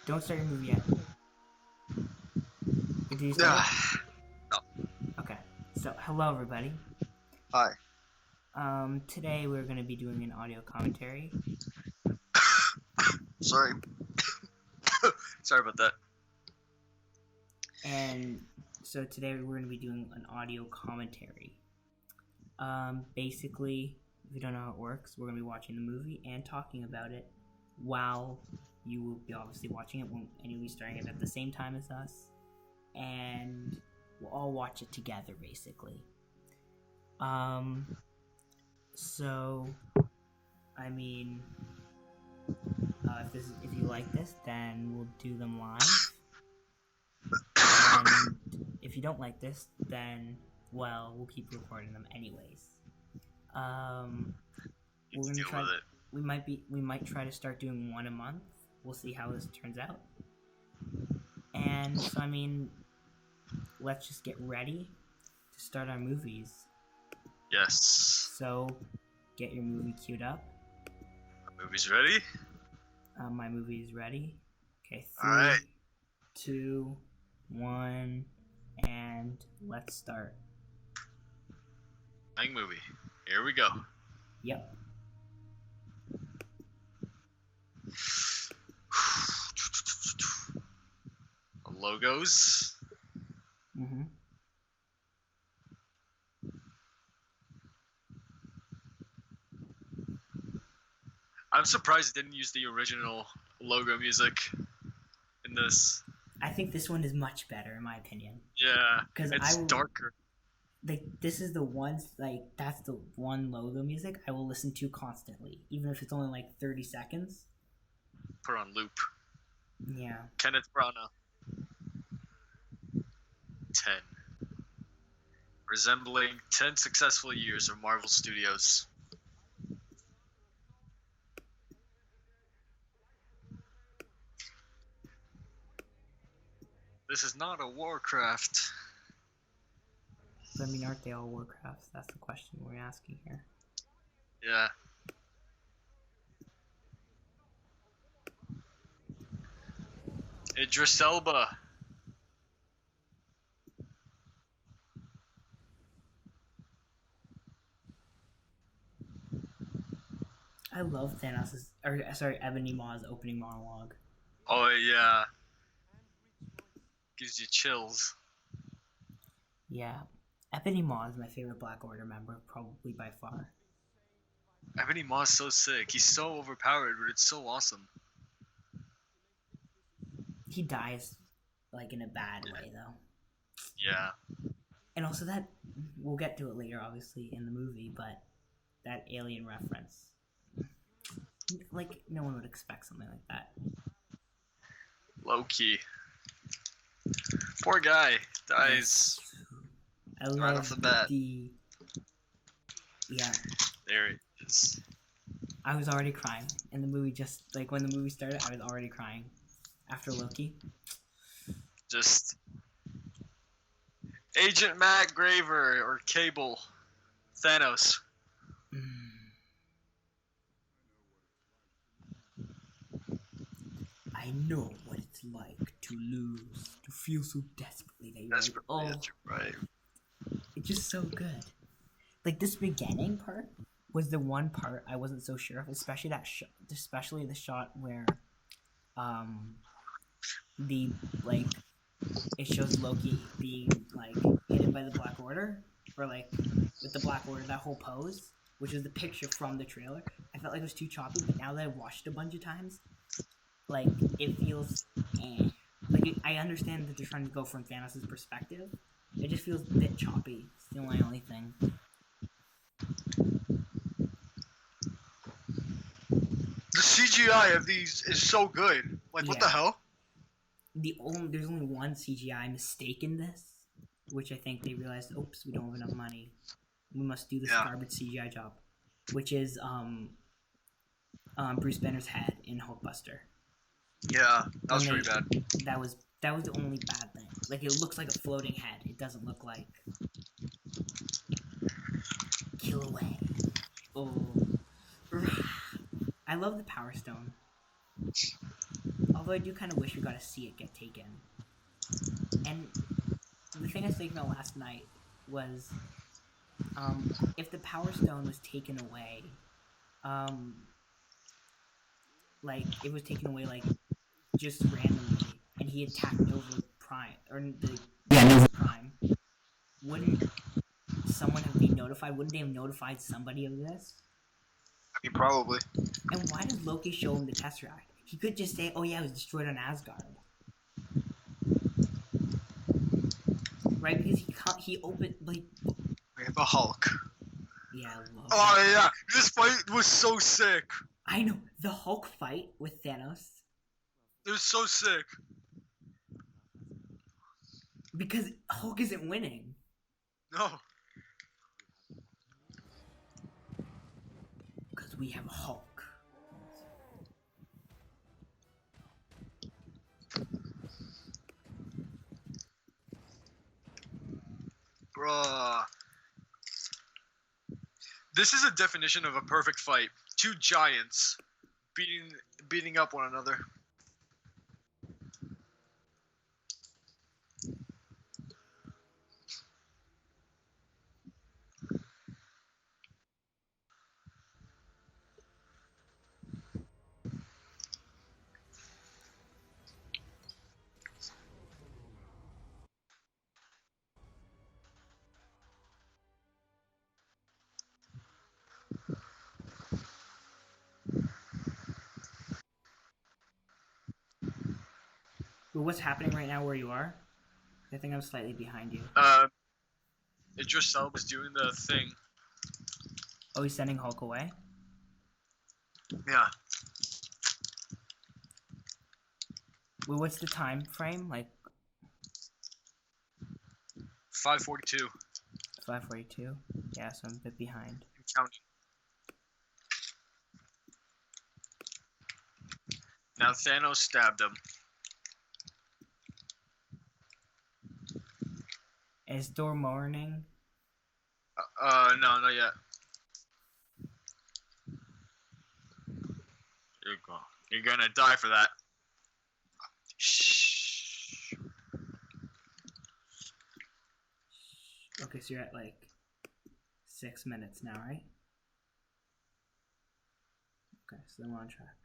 Don't start your movie yet. Did you start? No. Okay. So, hello everybody. Hi. Today we're going to be doing an audio commentary. Sorry. Sorry about that. And so today we're going to be doing an audio commentary. Basically, if you don't know how it works, we're going to be watching the movie and talking about it while you will be obviously watching it, and you'll be starting it at the same time as us. And we'll all watch it together, basically. So, I mean, if you like this, then we'll do them live. And if you don't like this, then, well, we'll keep recording them anyways. We're gonna try. We might try to start doing one a month. We'll see how this turns out. And so, I mean, let's just get ready to start our movies. Yes. So, get your movie queued up. My movie's ready? My movie is ready. Okay, 3, Alright. 2, 1, and let's start. Bang movie. Here we go. Yep. Logos. Mm-hmm. I'm surprised it didn't use the original logo music in this. I think this one is much better, in my opinion. Yeah, 'Cause it's darker. Like, this is the one, like, that's the one logo music I will listen to constantly, even if it's only like 30 seconds. Put on loop. Yeah. Kenneth Branagh. 10. Resembling 10 successful years of Marvel Studios. This is not a Warcraft. So, I mean, aren't they all Warcrafts? That's the question we're asking here. Yeah. Idris Elba. I love Ebony Maw's opening monologue. Oh yeah. Gives you chills. Yeah. Ebony Maw is my favorite Black Order member, probably by far. Ebony Maw's so sick. He's so overpowered, but it's so awesome. He dies, like, in a bad way, though. Yeah. And also that, we'll get to it later, obviously, in the movie, but that alien reference. Like, no one would expect something like that. Low key. Poor guy dies right off the bat. Yeah. There it is. I was already crying in the movie. Just like when the movie started, I was already crying after Loki. Just Agent Matt Graver or Cable, Thanos. I know what it's like to lose, to feel so desperately that you're Right. It's just so good. Like, this beginning part was the one part I wasn't so sure of, especially especially the shot where, it shows Loki being, like, hit by the Black Order, or, like, with the Black Order, that whole pose, which is the picture from the trailer. I felt like it was too choppy, but now that I've watched it a bunch of times, like, it feels, Like, I understand that they're trying to go from Thanos' perspective. It just feels a bit choppy. It's the only thing. The CGI of these is so good. Like, what the hell? There's only one CGI mistake in this, which I think they realized, oops, we don't have enough money. We must do this garbage CGI job, which is Bruce Banner's head in Hulkbuster. Yeah, that was pretty bad. That was the only bad thing. Like, it looks like a floating head. It doesn't look like Kill Away. Oh. I love the Power Stone. Although I do kind of wish we got to see it get taken. And the thing I was thinking about last night was, if the Power Stone was taken away, like it was taken away like just randomly, and he attacked Nova Prime or Nova Prime, wouldn't someone have been notified? Wouldn't they have notified somebody of this? I mean, probably. And why does Loki show him the Tesseract? He could just say, "Oh yeah, it was destroyed on Asgard." Right, because he opened like. We have a Hulk. Yeah, I love. Oh yeah, this fight was so sick. I know the Hulk fight with Thanos. It was so sick. Because Hulk isn't winning. No. Because we have Hulk. Bruh. This is a definition of a perfect fight. Two giants beating up one another. But what's happening right now where you are? I think I'm slightly behind you. Idris Elba's doing the thing. Oh, he's sending Hulk away? Yeah. Well, what's the time frame? Like 5:42. 5:42? Yeah, so I'm a bit behind. I'm counting. Now Thanos stabbed him. Is Thor mourning? No, not yet. You're gonna die for that. Shh. Okay, so you're at like 6 minutes now, right? Okay, so then we're on track.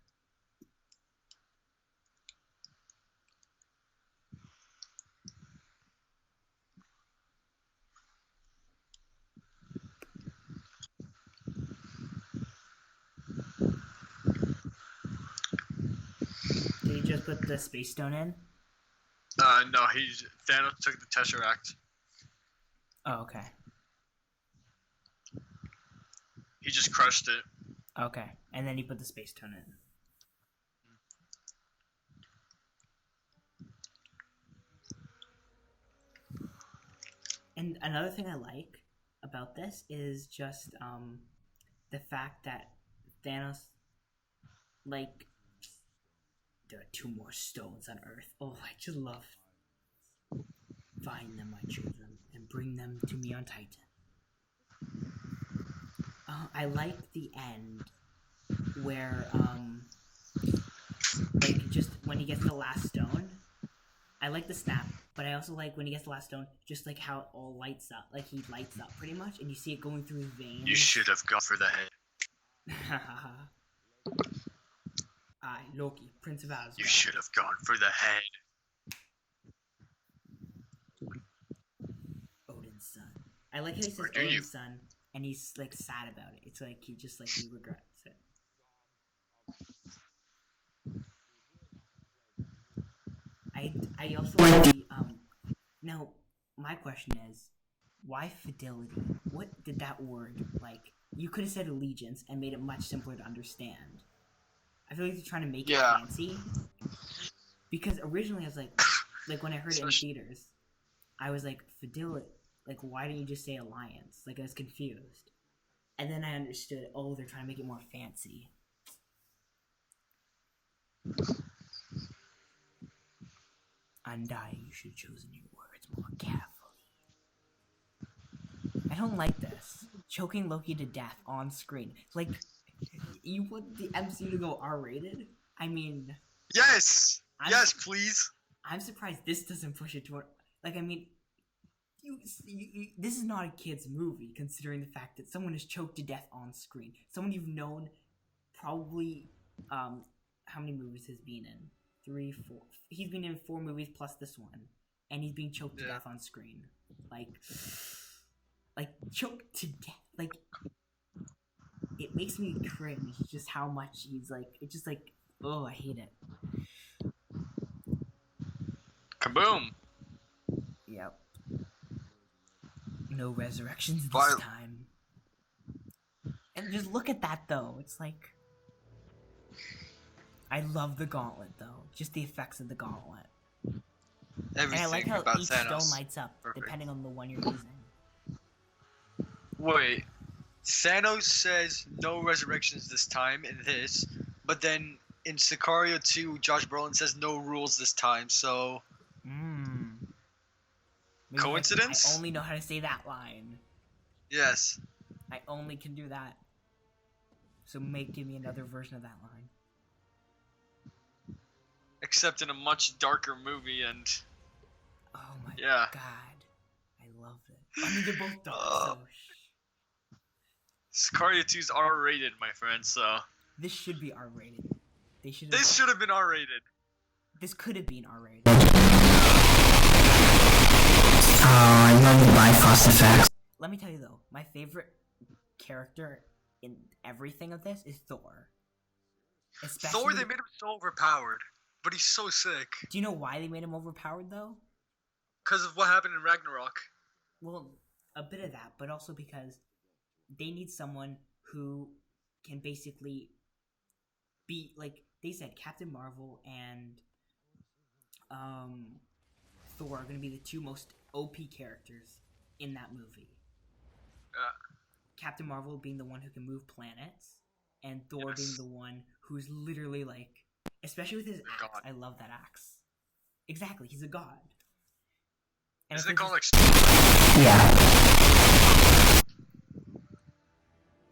Did he just put the Space Stone in? No, Thanos took the Tesseract. Oh, okay. He just crushed it. Okay, and then he put the Space Stone in. And another thing I like about this is just the fact that Thanos, like, there are 2 more stones on Earth. Oh, I just love. Find them, my children, and bring them to me on Titan. I like the end where, like, just when he gets the last stone. I like the snap, but I also like when he gets the last stone, just like how it all lights up. Like, he lights up pretty much, and you see it going through his veins. You should have gone for the head. I, Loki, Prince of Asgard. You should have gone for the head. Odin's son. I like how he says Or do you? Odin's son, and he's like sad about it. It's like he regrets it. I also like the now my question is, why fidelity? What did that word like? You could have said allegiance and made it much simpler to understand. I feel like they're trying to make it fancy. Because originally I was like when I heard it in theaters, I was like, fidelity. Like, why didn't you just say alliance? Like, I was confused. And then I understood, oh, they're trying to make it more fancy. And you should have chosen your words more carefully. I don't like this. Choking Loki to death on screen. Like, you want the MCU to go R-rated? I mean, Yes! I'm- Yes, please! I'm surprised this doesn't push it toward. Like, I mean, this is not a kid's movie, considering the fact that someone is choked to death on screen. Someone you've known, probably. How many movies has been in? 3, 4. He's been in 4 movies plus this one, and he's being choked to death on screen. Like choked to death. Like, it makes me cringe just how much he's like. It's just like, oh, I hate it. Kaboom! Yep. No resurrections this But- time. And just look at that though. It's like, I love the gauntlet though. Just the effects of the gauntlet. Everything And I like how about each Thanos. stone lights up Perfect. depending on the one you're using. Wait, Thanos says no resurrections this time in this, but then in Sicario 2, Josh Brolin says no rules this time, so... Maybe Coincidence? I only know how to say that line. Yes. I only can do that. So give me another version of that line. Except in a much darker movie, and... Oh my Yeah. god. I love it. I mean, they're both dark, so Sicario 2's R-rated, my friend, so... this should be R-rated. This should have been R-rated. This could have been R-rated. Oh, I love the Bifrost effects. Let me tell you though, my favorite character in everything of this is Thor. Especially, Thor, they made him so overpowered, but he's so sick. do you know why they made him overpowered though? Because of what happened in Ragnarok. Well, a bit of that, but also because they need someone who can basically be like they said Captain Marvel and Thor are going to be the 2 most OP characters in that movie. Captain Marvel being the one who can move planets, and Thor Yes. being the one who's literally like, especially with his axe. God. I love that axe. Exactly, he's a god. And Isn't if it called, it's- like... Yeah.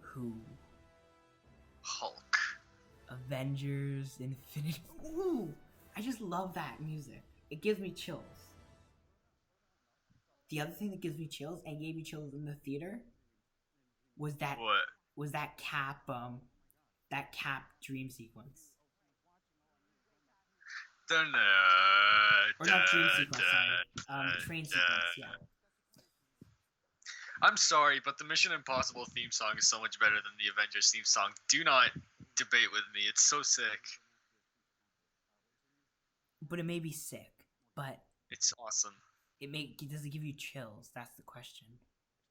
who? Hulk. Avengers, Infinity. Ooh, I just love that music. It gives me chills. The other thing that gives me chills and gave me chills in the theater was that What? Cap dream sequence. Or not dream sequence, sorry. Train sequence, yeah. I'm sorry, but the Mission Impossible theme song is so much better than the Avengers theme song. Do not debate with me. It's so sick. But it may be sick, but It's awesome. does it give you chills? That's the question.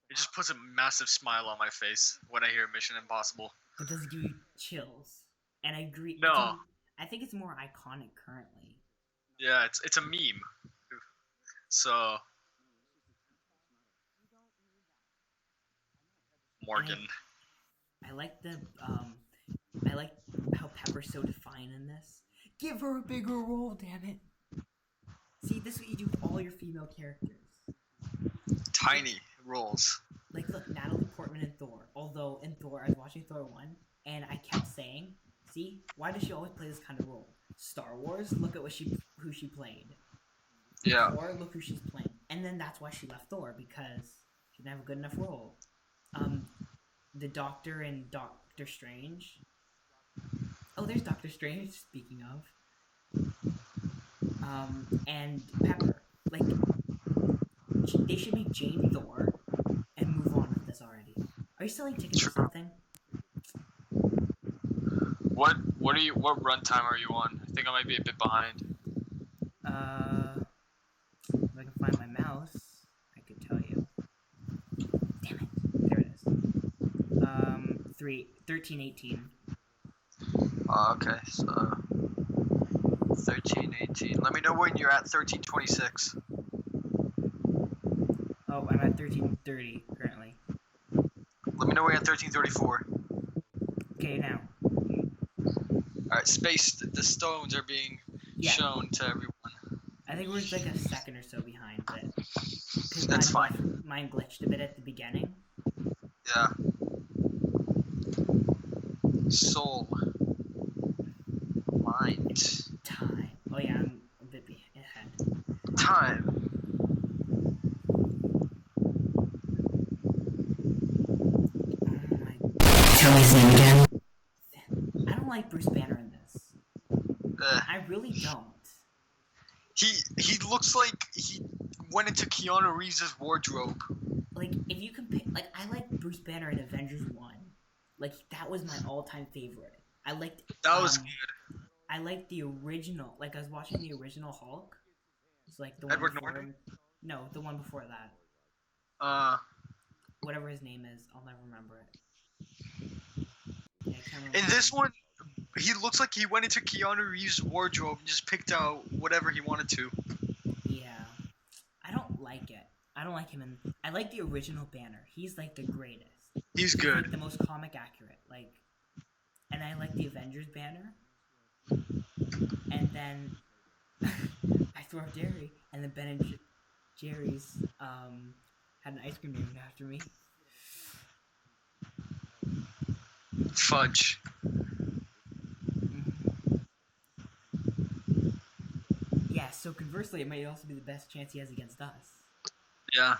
It just puts a massive smile on my face when I hear Mission Impossible. But does it give you chills? And I agree. No. I think it's more iconic currently. Yeah, it's a meme. So Morgan. I like I like how Pepper's so defiant in this. Give her a bigger role, damn it. See, this is what you do with all your female characters. Tiny roles. Like, look, Natalie Portman in Thor. Although in Thor, I was watching Thor 1, and I kept saying, see, why does she always play this kind of role? Star Wars, look at who she played. Yeah. Thor, look who she's playing. And then that's why she left Thor, because she didn't have a good enough role. The Doctor and Doctor Strange. Oh, there's Doctor Strange, speaking of. And Pepper. Like, they should make Jane Thor and move on with this already. Are you selling tickets or something? What runtime are you on? I think I might be a bit behind. If I can find my mouse, I could tell you. Damn it. There it is. 13:18. Okay, so 13:18. Let me know when you're at 13:26. Oh, I'm at 13:30 currently. Let me know when you're at 13:34. Okay, now. Alright, space. The stones are being shown to everyone. I think we're just like a second or so behind, but That's fine. Mine glitched a bit at the beginning. Yeah. Soul. Mind. yeah, I'm a bit ahead. Time. Oh my. Tell me his name again. I don't like Bruce Banner in this. Uh, I really don't. he looks like he went into Keanu Reeves' wardrobe. Like, if you compare, like, I like Bruce Banner in Avengers 1. Like, that was my all-time favorite. I liked. That was good. I liked the original. Like, I was watching the original Hulk. It's like the Edward one before. Norton? No, the one before that. Whatever his name is, I'll never remember it. Yeah, I can't remember. In this one, he looks like he went into Keanu Reeves' wardrobe and just picked out whatever he wanted to. Yeah, I don't like it. I don't like him in. I like the original Banner. He's like the greatest. He's Like, good. the most comic accurate. Like, and I like the Avengers Banner. And then I threw up Jerry, and then Ben and Jerry's had an ice cream named after me. Fudge. Yeah, so conversely, it might also be the best chance he has against us. Yeah.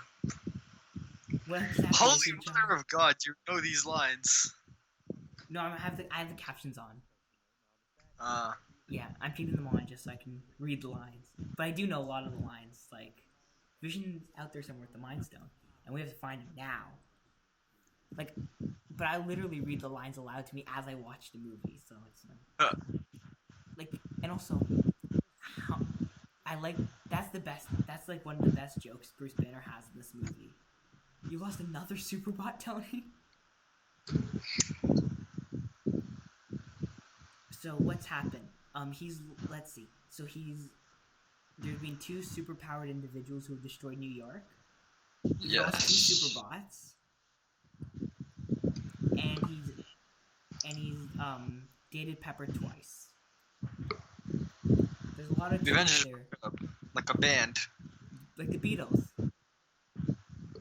Well, exactly Holy like your job. mother of God, you know these lines. No, I have the captions on. Uh, Yeah, I'm keeping them on just so I can read the lines. But I do know a lot of the lines. Like, Vision's out there somewhere with the Mind Stone, and we have to find him now. Like, but I literally read the lines aloud to me as I watch the movie, so it's like, and also, how, I like that's the best. That's like one of the best jokes Bruce Banner has in this movie. You lost another Superbot, Tony. So what's happened? Let's see. So there's been two superpowered individuals who have destroyed New York. He's lost two yes. Superbots. And he's dated Pepper twice. There's a lot of The jokes Avengers there. like a band. Like the Beatles.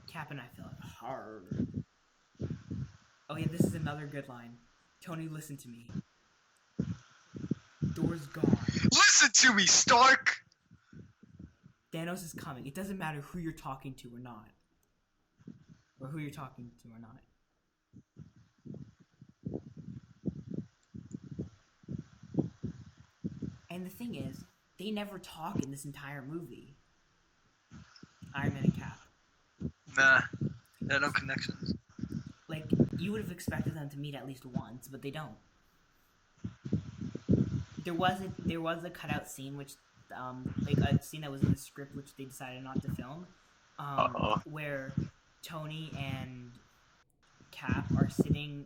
Cap and I feel it hard. Oh yeah, this is another good line. Tony, listen to me. Door's gone. Listen to me, Stark! Thanos is coming. It doesn't matter who you're talking to or not. Or who you're talking to or not. And the thing is, they never talk in this entire movie. Iron Man and Cap. Nah, there are no connections. Like, you would have expected them to meet at least once, but they don't. There was a cutout scene which, like a scene that was in the script which they decided not to film, where Tony and Cap are sitting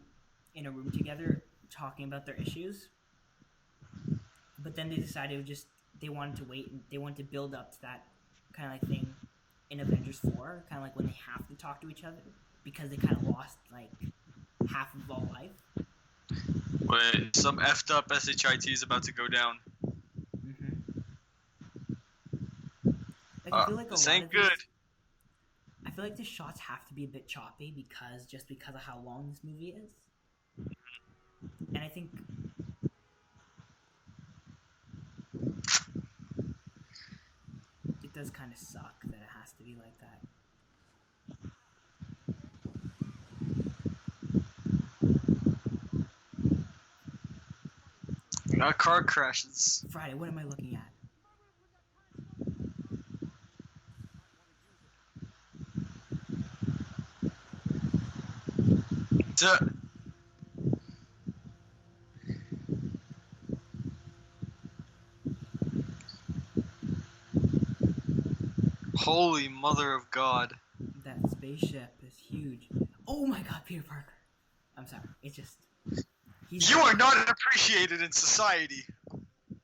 in a room together talking about their issues. But then they decided they wanted to wait and they wanted to build up to that kind of like thing in Avengers 4, kind of like when they have to talk to each other because they kind of lost like half of all life. Wait, some effed up SHIT is about to go down. Like, I feel like this ain't good. I feel like the shots have to be a bit choppy because of how long this movie is. And I think it does kind of suck that it has to be like that. Car crashes. Friday, what am I looking at? Holy mother of God. That spaceship is huge. Oh my God, Peter Parker. I'm sorry. It's just... You are not appreciated in society.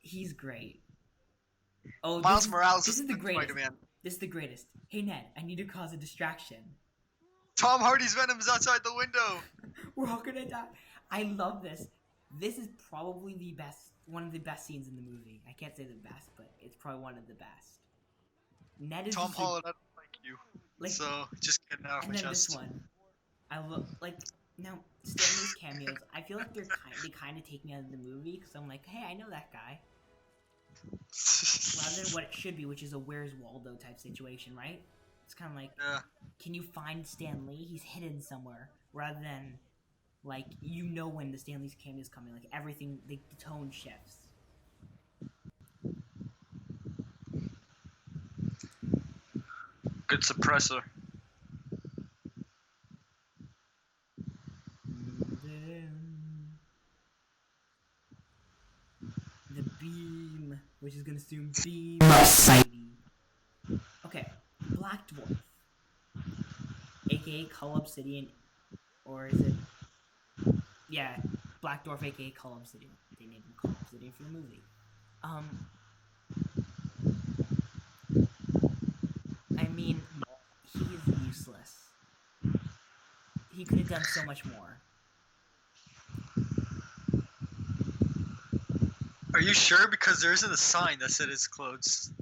He's great. Oh, Miles Morales this is the greatest. Spider-Man. This is the greatest. Hey Ned, I need to cause a distraction. Tom Hardy's Venom is outside the window. We're all gonna die. I love this. This is probably one of the best scenes in the movie. I can't say the best, but it's probably one of the best. Ned is Tom just Holland, I don't like you. like, So just getting out of and my then chest. this one. I love like now Stanley's cameos. I feel like they kind of take me out of the movie because I'm like, hey, I know that guy. rather than what it should be, which is a Where's Waldo type situation, right? It's kind of like, Yeah. can you find Stan Lee? He's hidden somewhere. Rather than, like, when the Stan Lee's cameo is coming. Like, everything, the tone shifts. Good suppressor. The beam, which is gonna soon beam. Okay, Black Dwarf, aka Cull Obsidian, or is it? Yeah, Black Dwarf, aka Cull Obsidian. They named him Cull Obsidian for the movie. I mean, he is useless. He could have done so much more. Are you sure? Because there isn't a sign that said it's closed.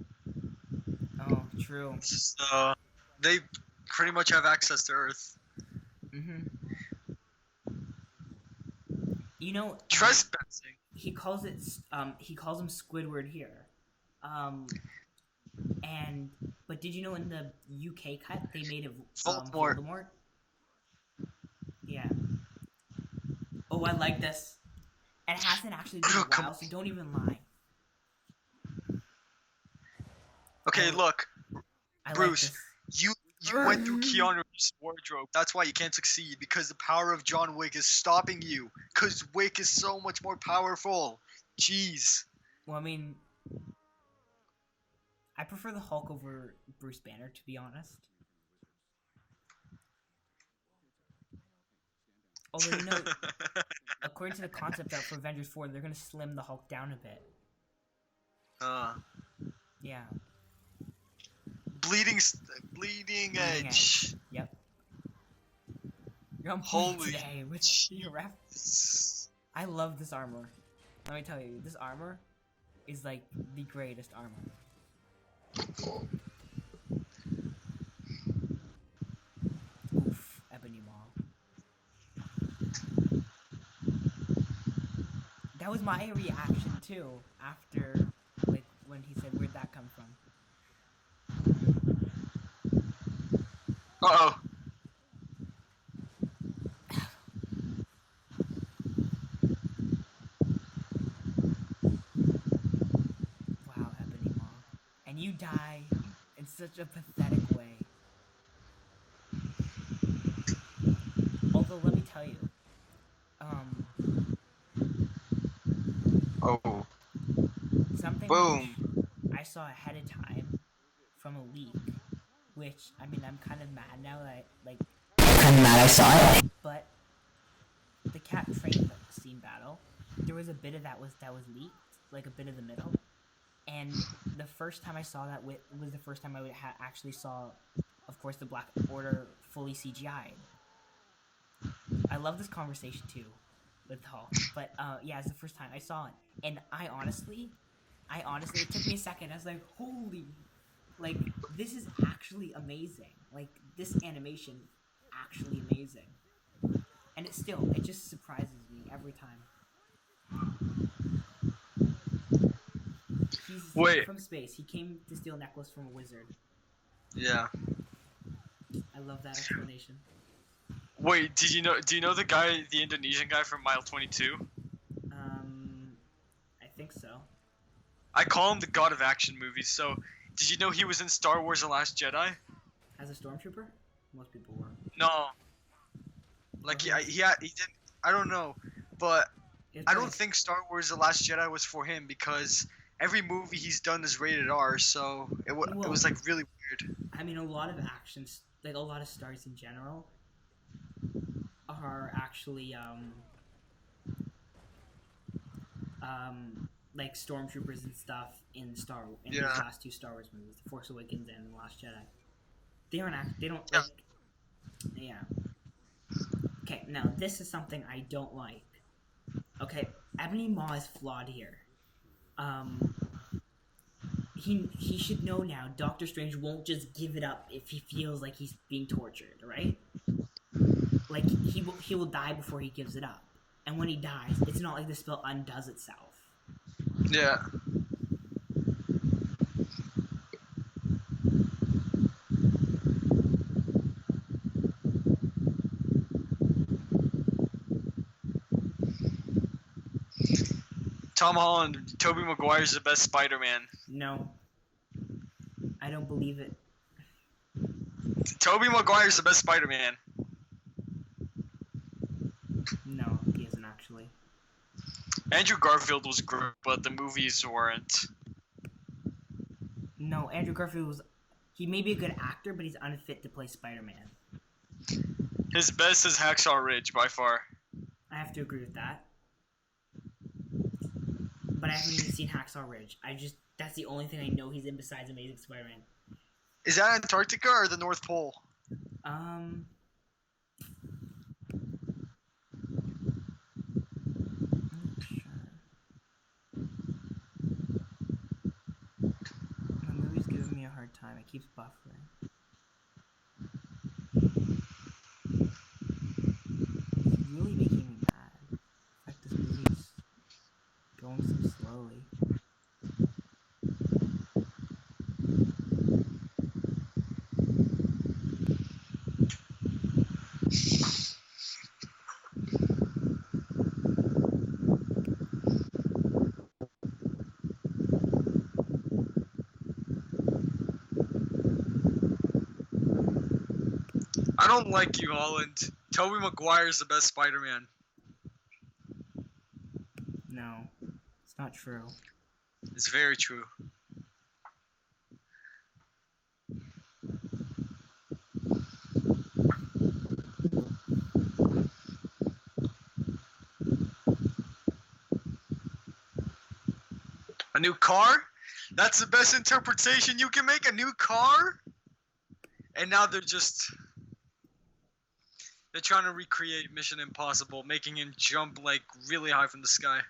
Oh, true. So they pretty much have access to Earth. Mm-hmm. You know, Trespassing. he calls him Squidward here. But did you know in the UK cut they made it Voldemort? Yeah. Oh, I like this. And it hasn't actually been a while, so don't even lie. Okay, look, I Bruce, like you went through Keanu's wardrobe. That's why you can't succeed, because the power of John Wick is stopping you. Because Wick is so much more powerful. Jeez. Well, I mean, I prefer the Hulk over Bruce Banner, to be honest. Although, according to the concept art for Avengers 4, they're going to slim the Hulk down a bit. Yeah. Bleeding edge. Yep. You're on point Holy today with your ref. I love this armor. Let me tell you, this armor is like the greatest armor. Oof, Ebony Maw. That was my reaction too, after, like, when he said, "Where'd that come from?" Uh-oh. Wow, Ebony Maw. And you die in such a pathetic way. Although, let me tell you, Oh. something Boom. which I saw ahead of time from a leak, which, I mean, I'm kind of mad now that I saw it. but the cat train scene battle, there was a bit of that was leaked, like a bit of the middle, and the first time I saw that was the first time I actually saw, of course, the Black Order fully CGI'd. I love this conversation too with Hulk, but yeah, it's the first time I saw it, and I honestly, it took me a second. I was like, holy, like, this is actually amazing. Like, this animation, actually amazing. And it just surprises me every time. He's from space. He came to steal a necklace from a wizard. Yeah. I love that explanation. Wait, do you know the guy, the Indonesian guy from Mile 22? I think so. I call him the god of action movies. So, did you know he was in Star Wars: The Last Jedi? As a stormtrooper? Most people were. No. Like he didn't. I don't know, but I don't think Star Wars: The Last Jedi was for him because every movie he's done is rated R. So it was like really weird. I mean, a lot of actions, like a lot of stars in general, are actually like stormtroopers and stuff in these last two Star Wars movies, The Force Awakens and The Last Jedi. They don't like. Yeah. Okay, now this is something I don't like. Okay, Ebony Maw is flawed here. He should know now. Doctor Strange won't just give it up if he feels like he's being tortured, right? Like he will die before he gives it up, and when he dies, it's not like the spell undoes itself. Yeah. Tom Holland, Tobey Maguire's the best Spider-Man. No. I don't believe it. Tobey Maguire's the best Spider-Man. No, he isn't actually. Andrew Garfield was great, but the movies weren't. No, Andrew Garfield was... He may be a good actor, but he's unfit to play Spider-Man. His best is Hacksaw Ridge, by far. I have to agree with that. But I haven't even seen Hacksaw Ridge. That's the only thing I know he's in besides Amazing Spider-Man. Is that Antarctica or the North Pole? I'm not sure. My movie's giving me a hard time. It keeps buffering. It's really making me mad. In fact, this movie's going so slowly. I don't like you, Holland. Tobey Maguire's the best Spider-Man. No, it's not true. It's very true. A new car? That's the best interpretation you can make? A new car? And now they're trying to recreate Mission Impossible, making him jump like really high from the sky.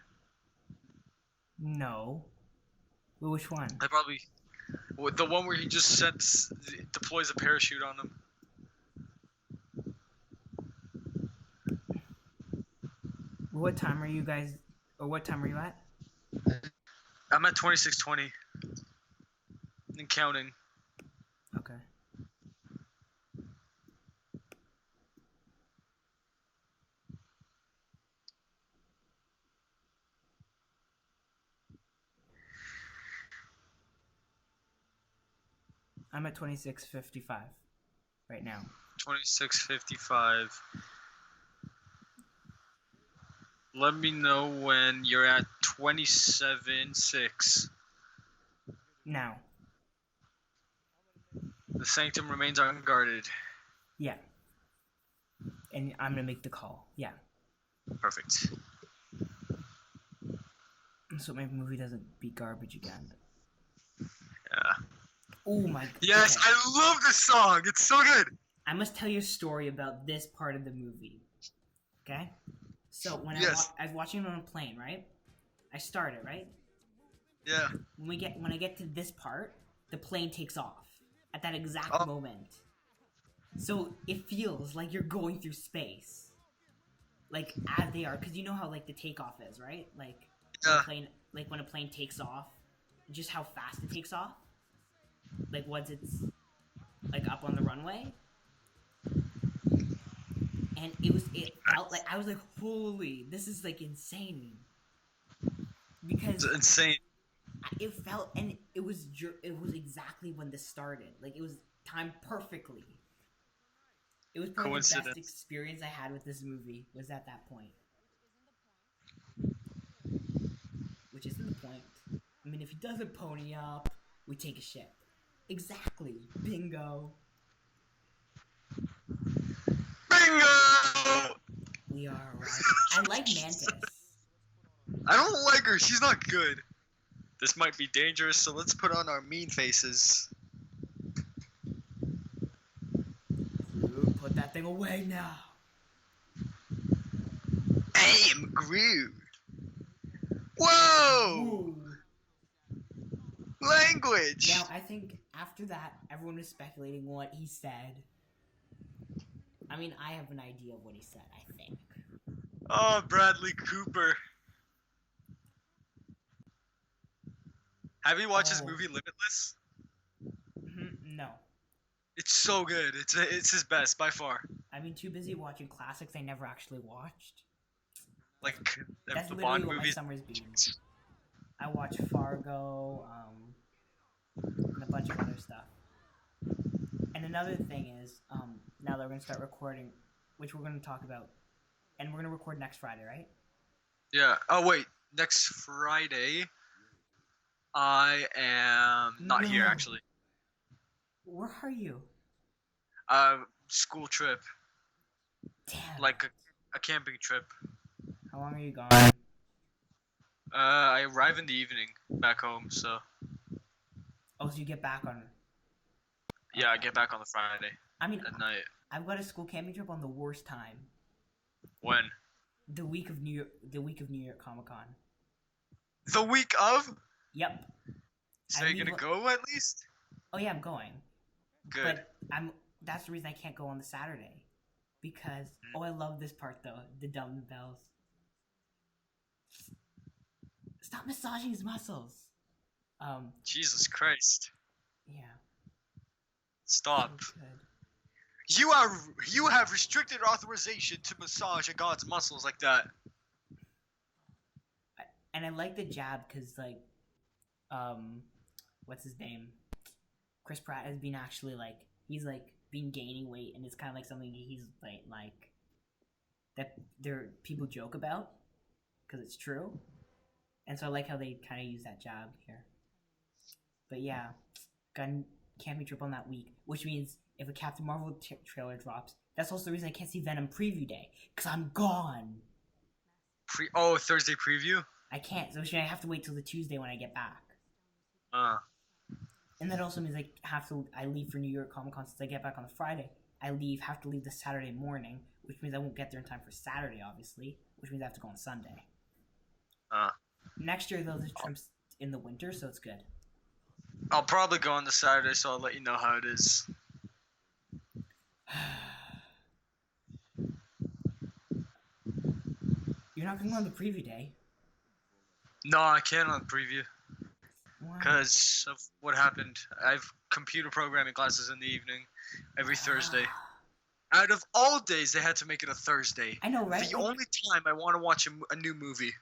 No. Well, which one? The one where he just deploys a parachute on him. What time are you guys, or what time are you at? I'm at 26:20 and counting. Okay. I'm at 26:55 right now. 26:55. Let me know when you're at 27:06. Now. The sanctum remains unguarded. Yeah. And I'm gonna make the call. Yeah. Perfect. So my movie doesn't be garbage again. Yeah. Oh my god. Yes, okay. I love this song. It's so good. I must tell you a story about this part of the movie. Okay? So when I was watching it on a plane, right? I started, right? Yeah. When I get to this part, the plane takes off at that exact moment. So it feels like you're going through space, like as they are, because you know how like the takeoff is, right? Like when a plane takes off, just how fast it takes off. Like once it's like up on the runway. And it felt like I was like, holy, this is like insane. Because it's insane. It felt, and it was exactly when this started. Like it was timed perfectly. It was probably the best experience I had with this movie was at that point. Which isn't the point. I mean, if he doesn't pony up, we take a ship. Exactly. Bingo. Bingo! We are right. I like Mantis. I don't like her. She's not good. This might be dangerous, so let's put on our mean faces. Groot, put that thing away now. I am Groot. Whoa! Ooh. Language! Now, I think after that, everyone was speculating what he said. I mean, I have an idea of what he said, I think. Oh, Bradley Cooper. Have you watched his movie Limitless? No. It's so good. It's his best by far. I've been too busy watching classics I never actually watched. Like That's the literally Bond what movies. my summer's been. watched Fargo, and a bunch of other stuff. And another thing is, now that we're gonna start recording, which we're gonna talk about, and we're gonna record next Friday, right? Yeah. Oh wait, next Friday, I am not here No. actually. Where are you? School trip, Damn. like a camping trip. How long are you gone? I arrive in the evening back home, so Oh, so you get back on. yeah, I get back on the Friday I mean, at night. I've got a school camping trip on the worst time. When? The week of New York Comic Con. The week of? Yep. So I you're gonna leave- go at least? Oh yeah, I'm going. Good. But that's the reason I can't go on the Saturday. Because I love this part though, the dumbbells. Stop massaging his muscles. Jesus Christ. Yeah. Stop. So good. You have restricted authorization to massage a god's muscles like that. And I like the jab because like, what's his name? Chris Pratt has been actually like he's like been gaining weight, and it's kind of like something he's like that people joke about because it's true, and so I like how they kind of use that jab here. But yeah, got a camping trip on that week, which means if a Captain Marvel trailer drops, that's also the reason I can't see Venom preview day because I'm gone. Thursday preview? I can't, so I have to wait till the Tuesday when I get back. And that also means I leave for New York Comic Con since I get back on the Friday. Have to leave the Saturday morning, which means I won't get there in time for Saturday, obviously, which means I have to go on Sunday. Next year, though, the trip's in the winter, so it's good. I'll probably go on the Saturday, so I'll let you know how it is. You're not going to go on the preview day? No, I can't on preview. Why? Because of what happened. I have computer programming classes in the evening every Thursday. Out of all days, they had to make it a Thursday. I know, right? The only time I want to watch a new movie.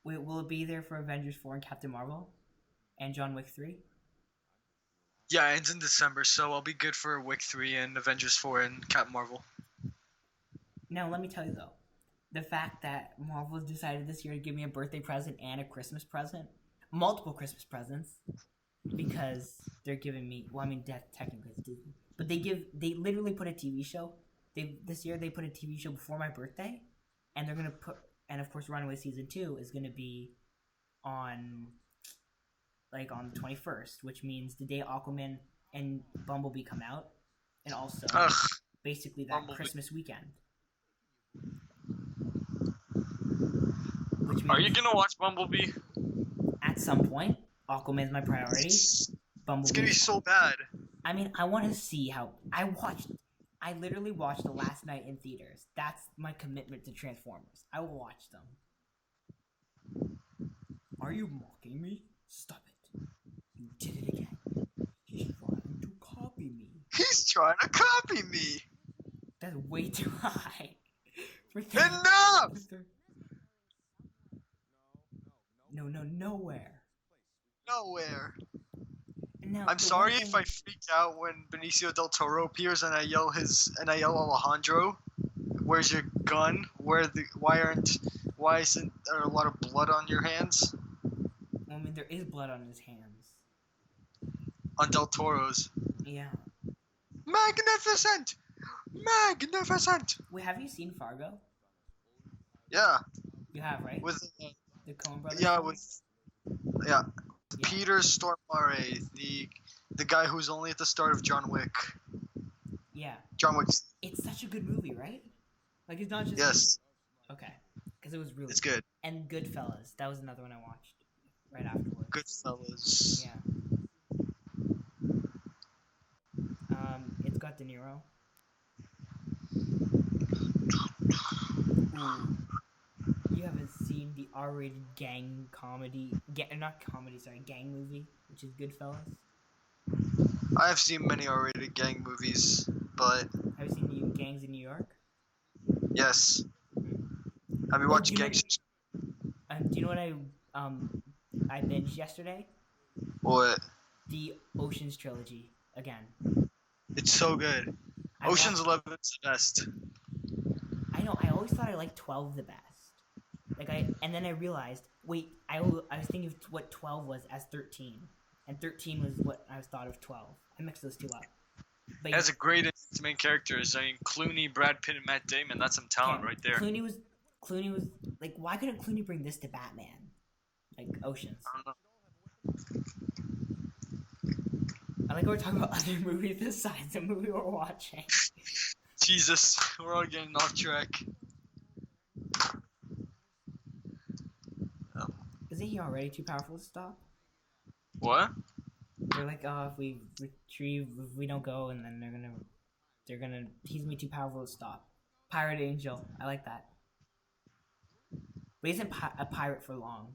Wait, will it be there for Avengers 4 and Captain Marvel? And John Wick 3? Yeah, it ends in December, so I'll be good for Wick 3 and Avengers 4 and Captain Marvel. Now, let me tell you, though. The fact that Marvel decided this year to give me a birthday present and a Christmas present, multiple Christmas presents, because they're giving me, technically it's Disney, but they literally put a TV show. This year they put a TV show before my birthday, and they're going to put, and of course Runaway Season 2 is going to be on the 21st, which means the day Aquaman and Bumblebee come out, and also basically that Bumblebee. Christmas weekend. Which means Are you gonna watch Bumblebee? at some point, Aquaman's my priority. Bumblebee. It's gonna be so bad. I mean, I want to see how I literally watched the last night in theaters. That's my commitment to Transformers. I will watch them. Are you mocking me? Stop it. You did it again. He's trying to copy me. He's trying to copy me. That's way too high. Enough! No, nowhere. Nowhere. And now, I'm sorry if I freak out when Benicio del Toro appears and I yell Alejandro, where's your gun? Why isn't there a lot of blood on your hands? Well, I mean, there is blood on his hands. On Del Toro's. Yeah. Magnificent! Magnificent! Wait, have you seen Fargo? Yeah. You have, right? With the Coen Brothers? yeah, film? yeah. Yeah. Peter Stormare, the guy who's only at the start of John Wick. Yeah. John Wick's. It's such a good movie, right? Like, it's not just... Yes. Okay. Because it was really It's good. And Goodfellas. That was another one I watched right afterwards. Goodfellas. Yeah. It's got De Niro. Ooh. You haven't seen the R-rated gang comedy... gang movie, which is Goodfellas? I have seen many R-rated gang movies, but Have you seen Gangs in New York? yes. Have you watched do you know- Gangsters? Do you know what I binged yesterday? What? The Oceans trilogy again. It's so good. Ocean's 11 is the best. I know. I always thought I liked 12 the best. And then I realized, wait, I was thinking of what 12 was as 13, and 13 was what I thought of 12. I mixed those two up. But It has a great main characters. I mean, Clooney, Brad Pitt, and Matt Damon. That's some talent right there. Clooney was like, why couldn't Clooney bring this to Batman? Like Oceans. I don't know. I like we're talking about other movies besides the movie we're watching. Jesus, we're all getting off track. Isn't he already too powerful to stop? What? They're like, oh, if we retrieve, if we don't go, and then he's gonna be too powerful to stop. Pirate Angel, I like that. But he isn't a pirate for long.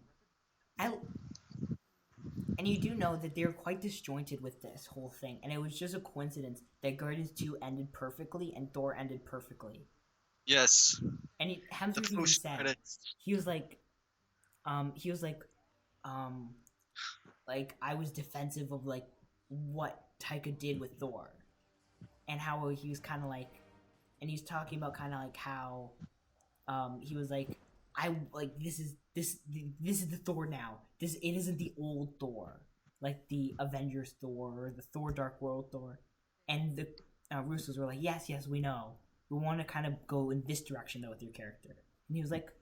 And you do know that they're quite disjointed with this whole thing, and it was just a coincidence that Guardians 2 ended perfectly and Thor ended perfectly. Yes. And Hemsworth even said, he was like, I was defensive of like what Taika did with Thor, and how he was kind of like, and he's talking about kind of like how, he was like, this is the Thor now. It isn't the old Thor, like the Avengers Thor or the Thor Dark World Thor, and the Russos were like, yes, we know. We want to kind of go in this direction though with your character, and he was like,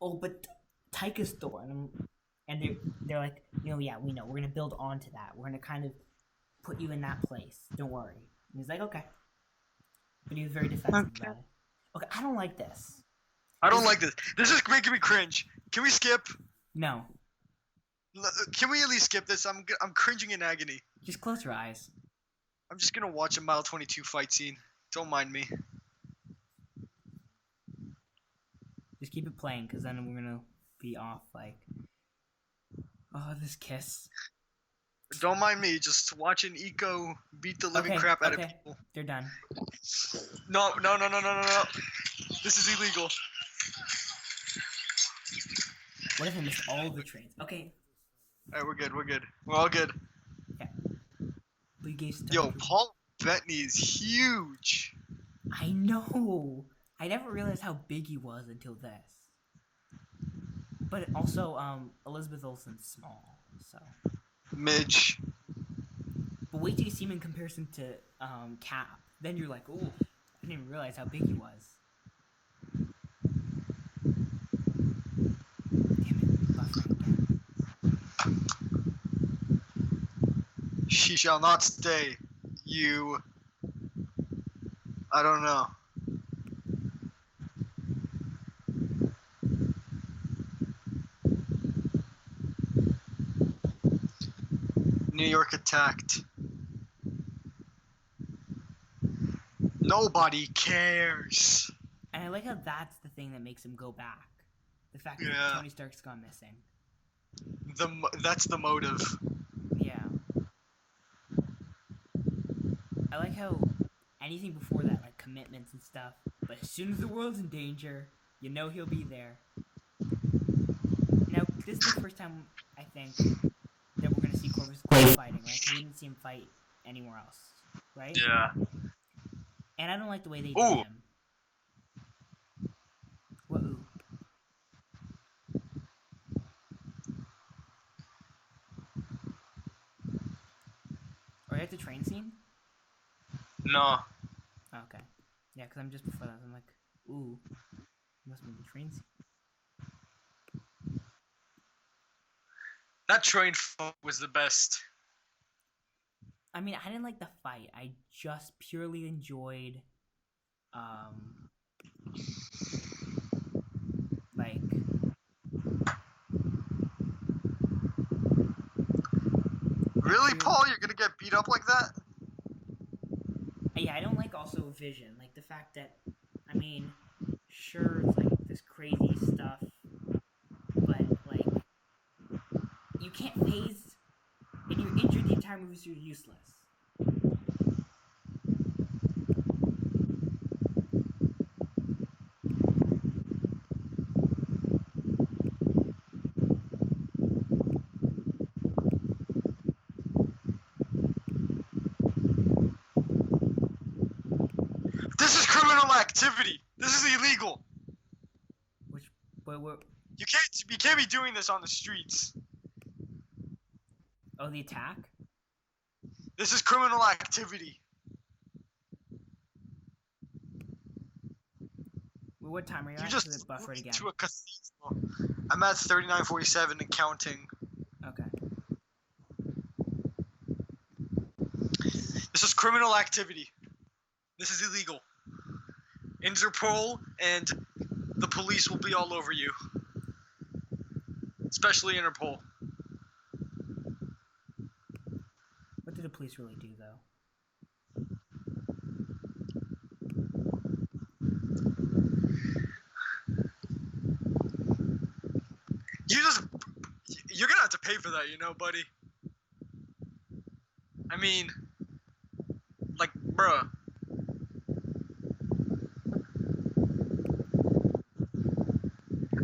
oh, but Taika's Thor, and they're like, yeah, we know. We're gonna build onto that. We're gonna kind of put you in that place. Don't worry. And he's like, okay, but he was very defensive about it. Okay, I don't like this. I don't like this. This is making me cringe. Can we skip? No. Can we at least skip this? I'm cringing in agony. Just close your eyes. I'm just gonna watch a Mile 22 fight scene. Don't mind me. Just keep it playing, because then we're gonna be off like, oh, this kiss. Don't mind me. Just watching Eco beat the living crap out of people. They're done. No. This is illegal. What if I missed all the trains? Okay. Alright, we're good. We're all good. Okay. We gave Yo, Paul Bettany is huge. I know. I never realized how big he was until this. But also, Elizabeth Olsen's small, so. Midge. But wait till you see him in comparison to Cap. Then you're like, oh, I didn't even realize how big he was. She shall not stay. You. I don't know. New York attacked. Nobody cares. And I like how that's the thing that makes him go back. The fact that Tony Stark's gone missing. That's the motive. Yeah. I like how anything before that, like commitments and stuff, but as soon as the world's in danger, you know he'll be there. Now, this is the first time, I think, that we're going to see Corvus Glaive fighting, right? We didn't see him fight anywhere else, right? Yeah. And I don't like the way they did him. What? Ooh. Are you at the train scene? No. Oh, okay. Yeah, because I'm just before that. I'm like, ooh. Must be the train scene. That train fight was the best. I mean, I didn't like the fight. I just purely enjoyed, like... Really, Paul? You're gonna get beat up like that? Yeah, I don't like also Vision. Like, the fact that, I mean, sure, it's like this crazy stuff, but, like, you can't phase, and you're injured the entire movie, so you're useless. activity. This is illegal. What? You can't be doing this on the streets. Oh, the attack? This is criminal activity. What time are you You at? just Is it buffered again? to a cathedral. I'm at 39:47 and counting. Okay. This is criminal activity. This is illegal. Interpol and the police will be all over you. Especially Interpol. What did the police really do, though? You're gonna have to pay for that, buddy. I mean, like, bruh.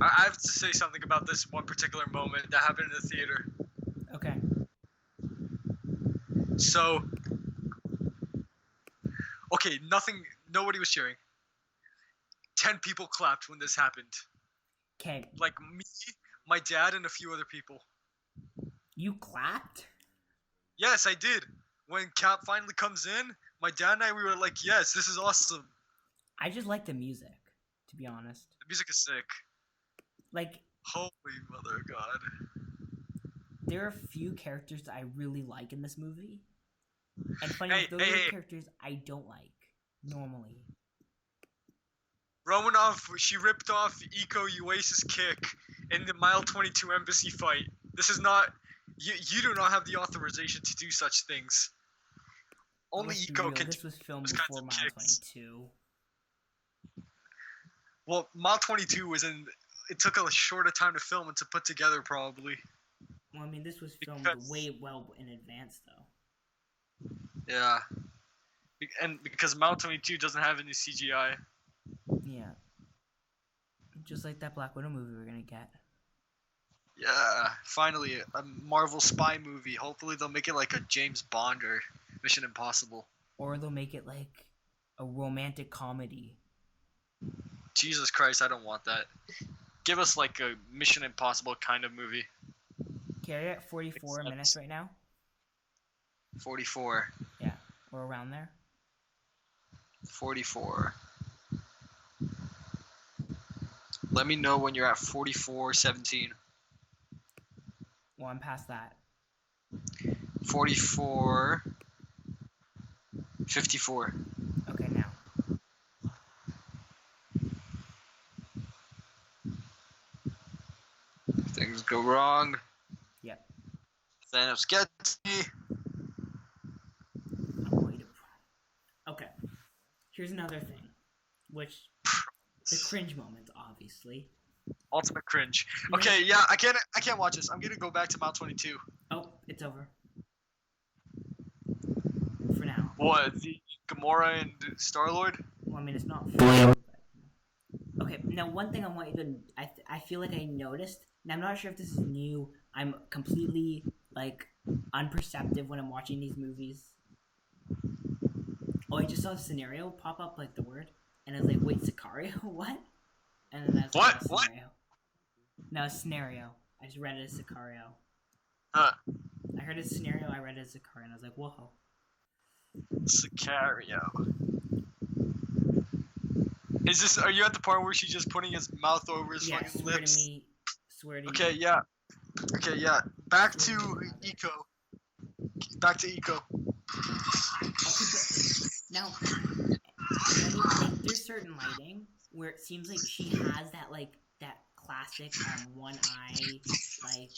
I have to say something about this one particular moment that happened in the theater. Okay. So, okay, nobody was cheering. 10 people clapped when this happened. Okay. Like me, my dad, and a few other people. You clapped? Yes, I did. When Cap finally comes in, my dad and I, we were like, yes, this is awesome. I just like the music, to be honest. The music is sick. Like, holy mother of God. There are a few characters that I really like in this movie. And funny, those are characters I don't like, normally. Romanoff, she ripped off Eco Uasis kick in the Mile 22 embassy fight. This is not... You do not have the authorization to do such things. Only Eco can... This was filmed before Mile 22. Well, Mile 22 was in... It took a shorter time to film and to put together, probably. Well, I mean, this was filmed way well in advance, though. Yeah. And because Mile 22 doesn't have any CGI. Yeah. Just like that Black Widow movie we're gonna get. Yeah, finally, a Marvel spy movie. Hopefully they'll make it like a James Bond or Mission Impossible. Or they'll make it like a romantic comedy. Jesus Christ, I don't want that. Give us like a Mission Impossible kind of movie. Okay, are you at 44 minutes right now? 44. Yeah, we're around there. 44. Let me know when you're at 44:17. Well, I'm past that. 44:54. Okay, now. Things go wrong. Yep. Thanos gets me. Okay. Here's another thing, which the cringe moments, obviously. Ultimate cringe. Okay, yeah, I can't watch this. I'm gonna go back to Mile 22. Oh, it's over. For now. What? The Gamora and Star-Lord? Well, I mean, it's not. Okay, now one thing I want you to. I feel like I noticed. And I'm not sure if this is new. I'm completely like unperceptive when I'm watching these movies. Oh, I just saw a scenario pop up, like the word, and I was like, "Wait, Sicario? What?" And then that's What? Scenario. No, scenario. I just read it as Sicario. Huh. I heard a scenario. I read it as Sicario, and I was like, "Whoa." Sicario. Is this? Are you at the part where she's just putting his mouth over his Yeah, fucking swear lips? to me. Swear to Okay, me. yeah. Okay, yeah. Back to Eco. Back to Eco. Okay, but now, there's certain lighting where it seems like she has that that classic one eye, like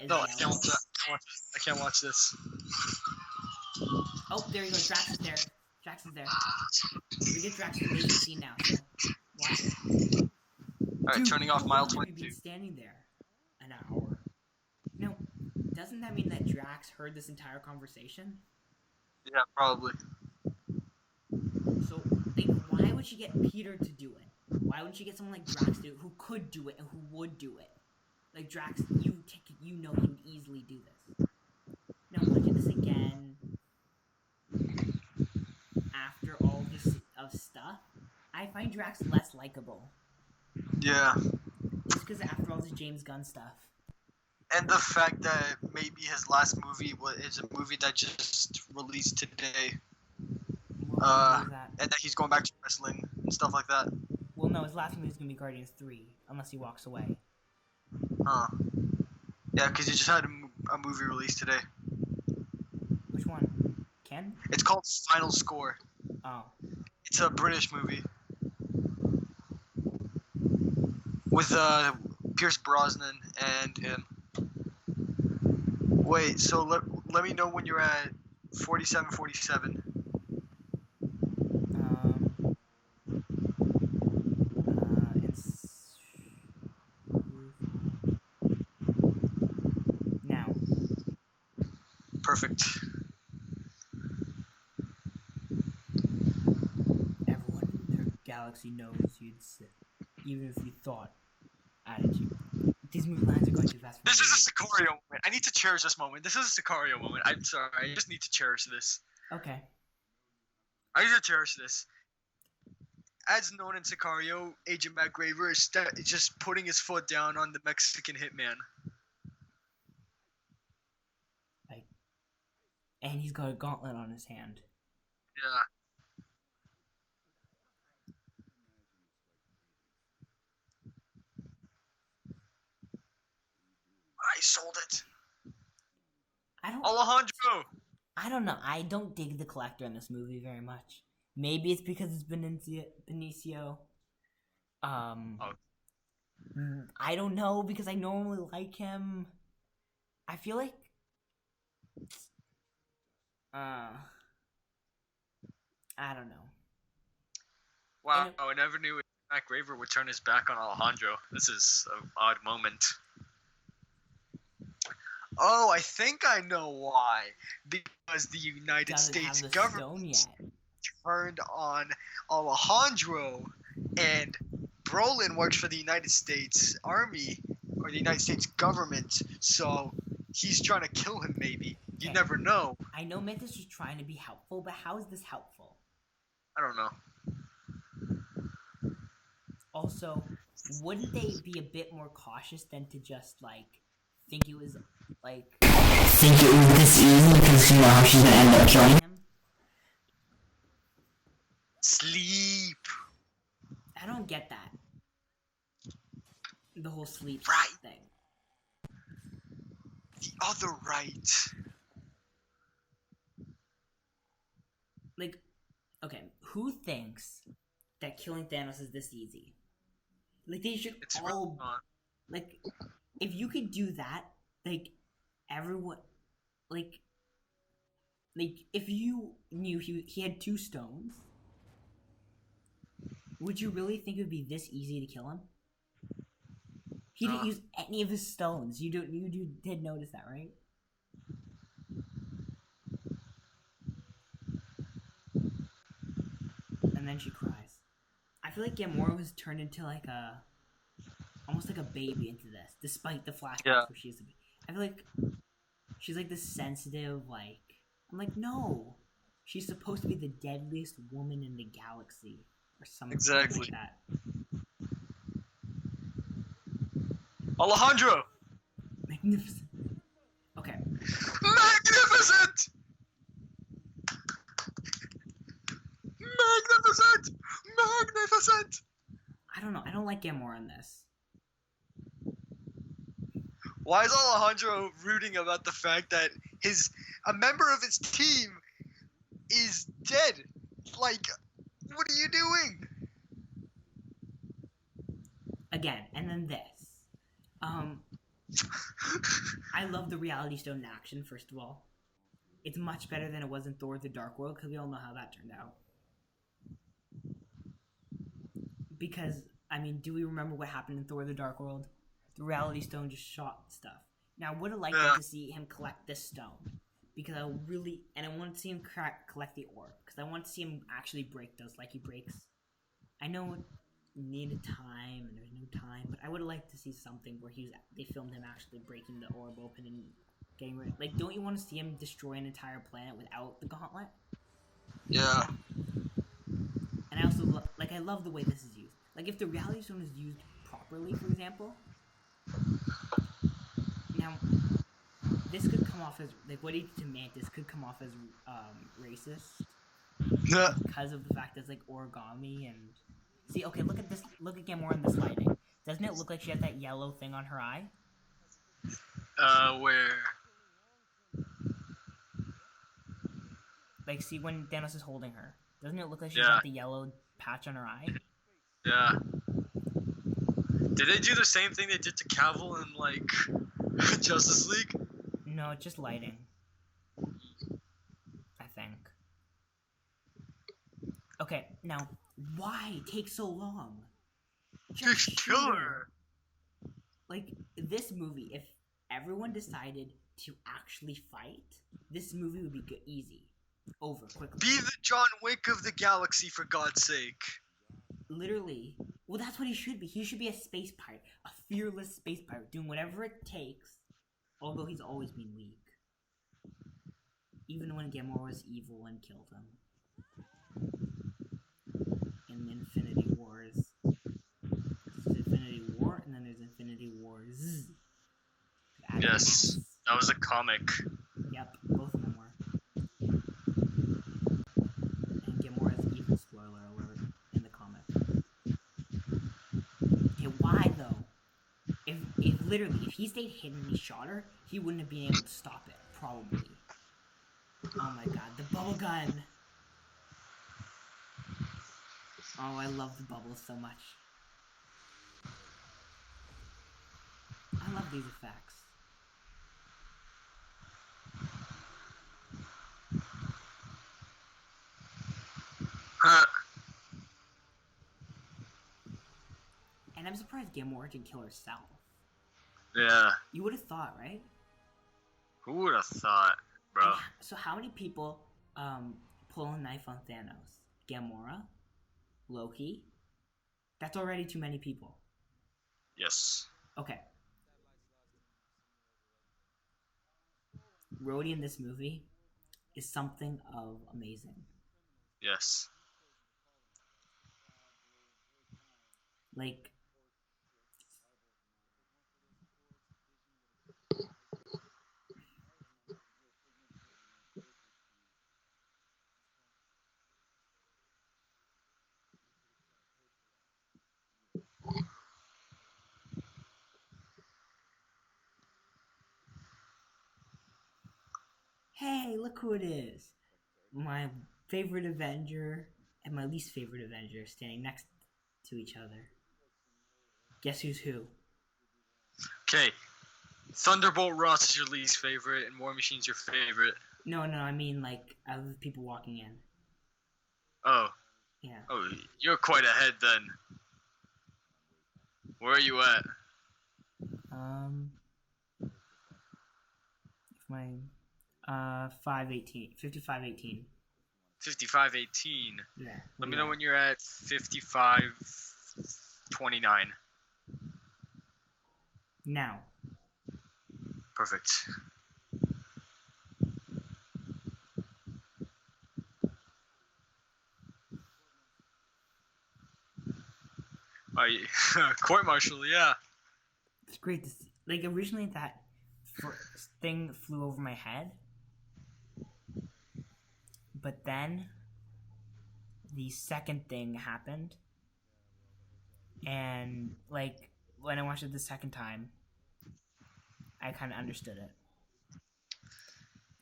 No, I can't watch that. I can't watch this. Oh, there you go. Drax is there. Drax is there. We get Drax's amazing scene now. So watch it. Alright, turning off Mile We've 22. been standing there an hour. Now, doesn't that mean that Drax heard this entire conversation? Yeah, probably. So, like, why would she get Peter to do it? Why wouldn't she get someone like Drax to do it, who could do it and who would do it? Like, Drax, you know he would easily do this. Now, watching this again, after all this of stuff, I find Drax less likable. Yeah. Just because after all this James Gunn stuff. And the fact that maybe his last movie is a movie that just released today. What that? And that he's going back to wrestling and stuff like that. Well, no, his last movie is going to be Guardians 3, unless he walks away. Huh. Yeah, because he just had a movie released today. Which one? Ken? It's called Final Score. Oh. It's a British movie. With Pierce Brosnan and him. Wait, so let me know when you're at 47:47. It's now. Perfect. Everyone in their galaxy knows you'd sit, even if you thought. Attitude. These movie lines are going too fast for me. This is a Sicario moment. I need to cherish this moment. This is a Sicario moment. I'm sorry. I just need to cherish this. Okay. I need to cherish this. As known in Sicario, Agent Matt Graver is just putting his foot down on the Mexican hitman. And he's got a gauntlet on his hand. Yeah. I sold it. Alejandro! I don't know. I don't dig the collector in this movie very much. Maybe it's because it's Benicio. I don't know, because I normally like him. I feel like... I don't know. Wow, I never knew Matt Graver would turn his back on Alejandro. This is an odd moment. Oh, I think I know why. Because the United States government turned on Alejandro, and Brolin works for the United States Army, or the United States government, so he's trying to kill him maybe. You never know. I know Mantis was trying to be helpful, but how is this helpful? I don't know. Also, wouldn't they be a bit more cautious than to just, think it was, think it was this easy because you know how she's gonna end up killing him? Sleep. I don't get that. The whole sleep thing. The other right. Okay, who thinks that killing Thanos is this easy? They should all... if you could do that, everyone... if you knew he had 2 stones, would you really think it would be this easy to kill him? He didn't use any of his stones. You did notice that, right? And then she cries. I feel like Gamora was turned into almost like a baby into this, despite the flashbacks where she is a baby. I feel like she's this sensitive, I'm no. She's supposed to be the deadliest woman in the galaxy, or something like that. Alejandro! Magnificent. Okay. Magnificent! Magnificent! Magnificent! I don't know. I don't like Gamora in this. Why is Alejandro rooting about the fact that a member of his team is dead? What are you doing? Again, and then this. I love the Reality Stone in action, first of all. It's much better than it was in Thor the Dark World, because we all know how that turned out. Because, do we remember what happened in Thor the Dark World? The Reality Stone just shot stuff. Now, I would have liked to see him collect this stone. Because I want to see him collect the orb. Because I want to see him actually break those like he breaks. I know it needed time, and there's no time, but I would have liked to see something where they filmed him actually breaking the orb open and getting rid of it. Don't you want to see him destroy an entire planet without the gauntlet? Yeah. And I also I love the way this is used. Like if the reality stone is used properly, for example. Now, this could come off as like what he did to Mantis could come off as racist because of the fact that it's like origami and see. Okay, look at this. Look again more in this lighting. Doesn't it look like she has that yellow thing on her eye? Where? Like, see when Thanos is holding her. Doesn't it look like she's got the yellow patch on her eye? Yeah. Did they do the same thing they did to Cavill in, like, Justice League? No, it's just lighting. I think. Okay, now, why take so long? Just kill her! Like, this movie, if everyone decided to actually fight, this movie would be easy. Over quickly. Be the John Wick of the galaxy, for God's sake. Literally. Well, that's what he should be. He should be a space pirate. A fearless space pirate. Doing whatever it takes. Although he's always been weak. Even when Gamora was evil and killed him. In Infinity Wars. There's Infinity War, and then there's Infinity Wars. Yes. That was a comic. Yep, both of them were. And Gamora's evil, spoiler alert, in the comic. Okay, why though? If literally, if he stayed hidden and he shot her, he wouldn't have been able to stop it, probably. Oh my god, the bubble gun! Oh, I love the bubbles so much. I love these effects. And I'm surprised Gamora didn't kill herself. Yeah. You would have thought, right? Who would have thought, bro? So how many people pull a knife on Thanos? Gamora? Loki? That's already too many people. Yes. Okay. Rhodey in this movie is something of amazing. Yes. Like, hey, look who it is. My favorite Avenger and my least favorite Avenger standing next to each other. Guess who's who? Okay. Thunderbolt Ross is your least favorite, and War Machine's your favorite. No, I mean, like, other people walking in. Oh. Yeah. Oh, you're quite ahead then. Where are you at? If my 5518. 5518. Yeah. Let me know when you're at 5529. Now. Perfect. Court martial, yeah. It's great to see. Like, originally that first thing flew over my head. But then the second thing happened. And, like, when I watched it the second time, I kind of understood it.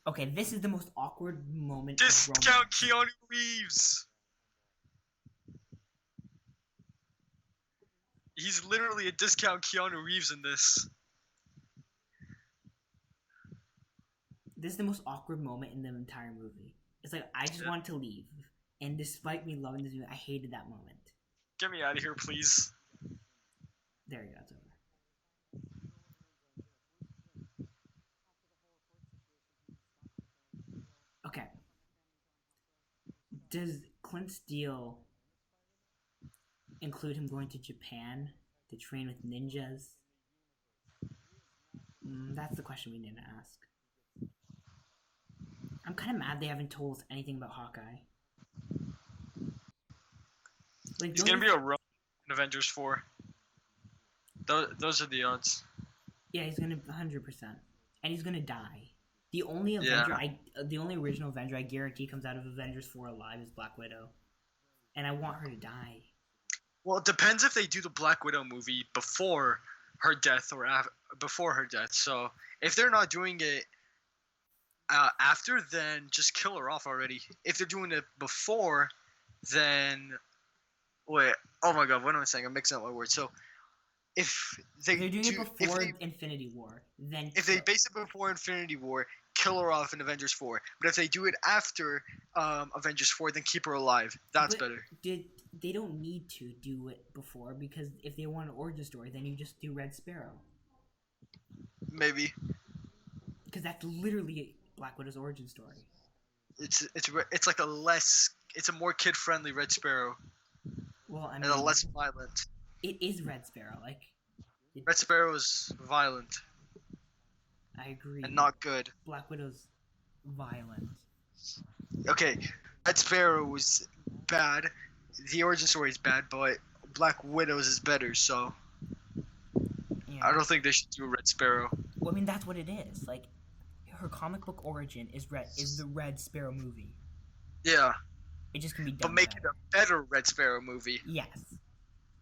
Okay, this is the most awkward moment. Discount Keanu Reeves! He's literally a discount Keanu Reeves in this. This is the most awkward moment in the entire movie. It's like, I just wanted to leave. And despite me loving this movie, I hated that moment. Get me out of here, please. There you go, it's over. Okay. Does Clint's deal include him going to Japan to train with ninjas? That's the question we need to ask. I'm kind of mad they haven't told us anything about Hawkeye. Like, He's gonna be a rogue in Avengers 4. Those are the odds. Yeah, he's gonna 100%, and he's gonna die. The only Avenger, the only original Avenger I guarantee comes out of Avengers 4 alive is Black Widow, and I want her to die. Well, it depends if they do the Black Widow movie before her death or before her death. So if they're not doing it after, then just kill her off already. If they're doing it before, then wait. Oh my God, what am I saying? I'm mixing up my words. So if they're doing it before Infinity War, then if they base it before Infinity War, kill her off in Avengers 4. But if they do it after Avengers 4, then keep her alive. That's better. They don't need to do it before, because if they want an origin story, then you just do Red Sparrow. Maybe. Because that's literally Black Widow's origin story. It's like it's a more kid friendly Red Sparrow. Well, I mean, and a less violent. It is Red Sparrow, Red Sparrow is violent. I agree. And not good. Black Widow's violent. Okay, Red Sparrow was bad. The origin story is bad, but Black Widow's is better, so yeah. I don't think they should do Red Sparrow. Well, I mean, that's what it is. Like, her comic book origin is the Red Sparrow movie. Yeah. It just can be done. But make it a better Red Sparrow movie. Yes.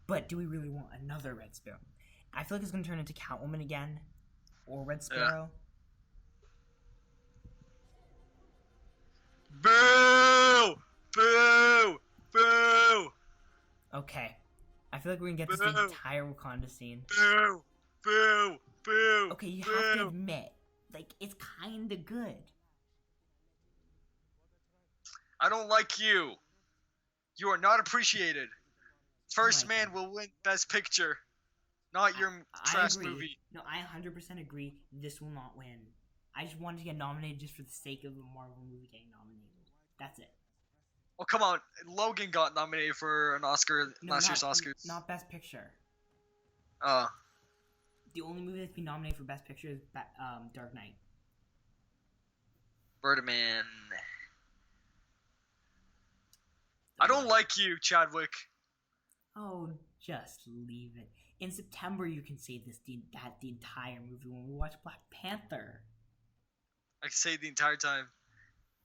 But do we really want another Red Sparrow? I feel like it's going to turn into Catwoman again. Or Red Sparrow. Yeah. Boo! Boo! Boo! Okay. I feel like we're going to get this entire Wakanda scene. Boo! Boo! Boo! Okay, you have to admit, like, it's kind of good. I don't like you. You are not appreciated. First Man will win Best Picture, not your trash movie. No, I 100% agree. This will not win. I just wanted to get nominated just for the sake of a Marvel movie getting nominated. That's it. Oh, come on. Logan got nominated for an Oscar last year's Oscars. Not Best Picture. The only movie that's been nominated for Best Picture is Dark Knight. Birdman. I don't like you, Chadwick. Oh, just leave it. In September, you can say the entire movie when we watch Black Panther. I can say it the entire time.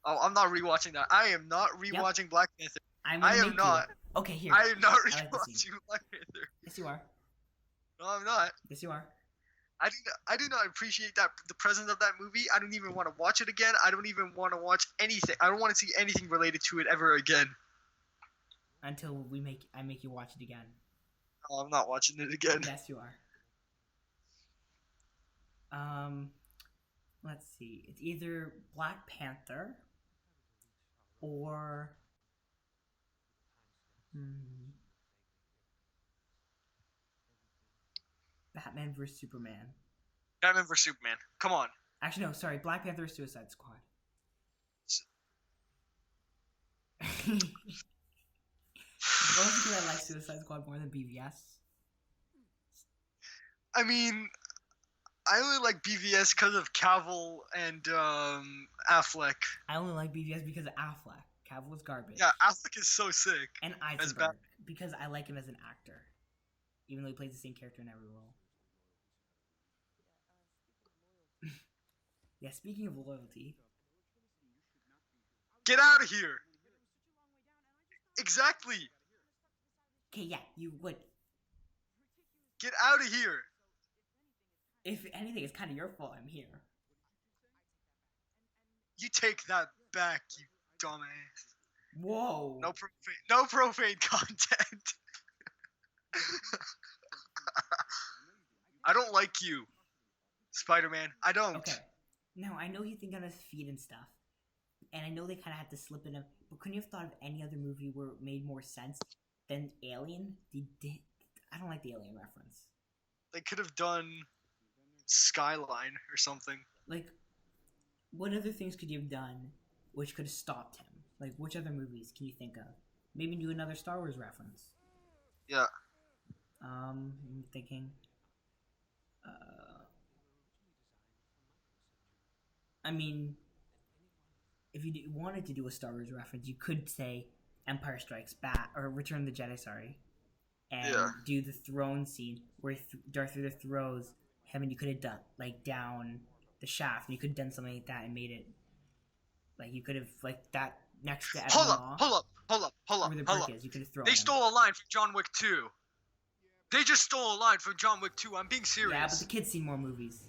Oh, I'm not rewatching that. I am not rewatching Black Panther. I am not. Okay, here. I am not rewatching Black Panther. Yes, you are. No, I'm not. Yes, you are. I do not appreciate the presence of that movie. I don't even want to watch it again. I don't even want to watch anything. I don't want to see anything related to it ever again. Until I make you watch it again. Oh, I'm not watching it again. Yes, you are. Let's see. It's either Black Panther or Batman vs Superman. Batman vs Superman. Come on. Actually, no. Sorry. Black Panther or Suicide Squad. Mostly because I like Suicide Squad more than BVS. I mean, I only like BVS because of Cavill and Affleck. I only like BVS because of Affleck. Cavill was garbage. Yeah, Affleck is so sick. And Eisenberg, because I like him as an actor. Even though he plays the same character in every role. Yeah, speaking of loyalty. Get out of here! Exactly! Okay, yeah, you would. Get out of here! If anything, it's kind of your fault I'm here. You take that back, you dumbass. Whoa. No profane content. I don't like you, Spider-Man. I don't. Okay. Now, I know you think on his feet and stuff. And I know they kind of had to slip in but couldn't you have thought of any other movie where it made more sense than Alien? I don't like the Alien reference. They could have done Skyline or something. Like, what other things could you have done which could have stopped him? Like, which other movies can you think of? Maybe do another Star Wars reference. Yeah. I'm thinking. I mean, if you wanted to do a Star Wars reference, you could say Empire Strikes Back or Return of the Jedi, sorry, and Yeah. do the throne scene where Darth Vader throws him, and you could have done like down the shaft, and you could have done something like that and made it like you could have like that next to Hold Ebony Maw, up. where the brick is. You could have thrown. They him. stole a line from John Wick 2. They just stole a line from John Wick 2. I'm being serious. Yeah, but the kids see more movies.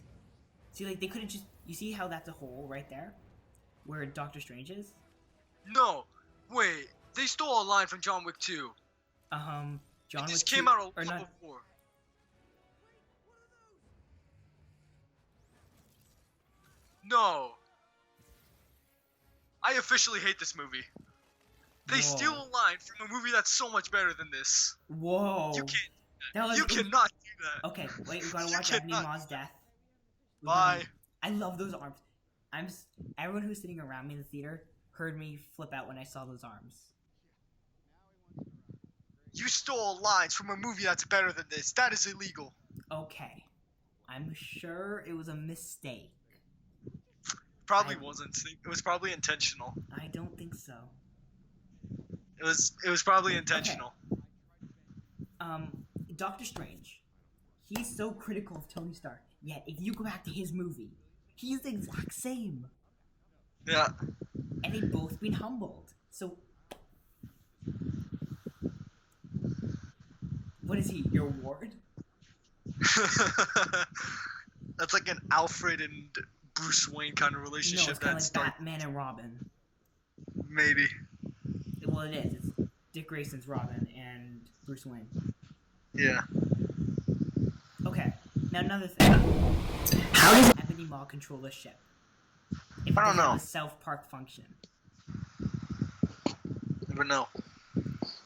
See, like they could have just. You see how that's a hole right there, where Doctor Strange is. No, wait. They stole a line from John Wick 2. John It Wick just 2, came out or of not? War. No. I officially hate this movie. They Whoa. steal a line from a movie that's so much better than this. Whoa! You can't. That was, You cannot do that. Okay, wait, we gotta You watch Ebony cannot. Maw's death. Bye. I love those arms. Everyone who's sitting around me in the theater heard me flip out when I saw those arms. You stole lines from a movie that's better than this. That is illegal. Okay, I'm sure it was a mistake. Probably wasn't. It was probably intentional. I don't think so. It was probably intentional. Doctor Strange. He's so critical of Tony Stark. Yet, if you go back to his movie, he's the exact same. Yeah. And they've both been humbled. So, what is he? Your ward? That's like an Alfred and Bruce Wayne kind of No, relationship. it's kind of That's like Batman and Robin. maybe. Well, it is. It's Dick Grayson's Robin and Bruce Wayne. Yeah. Okay, now another thing. How does Ebony Maw control the ship? If I don't they have know. a self-park function. Never know.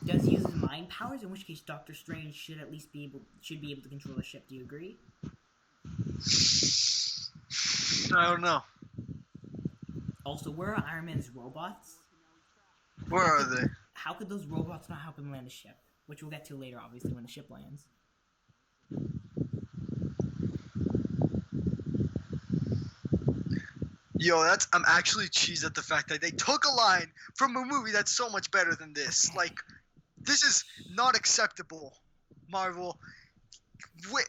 Does he use his mind powers? In which case, Doctor Strange should at least be able to control the ship. Do you agree? I don't know. Also, where are Iron Man's robots? Where are they? How could those robots not help him land a ship? Which we'll get to later, obviously, when the ship lands. Yo, I'm actually cheesed at the fact that they took a line from a movie that's so much better than this. Like, this is not acceptable, Marvel.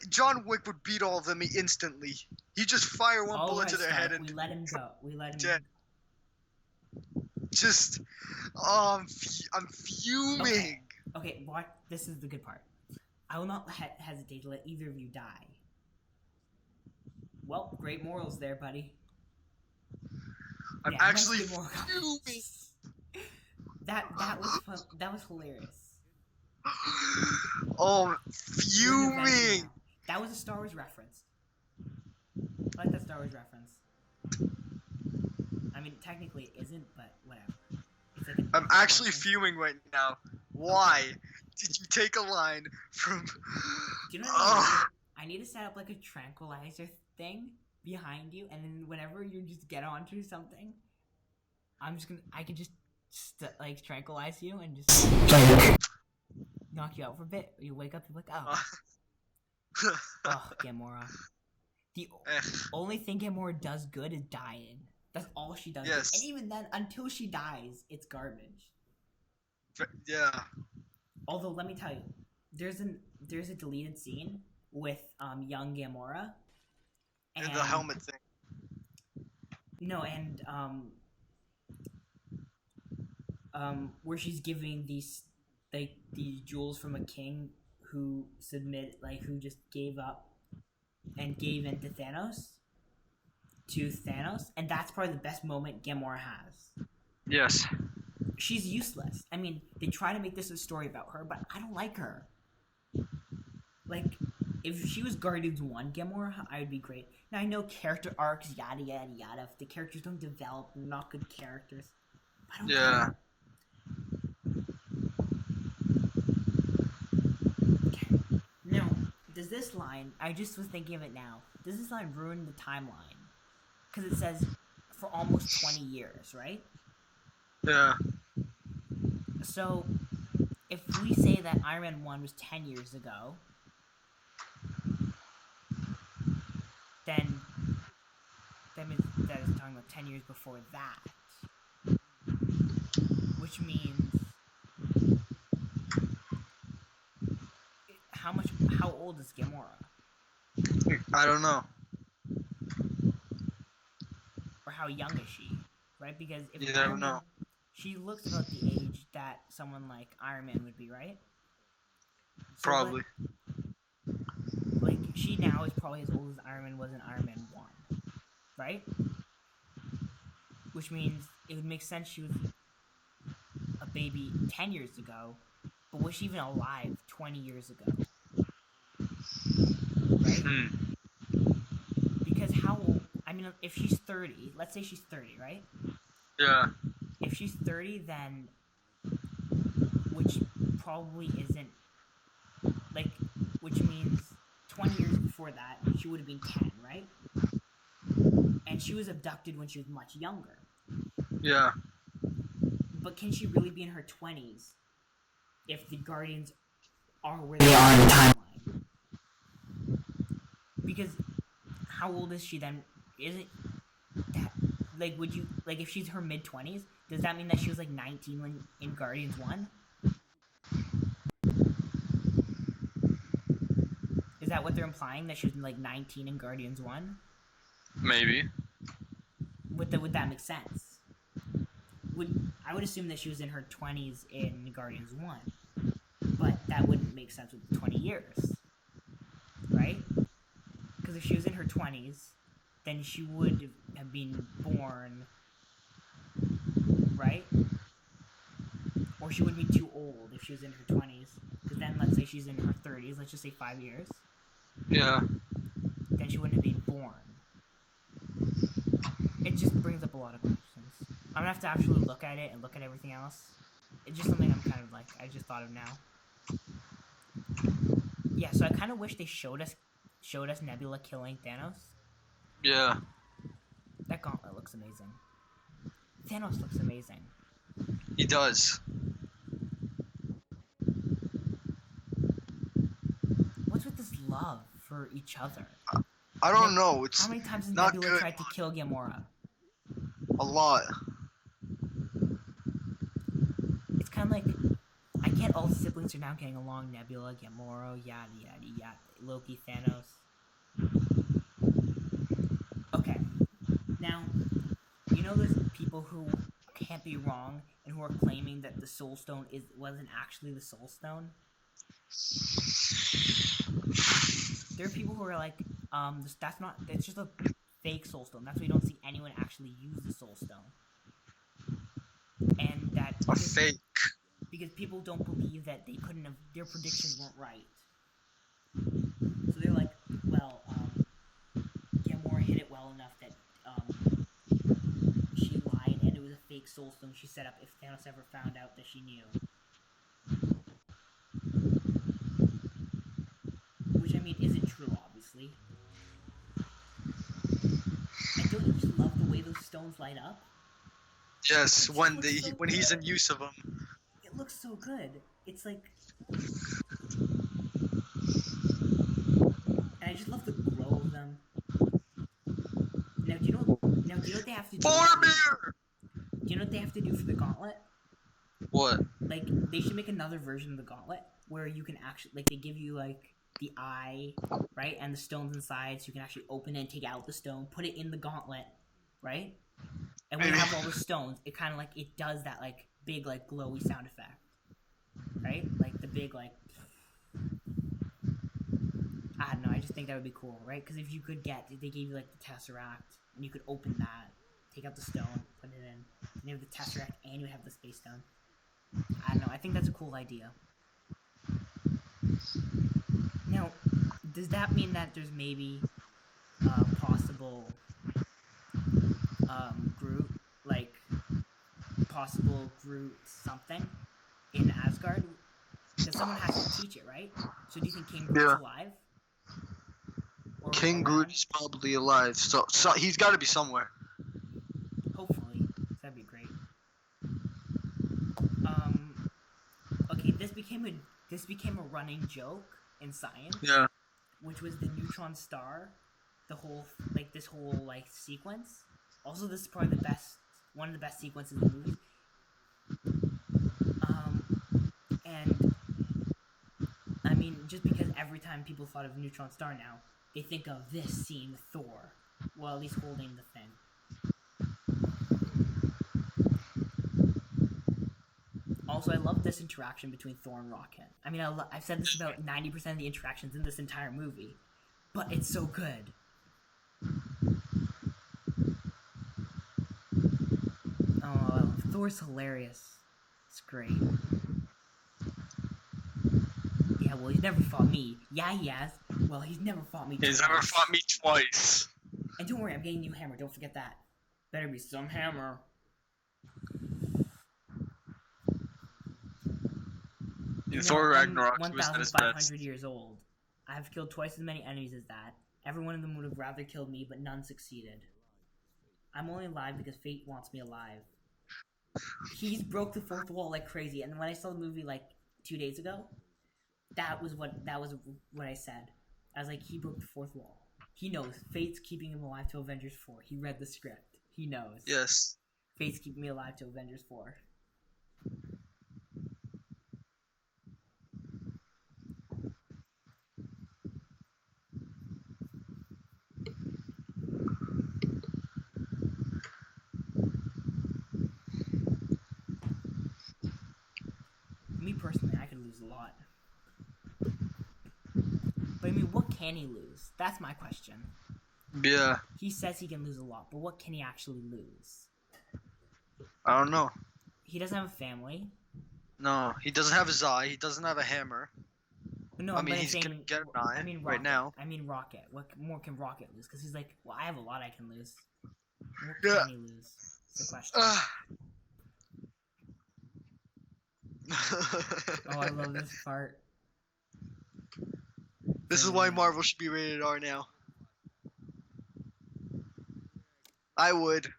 John Wick would beat all of them instantly. He just fire one All bullet right, to their Stark, head and we let him go. We let him. dead. Just, I'm fuming. Okay, what? This is the good part. I will not hesitate to let either of you die. Well, great morals there, buddy. I'm Yeah, actually let's get more fuming. That was fun. That was hilarious. Oh, We're in Avengers fuming. now. That was a Star Wars reference. I like that Star Wars reference. I mean, technically it isn't, but whatever. It's like I'm actually fuming right now. Why did you take a line from? Do you know what I need? I need to set up like a tranquilizer thing behind you, and then whenever you just get onto something, I can just like tranquilize you and just knock you out for a bit. You wake up, you're like, oh, Gamora. The only thing Gamora does good is dying. That's all she does. Yes. And even then, until she dies, it's garbage. Yeah. Although, let me tell you, there's a deleted scene with young Gamora. And the helmet thing. No, and where she's giving these jewels from a king who just gave up and gave in to Thanos, and that's probably the best moment Gamora has. Yes. She's useless. I mean, they try to make this a story about her, but I don't like her. Like, if she was Guardians 1 Gamora, I would be great. Now, I know character arcs, yada yada yada. If the characters don't develop, they're not good characters. I don't care. Okay. Now, does this line, I just was thinking of it now, does this line ruin the timeline? Because it says for almost 20 years, right? Yeah. So, if we say that Iron Man 1 was 10 years ago, then that means that it's talking about 10 years before that. Which means How old is Gamora? I don't know. Or how young is she? Right? Because if You never know. she looks about the age that someone like Iron Man would be, right? So Probably. like she now is probably as old as Iron Man was in Iron Man 1. Right? Which means it would make sense she was a baby 10 years ago, but was she even alive 20 years ago? Right? Because how old... I mean, if she's 30, let's say she's 30, right? Yeah. If she's 30, then... Which probably isn't... Like, which means 20 years before that, she would have been 10, right? And she was abducted when she was much younger. Yeah. But can she really be in her 20s if the Guardians are where They are in the time. Because how old is she then? Isn't that, like, would you, like, if she's her mid-20s, does that mean that she was like 19 when in Guardians 1? Is that what they're implying, that she was like 19 in Guardians 1? Maybe. Would that make sense? I would assume that she was in her 20s in Guardians 1, but that wouldn't make sense with the 20 years, right? Because if she was in her 20s, then she would have been born, right? Or she would be too old if she was in her 20s, because then let's say she's in her 30s, let's just say 5 years. Yeah. Then she wouldn't have been born. It just brings up a lot of questions. I'm gonna have to actually look at it and look at everything else. It's just something I'm kind of like, I just thought of now. Yeah, so I kind of wish they showed us Nebula killing Thanos. Yeah. That gauntlet looks amazing. Thanos looks amazing. He does. What's with this love for each other? I don't know. It's How many times has not Nebula good. tried to kill Gamora? A lot. It's kind of like, I get all the siblings are now getting along. Nebula, Gamora, yada yada yada. Loki, Thanos. Okay. Now, you know there's people who can't be wrong and who are claiming that the Soul Stone wasn't actually the Soul Stone? There are people who are like, it's just a fake Soul Stone. That's why you don't see anyone actually use the Soul Stone. And that... A fake. Because people don't believe that their predictions weren't right. So they're like, well, Gamora hit it well enough that, she lied and it was a fake Soul Stone she set up if Thanos ever found out that she knew. Which, I mean, isn't true, obviously. And don't you just love the way those stones light up? Yes, when he's in use of them. It looks so good. It's like... And I just love the glow of them. Now, do you know what they have to do? Boromir! Do you know what they have to do for the gauntlet? What? Like, they should make another version of the gauntlet where you can actually, like, they give you, like, the eye, right? And the stones inside, so you can actually open it and take out the stone, put it in the gauntlet, right? And when you have all the stones, it kind of, like, it does that, like, big, like, glowy sound effect, right? Like, the big, like... I don't know, I just think that would be cool, right? Because if you could they gave you, like, the Tesseract, and you could open that, take out the stone, put it in, and you have the Tesseract, and you have the Space Stone. I don't know, I think that's a cool idea. Now, does that mean that there's maybe possible Groot, like, possible Groot something in Asgard? Because someone has to teach it, right? So do you think King Groot's alive? Or King Groot is probably alive, so he's got to be somewhere. Hopefully, that'd be great. Okay, this became a running joke in science. Yeah. Which was the neutron star, this whole sequence. Also, this is probably one of the best sequences in the movie. And I mean, just because every time people thought of Neutron Star now, they think of this scene with Thor. Well, at least holding the thing. Also, I love this interaction between Thor and Rocket. I mean, I've said this about 90% of the interactions in this entire movie, but it's so good. Oh, Thor's hilarious. It's great. Yeah, well, he's never fought me. Yeah, he has. Well, he's never fought me twice. He's never fought me twice. And don't worry, I'm getting a new hammer. Don't forget that. Better be some hammer. In Thor Ragnarok, he was at his best. 1,500 years old. I have killed twice as many enemies as that. Every one of them would have rather killed me, but none succeeded. I'm only alive because fate wants me alive. He's broke the fourth wall like crazy, and when I saw the movie like 2 days ago, that was what I said. I was like, he broke the fourth wall. He knows fate's keeping him alive to Avengers 4. He read the script. He knows. Yes. Fate's keeping me alive to Avengers 4. Me personally, I could lose a lot. But I mean, what can he lose? That's my question. Yeah. He says he can lose a lot, but what can he actually lose? I don't know. He doesn't have a family. No, he doesn't have his eye. He doesn't have a hammer. No, I mean, but he's gonna get an eye Rocket, right now. I mean, Rocket. What more can Rocket lose? Because he's like, well, I have a lot I can lose. What Yeah. can he lose? That's the question. Oh, I love this part. This is why Marvel should be rated R now. I would.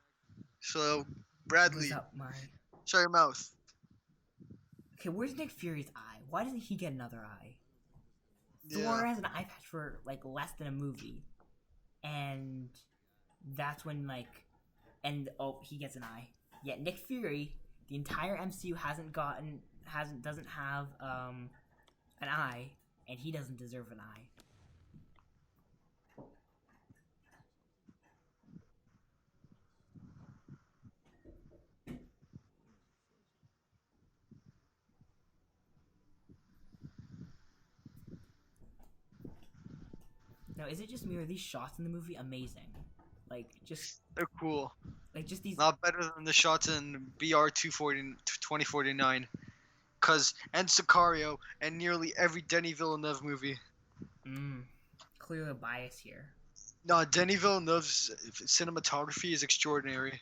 So, Bradley, What's up, my... shut your mouth. Okay, where's Nick Fury's eye? Why doesn't he get another eye? Yeah. Thor has an eye patch for, like, less than a movie. And that's when, like... And, oh, he gets an eye. Yet Nick Fury, the entire MCU doesn't have, an eye. And he doesn't deserve an eye. Now, is it just me or are these shots in the movie amazing? Like, just... They're cool. Like, just these... Not better than the shots in BR 2049. And Sicario, and nearly every Denis Villeneuve movie. Clearly a bias here. No, Denis Villeneuve's cinematography is extraordinary.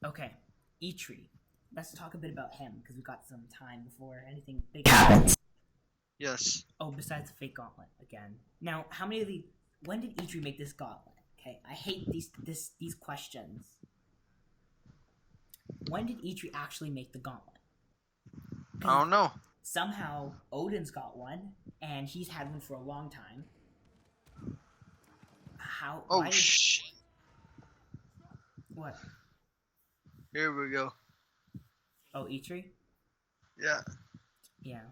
Okay, Eitri. Let's talk a bit about him, because we've got some time before anything big happens. Yes. Oh, besides the fake gauntlet, again. Now, how many of the... When did Eitri make this gauntlet? Okay, I hate these questions. When did Eitri actually make the gauntlet? I don't know. Somehow, Odin's got one, and he's had one for a long time. How... Oh, shit. What? Here we go. Oh, Eitri? Yeah. Yeah.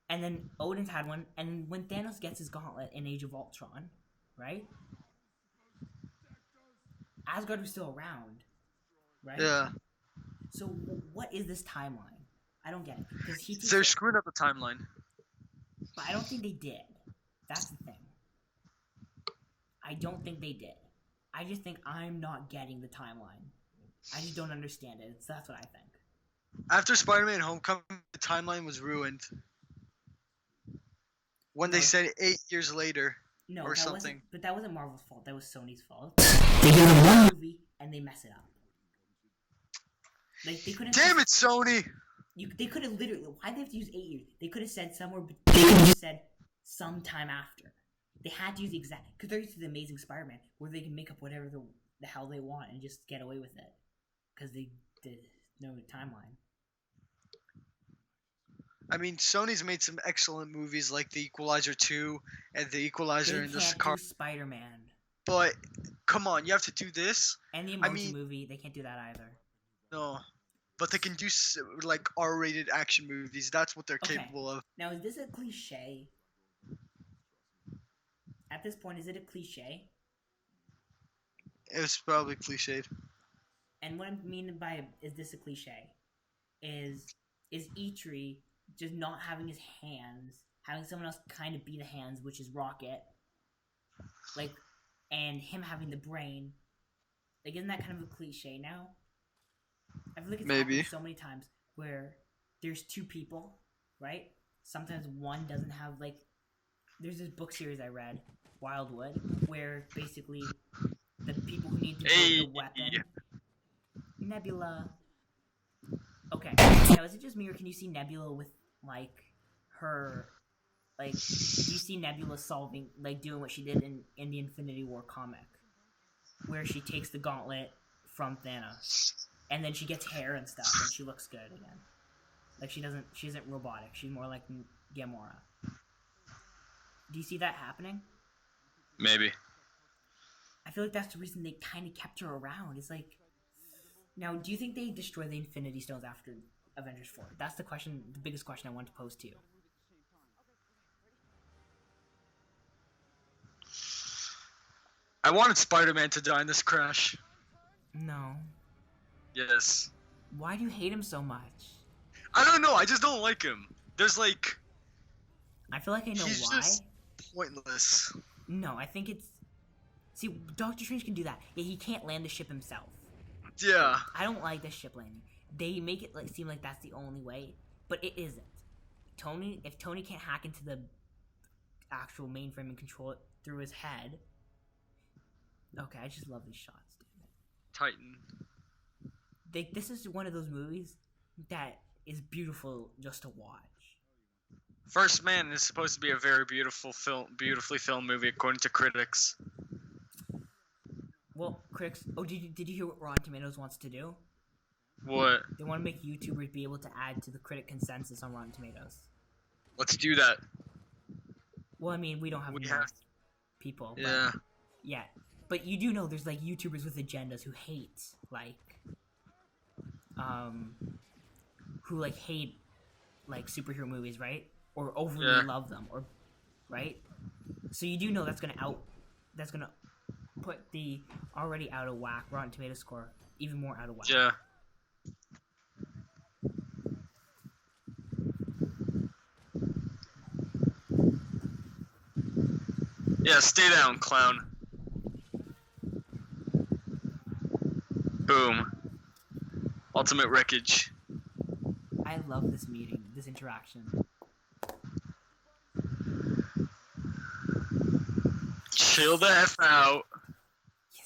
And then Odin's had one, and when Thanos gets his gauntlet in Age of Ultron, right? Asgard was still around, right? Yeah. So what is this timeline? I don't get it. Because They're screwing up the timeline. But I don't think they did. That's the thing. I don't think they did. I just think I'm not getting the timeline. I just don't understand it. That's what I think. After Spider-Man Homecoming, the timeline was ruined. When they said 8 years later, no, or something. But that wasn't Marvel's fault. That was Sony's fault. They give them one. Movie and they mess it up. Like they couldn't. Damn it, Sony! They could have literally. Why did they have to use 8 years? They could have said somewhere. They could have said sometime after. They had to use the exact, because they're used to the Amazing Spider-Man, where they can make up whatever the hell they want and just get away with it, because they did no timeline. I mean, Sony's made some excellent movies like The Equalizer 2 and The Equalizer and the Sicario. Spider-Man. But come on, you have to do this. And the Emoji Movie, they can't do that either. No, but they can do like R-rated action movies. That's what they're Okay. capable of. Now, is this a cliche? At this point, is it a cliche? It's probably cliched. And what I mean by is this a cliche? Is Eitri just not having his hands, having someone else kind of be the hands, which is Rocket, like, and him having the brain, like, isn't that kind of a cliche now? I feel like it's happened so many times where there's two people, right? Sometimes one doesn't have, like, there's this book series I read, Wildwood, where basically the people who need to build the weapon, Nebula. Okay, now is it just me, or can you see Nebula with, like, her, like, do you see Nebula solving, like, doing what she did in the Infinity War comic, where she takes the gauntlet from Thanos, and then she gets hair and stuff, and she looks good again. Like, she isn't robotic, she's more like Gamora. Do you see that happening? Maybe. I feel like that's the reason they kind of kept her around. It's like, now, do you think they destroy the Infinity Stones after Avengers 4? That's the question, the biggest question I want to pose to you. I wanted Spider-Man to die in this crash. No. Yes. Why do you hate him so much? I don't know. I just don't like him. There's like. I feel like I know he's why. Just pointless. No, I think it's. See, Doctor Strange can do that. Yeah, he can't land the ship himself. Yeah. I don't like the ship landing. They make it seem like that's the only way, but it isn't. If Tony can't hack into the actual mainframe and control it through his head. Okay, I just love these shots, damn it. Titan. This is one of those movies that is beautiful just to watch. First Man is supposed to be a very beautifully filmed movie according to critics. Well, critics. Oh, did you hear what Rotten Tomatoes wants to do? What? They want to make YouTubers be able to add to the critic consensus on Rotten Tomatoes. Let's do that. Well, I mean, we don't have enough people. Yeah. Yeah, but you do know there's like YouTubers with agendas who hate like superhero movies, right? Or overly love them, or right? So you do know that's gonna put the already out of whack Rotten Tomatoes score even more out of whack. Yeah. Yeah, stay down, clown. Boom. Ultimate wreckage. I love this meeting, this interaction. Chill the F out. Yes.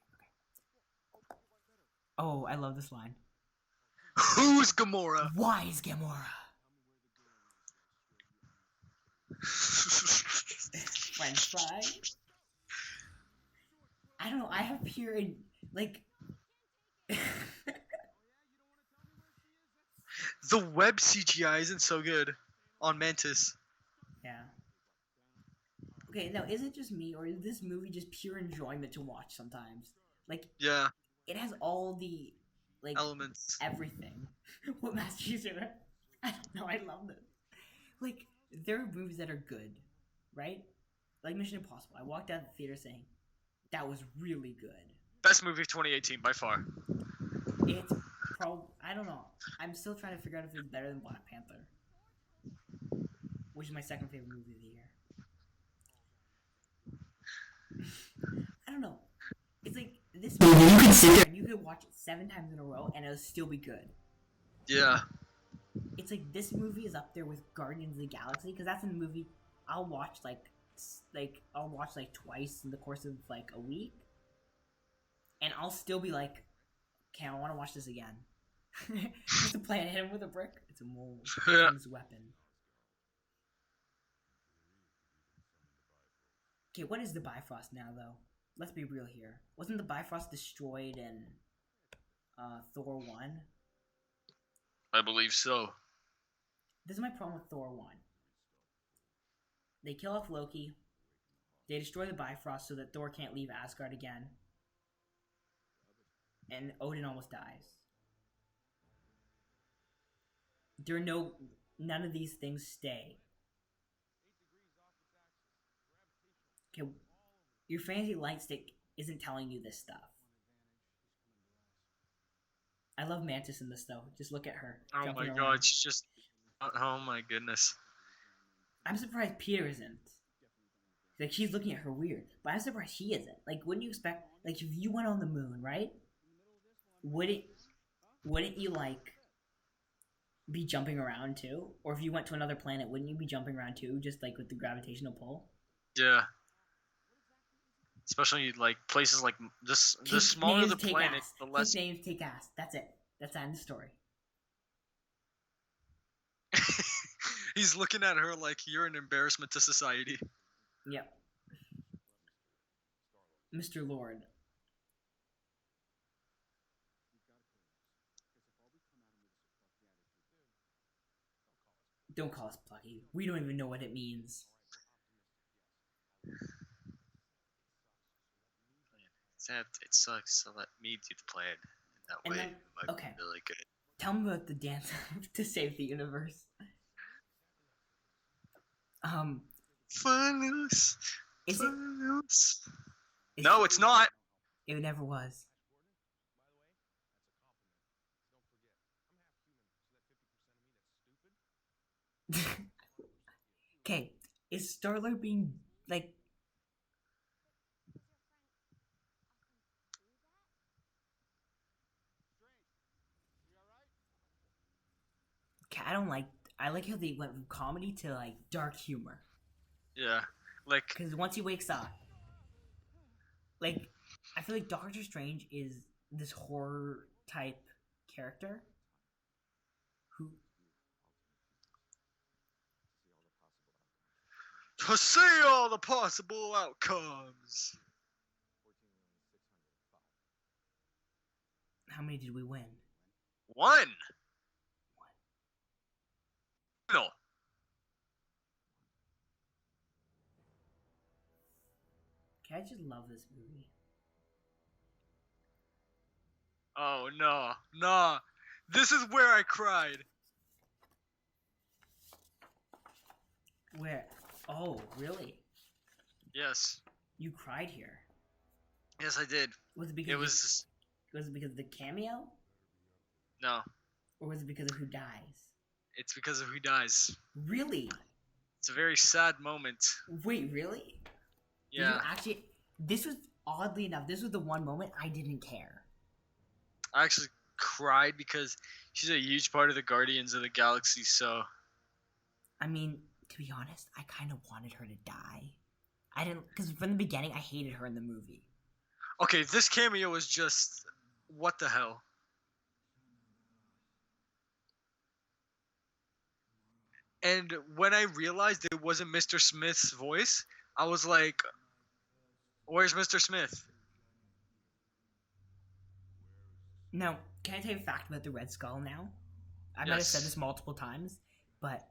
Okay. Oh, I love this line. Who's Gamora? Why is Gamora? French fry? I don't know, I have pure, like... The web CGI isn't so good on Mantis. Yeah. Okay, now, is it just me, or is this movie just pure enjoyment to watch sometimes? Like, Yeah. it has all the, like... Elements. Everything. What Master Chief's doing? I don't know, I love this. Like, there are movies that are good, right? Like Mission Impossible. I walked out of the theater saying, that was really good. Best movie of 2018 by far. It's probably, I don't know. I'm still trying to figure out if it's better than Black Panther, which is my second favorite movie of the year. I don't know. It's like this movie, you could watch it 7 times in a row and it'll still be good. Yeah. It's like this movie is up there with Guardians of the Galaxy, because that's a movie I'll watch like twice in the course of like a week, and I'll still be like, okay, I want to watch this again. Just to play and hit him with a brick. It's a mold. Yeah. His weapon. Okay, what is the Bifrost now, though? Let's be real here. Wasn't the Bifrost destroyed in Thor 1? I believe so. This is my problem with Thor 1. They kill off Loki. They destroy the Bifrost so that Thor can't leave Asgard again. And Odin almost dies. none of these things stay. Okay, your fantasy light stick isn't telling you this stuff. I love Mantis in this though. Just look at her. Oh my around. god, she's just. Oh my goodness. I'm surprised Peter isn't. Like, she's looking at her weird. But I'm surprised he isn't. Like, wouldn't you expect... Like, if you went on the moon, right? Wouldn't you, like, be jumping around, too? Or if you went to another planet, wouldn't you be jumping around, too? Just, like, with the gravitational pull? Yeah. Especially, like, places like... The smaller the planet, the less... Kick names, take ass. That's it. That's the end of the story. He's looking at her like you're an embarrassment to society. Yep. Mr. Lord. Don't call us plucky. We don't even know what it means. It sucks, so let me do the plan. That way, it might be really good. Tell me about the dance to save the universe. Footloose. Is Footloose. it? No, it's not. It never was. Okay, is Starler being like? Okay, I like how they went from comedy to like dark humor. Yeah, like because once he wakes up, like I feel like Doctor Strange is this horror type character who. To see all the possible outcomes. How many did we win? One. No. Okay, I just love this movie. Oh no, nah. This is where I cried. Where? Oh, really? Yes. You cried here. Yes, I did. Was it because was it because of the cameo? No. Or was it because of who dies? It's because of who dies. Really? It's a very sad moment. Wait, really? Yeah. Did you actually? This was oddly enough. This was the one moment I didn't care. I actually cried because she's a huge part of the Guardians of the Galaxy. So. I mean, to be honest, I kind of wanted her to die. I didn't, because from the beginning, I hated her in the movie. Okay, this cameo was just what the hell. And when I realized it wasn't Mr. Smith's voice, I was like, where's Mr. Smith? Now, can I tell you a fact about the Red Skull now? I might have said this multiple times, but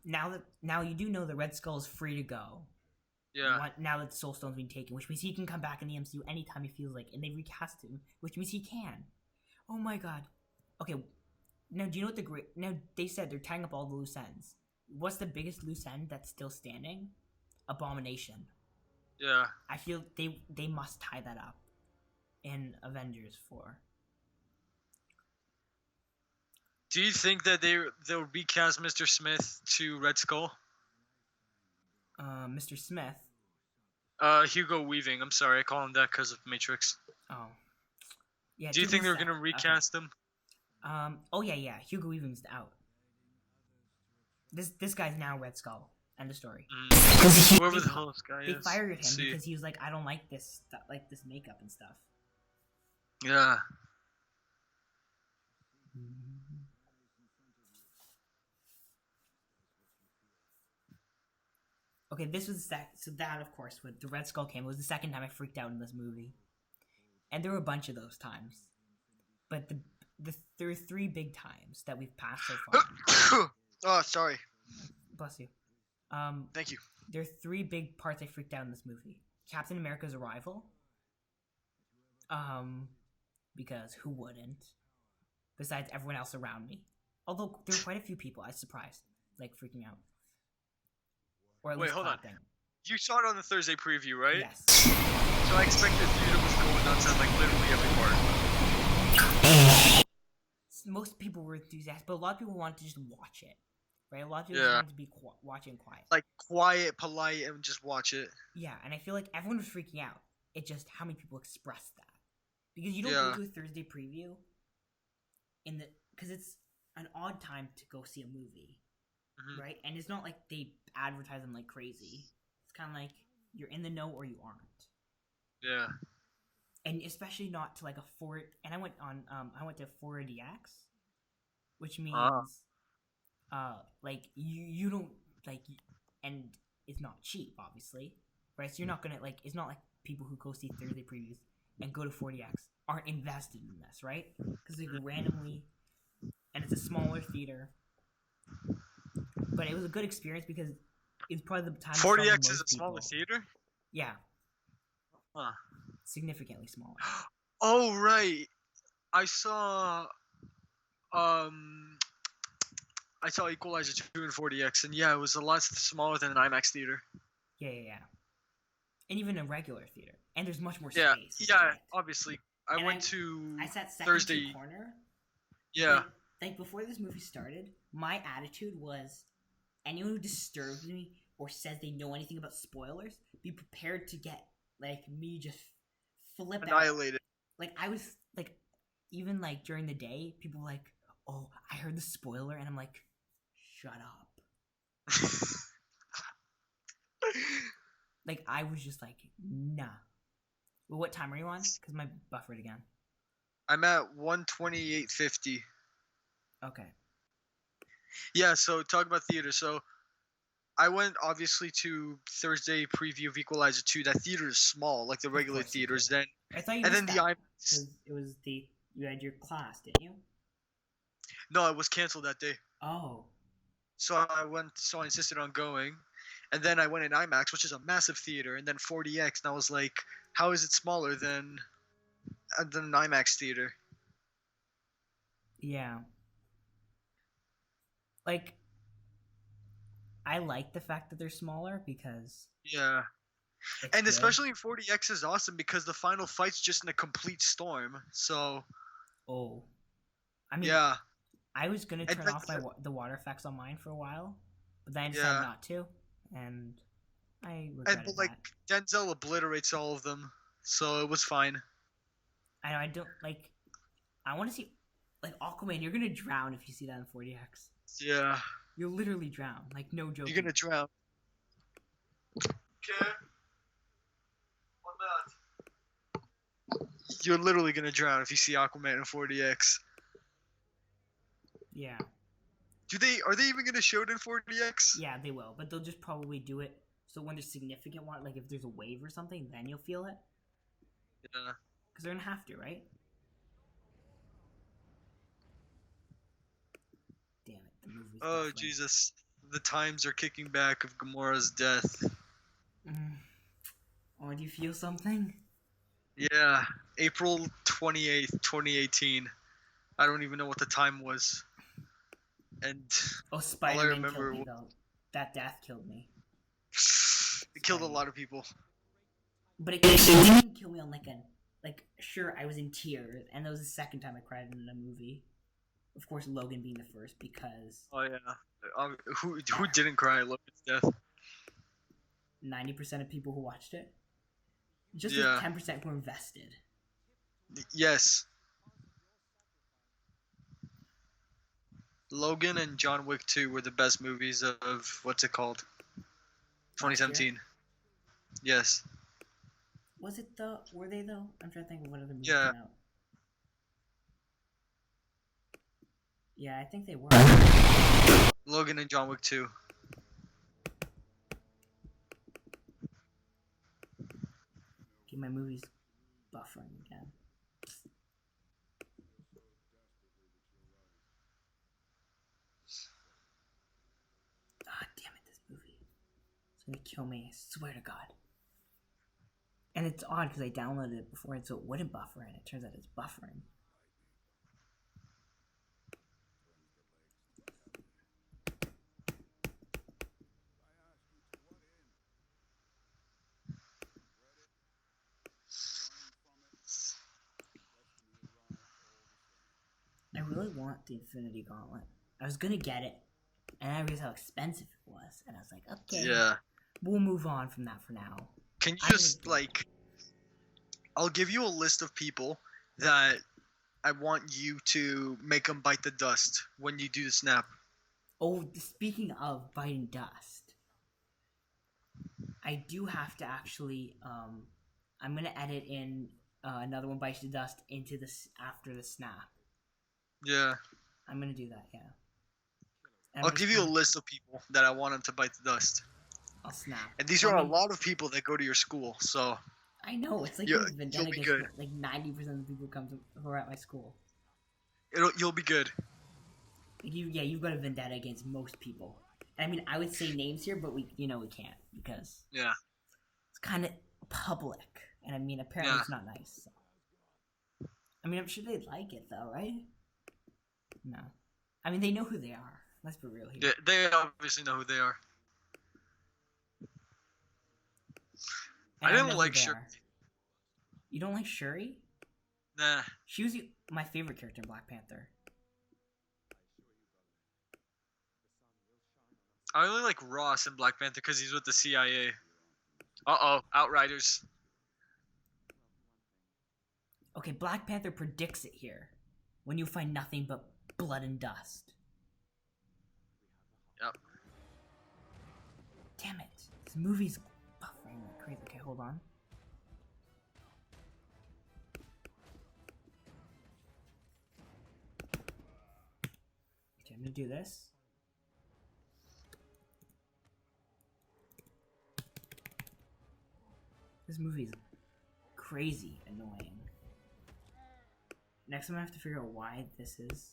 now you do know the Red Skull is free to go. Yeah. Now that the Soul Stone's been taken, which means he can come back in the MCU anytime he feels like, and they recast him, which means he can. Oh my god. Okay, now do you know what now they said they're tying up all the loose ends. What's the biggest loose end that's still standing? Abomination. Yeah. I feel they must tie that up in Avengers 4. Do you think that they'll recast Mr. Smith to Red Skull? Mr. Smith. Hugo Weaving. I'm sorry, I call him that because of Matrix. Oh. Yeah. Do you think they're gonna recast him? Oh yeah. Hugo Weaving's out. This guy's now Red Skull. End of story. Whoever the hell this guy is. They fired him because he was like, I don't like this stuff, like this makeup and stuff. Yeah. Okay, this was so that of course when the Red Skull came, it was the second time I freaked out in this movie, and there were a bunch of those times, but there are 3 big times that we've passed so far. Oh, sorry. Bless you. Thank you. There are 3 big parts I freaked out in this movie: Captain America's arrival. Because who wouldn't? Besides everyone else around me, Although there were quite a few people, I was surprised, like freaking out, or at Wait, least hold on. clapping. You saw it on the Thursday preview, right? Yes. So I expect the theater was going nuts at like literally every part. Most people were enthusiastic, but a lot of people wanted to just watch it, right? A lot of people Yeah. just wanted to be watching quiet. Like quiet, polite, and just watch it. Yeah, and I feel like everyone was freaking out. It's just how many people expressed that. Because you don't Yeah. go to a Thursday preview because it's an odd time to go see a movie, right? And it's not like they advertise them like crazy. It's kind of like you're in the know or you aren't. Yeah. And especially not to like a 4. And I went to 4DX, which means like you don't like, and it's not cheap, obviously, right? So you're not gonna like, it's not like people who go see Thursday previews and go to 4DX aren't invested in this, right? Because they go randomly, and it's a smaller theater. But it was a good experience because it's probably the time. 40X is a smaller theater? Yeah. Huh. Significantly smaller. Oh right. I saw Equalizer 2 in 40X, and yeah, it was a lot smaller than an IMAX theater. Yeah. And even a regular theater. And there's much more Yeah, space. yeah, obviously. I And went to I sat second Thursday. to corner. Yeah. Like before this movie started, my attitude was anyone who disturbs me or says they know anything about spoilers, be prepared to get like me just flip Annihilated. out. Like I was like, even like during the day, people were like, "Oh, I heard the spoiler," and I'm like, "Shut up." Like I was just like, "Nah." Well, what time are you on? Because my buffered again. I'm at 128.50. Okay. Yeah, so talk about theater. So I went obviously to Thursday preview of Equalizer 2. That theater is small, like the regular course you theaters. did. Then I thought you and missed then that, the IMAX. 'cause it was you had your class, didn't you? No, it was canceled that day. Oh. So I insisted on going. And then I went in IMAX, which is a massive theater, and then 40X, and I was like, how is it smaller than an IMAX theater? Yeah. Like, I like the fact that they're smaller because Yeah. it's And good. especially in 40X is awesome because the final fight's just in a complete storm. So, Oh. I mean, yeah. I was going to And turn then off the water effects on mine for a while, but then I decided Yeah. not to, and I regretted And, like, that. Denzel obliterates all of them, so it was fine. I know, I don't, like, I want to see, like, Aquaman, you're going to drown if you see that in 40X. Yeah. You'll literally drown, like, no joke. You're gonna drown. Okay. What not? You're literally gonna drown if you see Aquaman in 40X. Yeah. Are they even gonna show it in 40X? Yeah, they will, but they'll just probably do it so when there's significant water, like if there's a wave or something, then you'll feel it. Yeah. Because they're gonna have to, right? Damn it, the movie's Oh buffering. Jesus. The times are kicking back of Gamora's death. Oh, do you feel something? Yeah. April 28th, 2018. I don't even know what the time was. And Oh, Spider-Man remember killed me, though. That death killed me. it killed a lot of people. But it didn't kill me on sure, I was in tears, and that was the second time I cried in a movie. Of course, Logan being the first, because Oh yeah. Who didn't cry at Logan's death? 90% of people who watched it, just Yeah. 10% were invested. Yes. Logan and John Wick 2 were the best movies of what's it called? 2017. Yes. Was it though? Were they though? I'm trying to think of what other movies Yeah. came out. Yeah, I think they were. Logan and John Wick 2. Okay, my movie's buffering again. Ah, damn it, this movie. It's gonna kill me, I swear to God. And it's odd because I downloaded it before so it wouldn't buffer, and it turns out it's buffering. really want the Infinity Gauntlet. I was gonna get it, and I realized how expensive it was, and I was like, okay, Yeah. we'll move on from that for now. Can you I would just do like? I'll give you a list of people that I want you to make them bite the dust when you do the snap. Oh, speaking of biting dust, I do have to actually. I'm gonna edit in another one bites the dust into this after the snap. Yeah. I'm gonna do that. Yeah. And I'll I'm give just you a gonna- list of people that I want them to bite the dust. I'll snap. And these Well, are I a mean, lot of people that go to your school, so I know it's like You- this vendetta you'll be against good. like 90% of the people who are at my school. you'll be good. You've got a vendetta against most people. I mean, I would say names here, but we can't because Yeah. it's kind of public, and I mean, apparently Yeah. it's not nice. So. I mean, I'm sure they'd like it though, right? No, I mean they know who they are. Let's be real here. They obviously know who they are. And I didn't know who like they Shuri. are. You don't like Shuri? Nah. She was my favorite character in Black Panther. I really like Ross in Black Panther because he's with the CIA. Uh-oh, Outriders. Okay, Black Panther predicts it here. When you find nothing but blood and dust. Yep. Damn it. This movie's buffering like crazy. Okay, hold on. Okay, I'm gonna do this. This movie's crazy annoying. Next time I have to figure out why this is.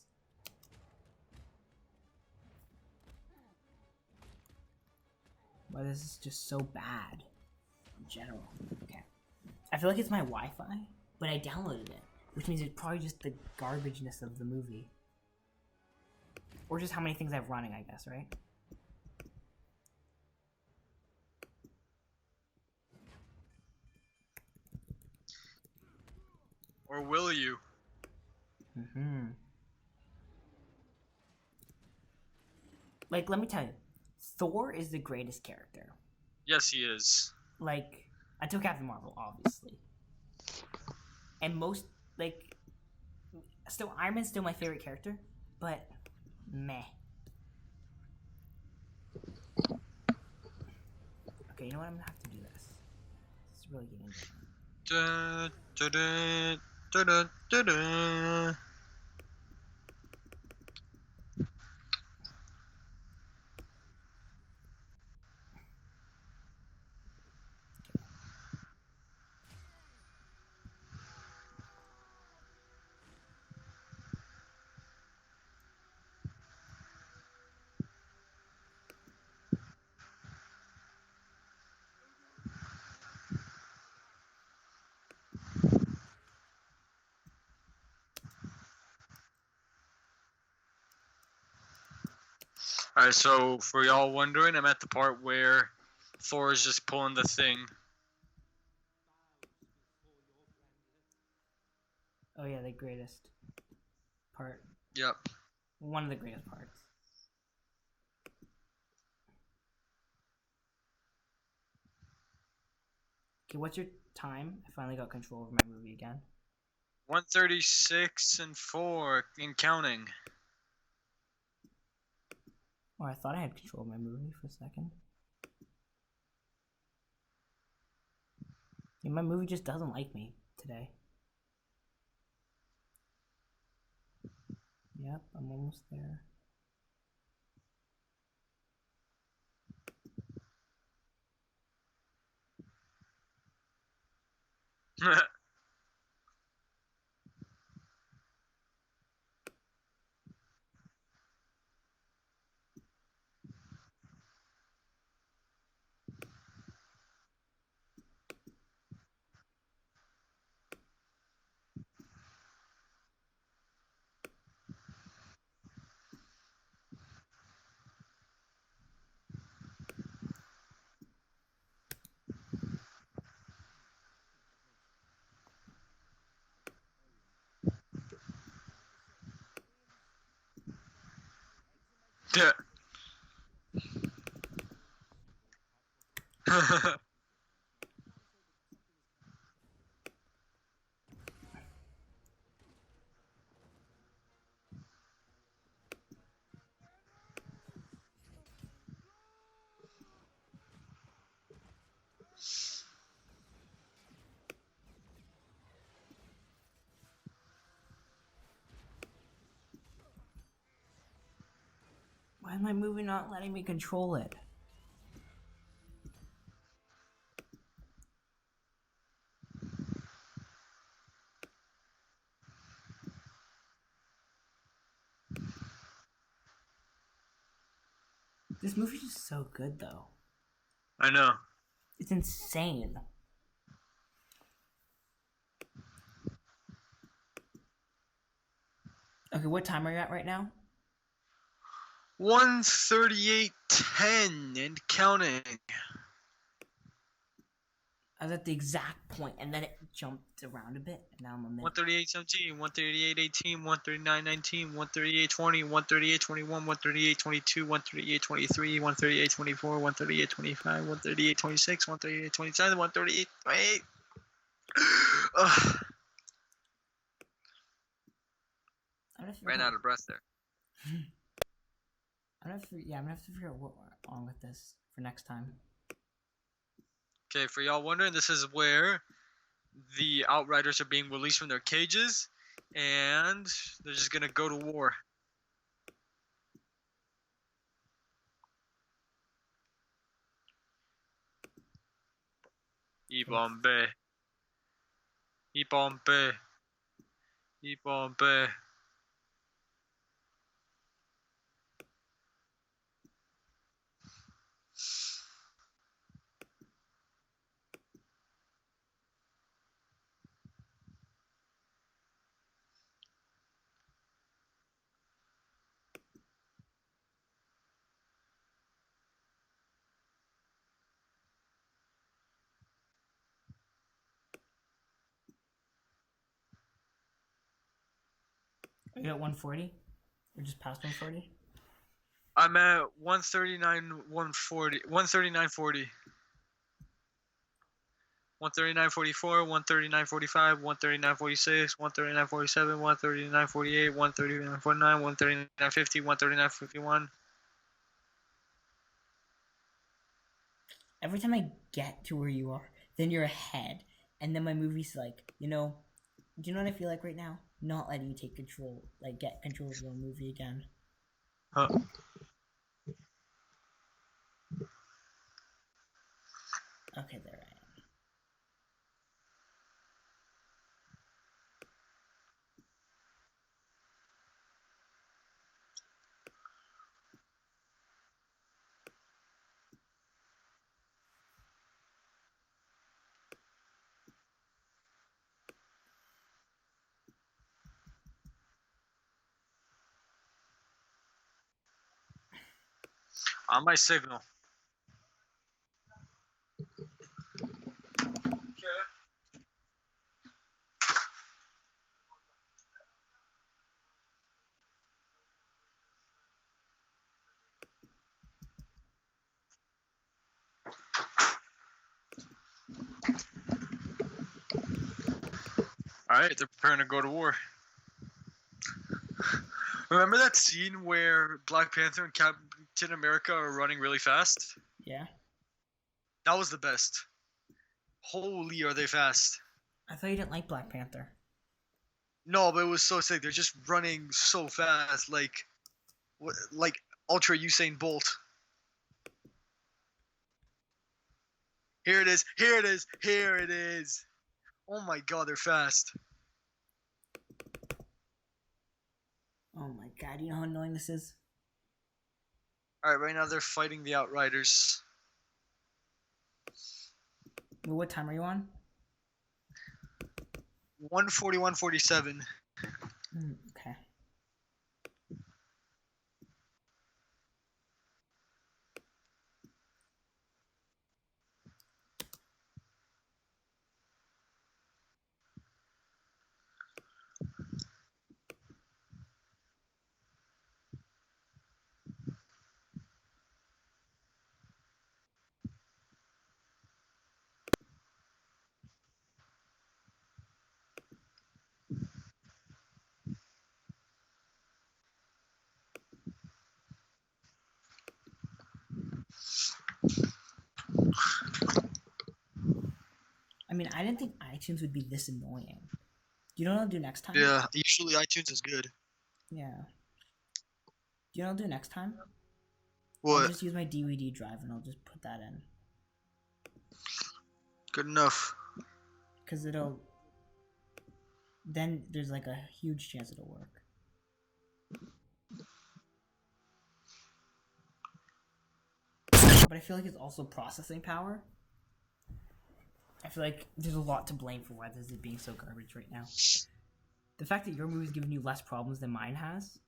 Why this is just so bad in general. Okay. I feel like it's my Wi-Fi, but I downloaded it, which means it's probably just the garbageness of the movie. Or just how many things I have running, I guess, right? Or will you? Mm-hmm. Like, let me tell you, Thor is the greatest character. Yes, he is. Like, until Captain Marvel, obviously. And most, like, still, Iron Man's still my favorite character, but meh. Okay, you know what? I'm gonna have to do this. It's really getting Da, da, da, da, da, da, da. Alright, so for y'all wondering, I'm at the part where Thor is just pulling the thing. Oh yeah, the greatest part. Yep. One of the greatest parts. Okay, what's your time? I finally got control over my movie again. 136 and 4 and counting. Oh, I thought I had control of my movie for a second. Yeah, my movie just doesn't like me today. Yep, I'm almost there. Yeah. Why is my movie not letting me control it? This movie's just so good, though. I know. It's insane. Okay, what time are you at right now? 1:38:10 and counting. I was at the exact point, and then it jumped around a bit, and now I'm a minute. 138:17, 138:18, 139:19, 138:20, 138:21, 138:22, 138:23, 138:24, 138:25, 138:26, 138:27, 138:28. Ran out of breath there. I'm gonna have to figure out what went wrong with this for next time. Okay, for y'all wondering, this is where the Outriders are being released from their cages, and they're just gonna go to war. Ibombe. Ibombe. Ibombe. Are you at 140? Or just past 140? I'm at 139:40. 139:40. 139:44, 139:45, 139:46, 139:47, 139:48, 139:49, 139:50, 139:51. Every time I get to where you are, then you're ahead. And then my movie's like, do you know what I feel like right now? Not letting you take control, like get control of your movie again. Huh. Okay, there I am. On my signal. Alright, they're preparing to go to war. Remember that scene where Black Panther and Captain America are running really fast? Yeah? That was the best. Holy, are they fast. I thought you didn't like Black Panther. No, but it was so sick. They're just running so fast, like Ultra Usain Bolt. Here it is. Here it is. Here it is. Oh my god, they're fast. Oh my god, you know how annoying this is? Alright, right now they're fighting the Outriders. Well, what time are you on? 1:41:47. Okay. I mean, I didn't think iTunes would be this annoying. You know what I'll do next time? Yeah, usually iTunes is good. Yeah. You know what I'll do next time? What? I'll just use my DVD drive and I'll just put that in. Good enough. Because it'll... Then there's like a huge chance it'll work. But I feel like it's also processing power. I feel like there's a lot to blame for why this is being so garbage right now. The fact that your movie's giving you less problems than mine has.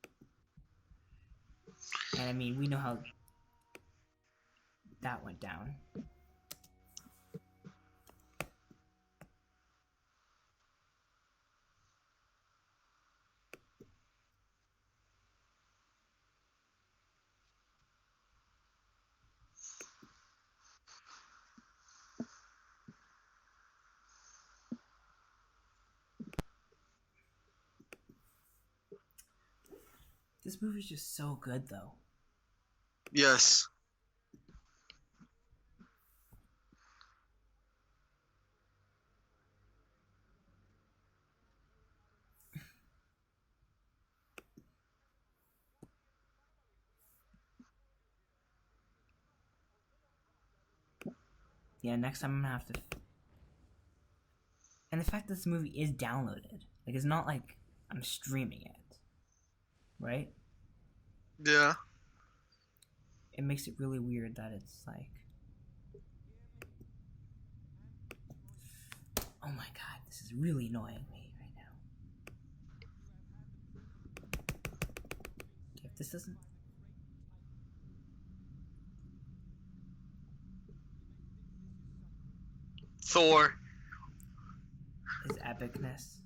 And I mean, we know how that went down. This movie's just so good, though. Yes. Yeah, next time I'm gonna have to... And the fact that this movie is downloaded. Like, it's not like I'm streaming it. Right? Yeah. It makes it really weird that it's like... Oh my god, this is really annoying me right now. Okay, if this doesn't... Thor. Is epicness.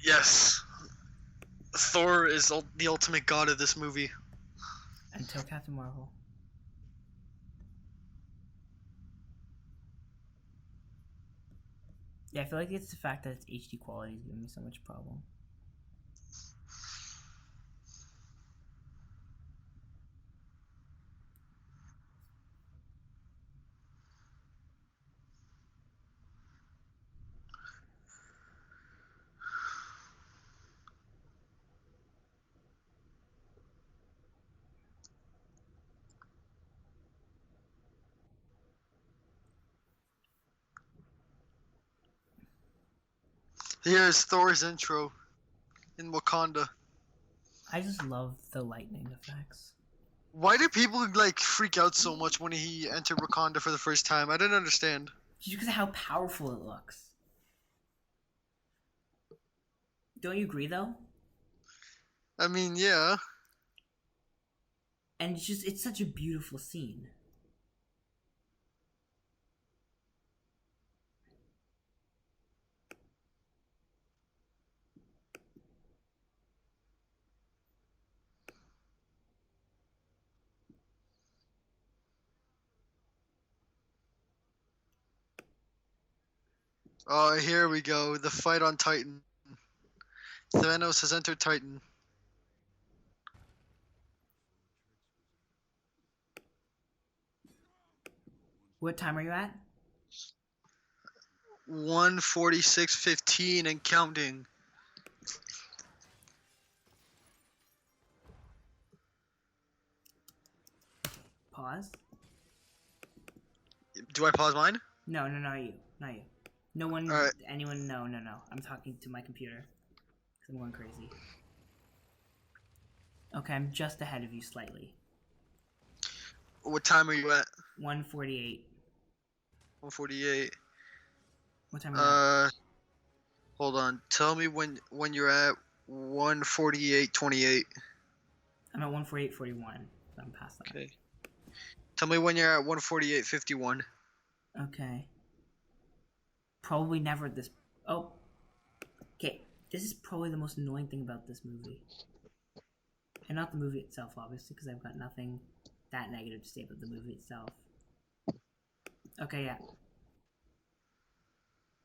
Yes. Thor is the ultimate god of this movie. Until Captain Marvel. Yeah, I feel like it's the fact that it's HD quality is giving me so much problem. Here's Thor's intro in Wakanda. I just love the lightning effects. Why do people like freak out so much when he entered Wakanda for the first time? I didn't understand. Just because of how powerful it looks. Don't you agree, though? I mean, yeah. And it's such a beautiful scene. Oh, here we go. The fight on Titan. Thanos has entered Titan. What time are you at? 1:46:15 and counting. Pause? Do I pause mine? No, not you. Not you. No one, Alright. anyone, no. I'm talking to my computer. Because I'm going crazy. Okay, I'm just ahead of you slightly. What time are you at? 1:48. 1:48. What time are you at? Hold on. Tell me when you're at 1:48:28. I'm at 1:48:41. So I'm past that. Okay. Tell me when you're at 1:48:51. Okay. Probably never this... Oh. Okay. This is probably the most annoying thing about this movie. And not the movie itself, obviously, because I've got nothing that negative to say about the movie itself. Okay, yeah.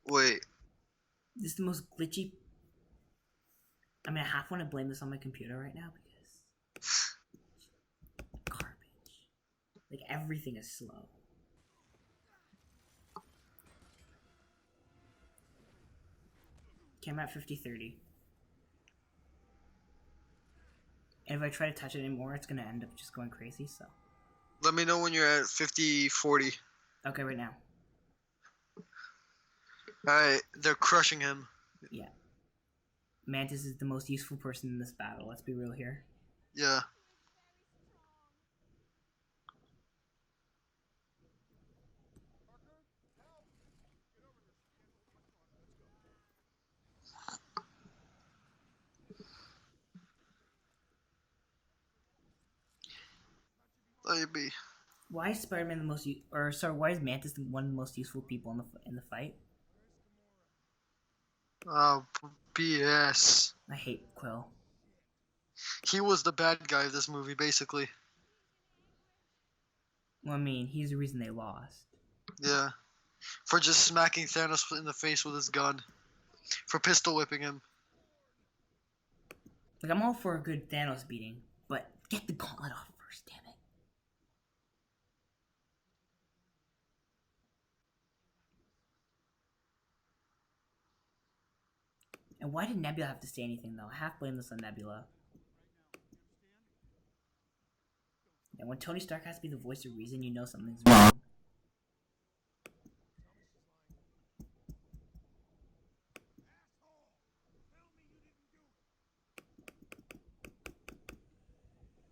Wait. This is the most glitchy... I mean, I half want to blame this on my computer right now, because... Garbage. Like, everything is slow. Okay, I'm at 50-30. And if I try to touch it anymore, it's gonna end up just going crazy, so. Let me know when you're at 50-40. Okay, right now. Alright, they're crushing him. Yeah. Mantis is the most useful person in this battle, let's be real here. Yeah. Let it be. Why is Spider-Man the most why is Mantis one of the most useful people in the fight? Oh, BS. I hate Quill. He was the bad guy of this movie, basically. Well, I mean, he's the reason they lost. Yeah. For just smacking Thanos in the face with his gun. For pistol whipping him. Like, I'm all for a good Thanos beating, but get the gauntlet off first, damn it. And why did Nebula have to say anything, though? I half blame this on Nebula. And when Tony Stark has to be the voice of reason, you know something's wrong.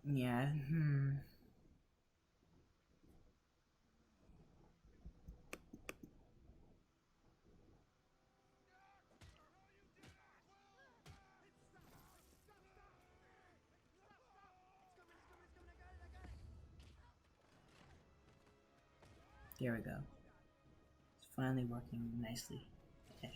Yeah, There we go. It's finally working nicely-ish.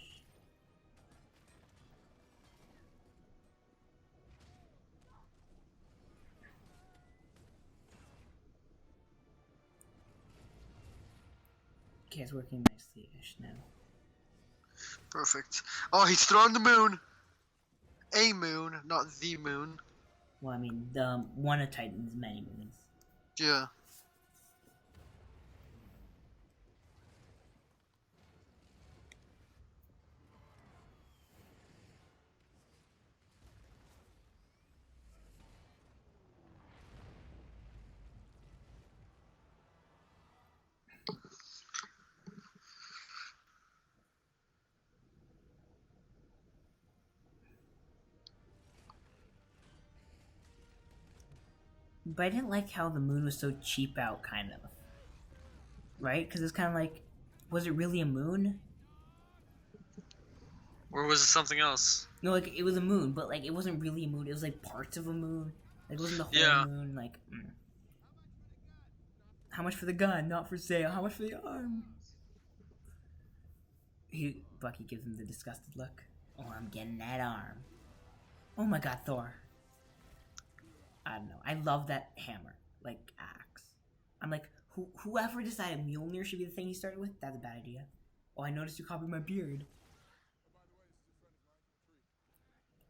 Okay, it's working nicely-ish now. Perfect. Oh, he's throwing the moon. A moon, not the moon. Well, I mean, the one of Titan's many moons. Yeah. But I didn't like how the moon was so cheap out, kind of. Right? Because it's kind of like, was it really a moon? Or was it something else? No, like, it was a moon, but, like, it wasn't really a moon. It was, like, parts of a moon. Like, it wasn't the whole Yeah. moon. Like, How much for the gun? Not for sale. How much for the arm? Bucky gives him the disgusted look. Oh, I'm getting that arm. Oh my god, Thor. I don't know. I love that hammer. Like, axe. I'm like, whoever decided Mjolnir should be the thing he started with, that's a bad idea. Oh, I noticed you copied my beard.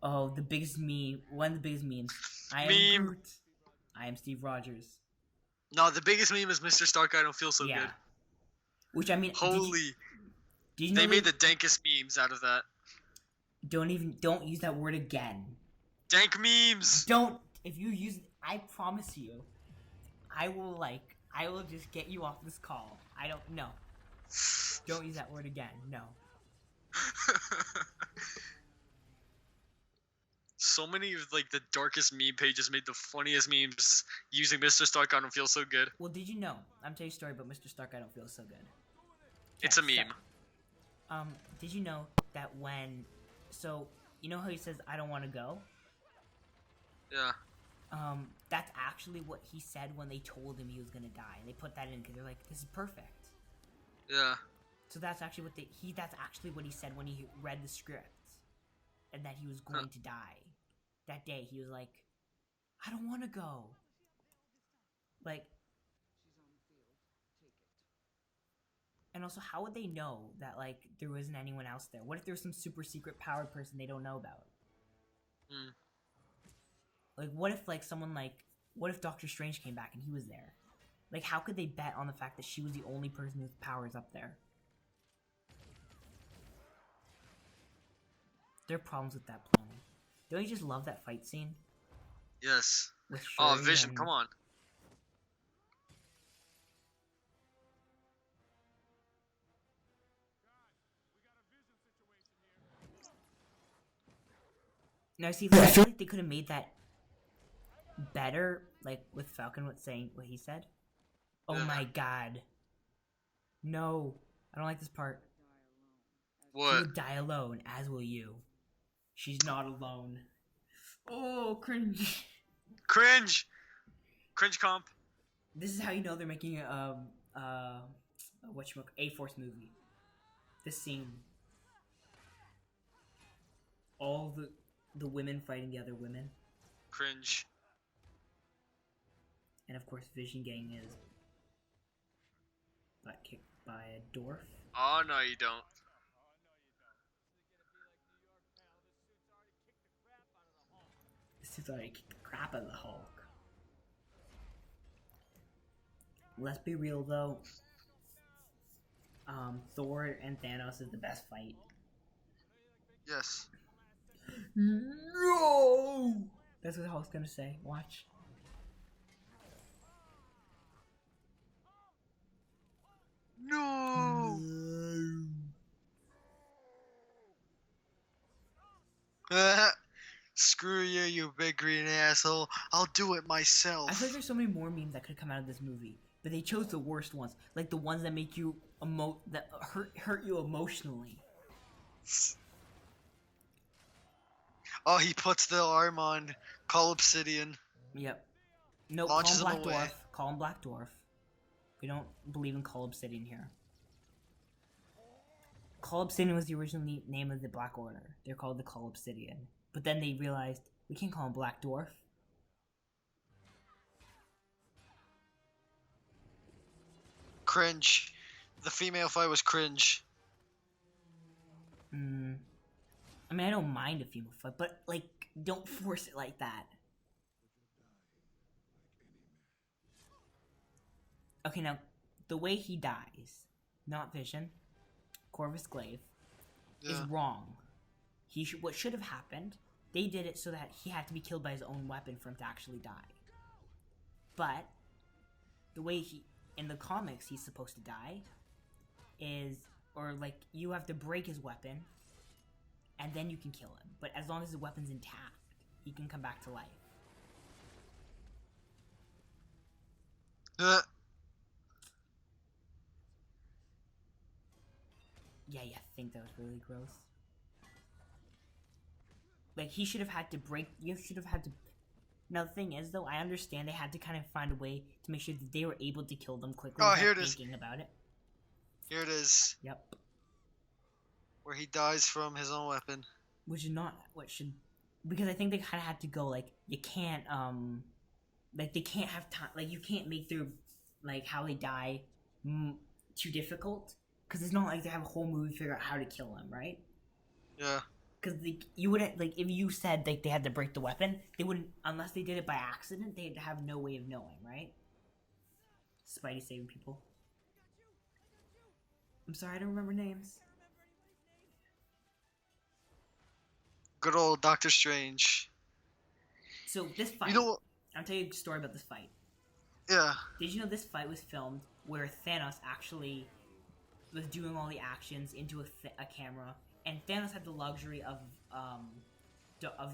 Oh, the biggest meme. One of the biggest memes. I am Groot. I am Steve Rogers. No, the biggest meme is Mr. Stark. I don't feel so Yeah. good. Which, I mean, Holy. did you know They made the dankest memes out of that. Don't use that word again. Dank memes. Don't. If you use, I promise you, I will just get you off this call. I don't know. Don't use that word again. No. So many of like the darkest meme pages made the funniest memes using Mr. Stark. I don't feel so good. Well, did you know? I'm telling you a story about Mr. Stark. I don't feel so good. It's a meme. Did you know that you know how he says, "I don't want to go"? Yeah. That's actually what he said when they told him he was gonna die. And they put that in because they're like, "This is perfect." Yeah. So that's actually that's actually what he said when he read the script, and that he was going to die. That day, he was like, "I don't want to go." Like, and also, how would they know that like there wasn't anyone else there? What if there was some super secret powered person they don't know about? Like, what if what if Doctor Strange came back and he was there? Like, how could they bet on the fact that she was the only person whose powers up there? There are problems with that planning. Don't you just love that fight scene Yes. with Oh, Shuri Vision, and- come on. No, see, like, I feel like they could have made that better, like with Falcon saying what he said. Oh Yeah. my god. No. I don't like this part. She What? will die alone, as will you. She's not alone. Oh, cringe. Cringe! Cringe comp. This is how you know they're making a A-Force movie. This scene. All the women fighting the other women. Cringe. And of course Vision getting his butt kicked by a dwarf. Oh, no, you don't. This is already kicked the crap out of the Hulk. Let's be real though. Thor and Thanos is the best fight. Yes. No! That's what Hulk's gonna say. Watch. No! Screw you, you big green asshole. I'll do it myself. I feel like there's so many more memes that could come out of this movie, but they chose the worst ones, like the ones that make you that hurt you emotionally. Oh, he puts the arm on Call Obsidian. Yep. No, Launches call him him Black away. Dwarf. Call him Black Dwarf. We don't believe in Call Obsidian here. Call Obsidian was the original name of the Black Order. They're called the Call Obsidian. But then they realized, we can't call him Black Dwarf. Cringe. The female fight was cringe. I mean, I don't mind a female fight, but, like, don't force it like that. Okay, now, the way he dies, not Vision, Corvus Glaive, is Yeah. wrong. What should have happened, they did it so that he had to be killed by his own weapon for him to actually die. But, the way in the comics he's supposed to die is, or like, you have to break his weapon, and then you can kill him. But as long as his weapon's intact, he can come back to life. Yeah, I think that was really gross. Like, he should have had to break. You should have had to. Now, the thing is, though, I understand they had to kind of find a way to make sure that they were able to kill them quickly. Oh, without here it is. thinking about it. Here it is. Yep. Where he dies from his own weapon. Which is not what should. Because I think they kind of had to go, like, you can't, like, they can't have time. Like, you can't make their, like, how they die too difficult. Because it's not like they have a whole movie to figure out how to kill him, right? Yeah. Because you wouldn't, like, if you said like they had to break the weapon, they wouldn't, unless they did it by accident, they'd have no way of knowing, right? Spidey saving people. I'm sorry, I don't remember names. Good old Doctor Strange. So this fight, You know what? I'll tell you a story about this fight. Yeah. Did you know this fight was filmed where Thanos actually was doing all the actions into a camera, and Thanos had the luxury of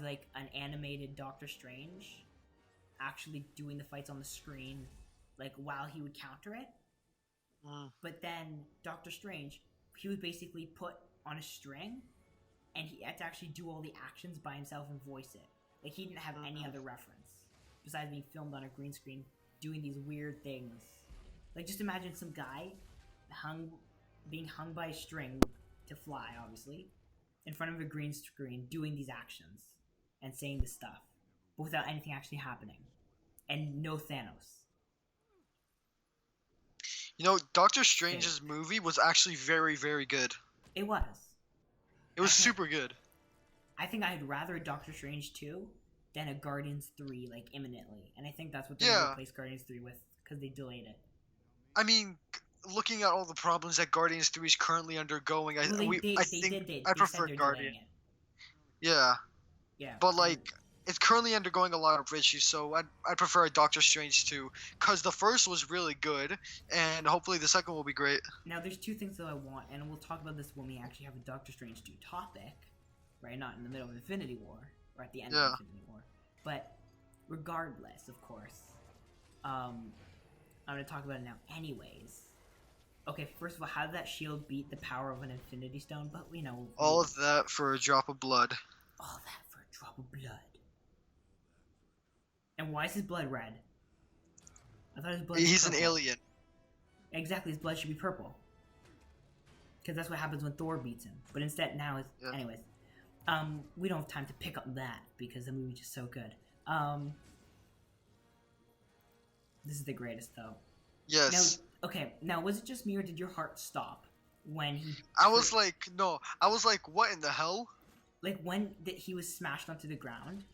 like an animated Doctor Strange actually doing the fights on the screen, like while he would counter it. But then Doctor Strange, he was basically put on a string, and he had to actually do all the actions by himself and voice it. Like, he didn't have any other reference besides being filmed on a green screen doing these weird things. Like, just imagine some guy being hung by a string to fly, obviously, in front of a green screen doing these actions and saying this stuff, but without anything actually happening. And no Thanos. You know, Doctor Strange's movie was actually very, very good. It was. It was super good. I think I'd rather a Doctor Strange 2 than a Guardians 3, like, imminently. And I think that's what they're going to replace Guardians 3 with, because they delayed it. I mean, looking at all the problems that Guardians 3 is currently undergoing, I think I prefer Guardians. Yeah, Yeah. but like it's currently undergoing a lot of issues, so I'd prefer a Doctor Strange 2 because the first was really good, and hopefully the second will be great. Now, there's two things that I want, and we'll talk about this when we actually have a Doctor Strange 2 topic, right? Not in the middle of Infinity War, or at the end of Infinity War. But regardless, of course, I'm going to talk about it now anyways. Okay, first of all, how did that shield beat the power of an Infinity Stone? But, All of that for a drop of blood. All that for a drop of blood. And why is his blood red? I thought his blood He's an alien. Exactly, his blood should be purple. Because that's what happens when Thor beats him. But instead, now it's... Yeah. Anyways. We don't have time to pick up that, because the movie's just so good. This is the greatest, though. Yes. Now, was it just me, or did your heart stop when he... I was like, what in the hell? Like, when he was smashed onto the ground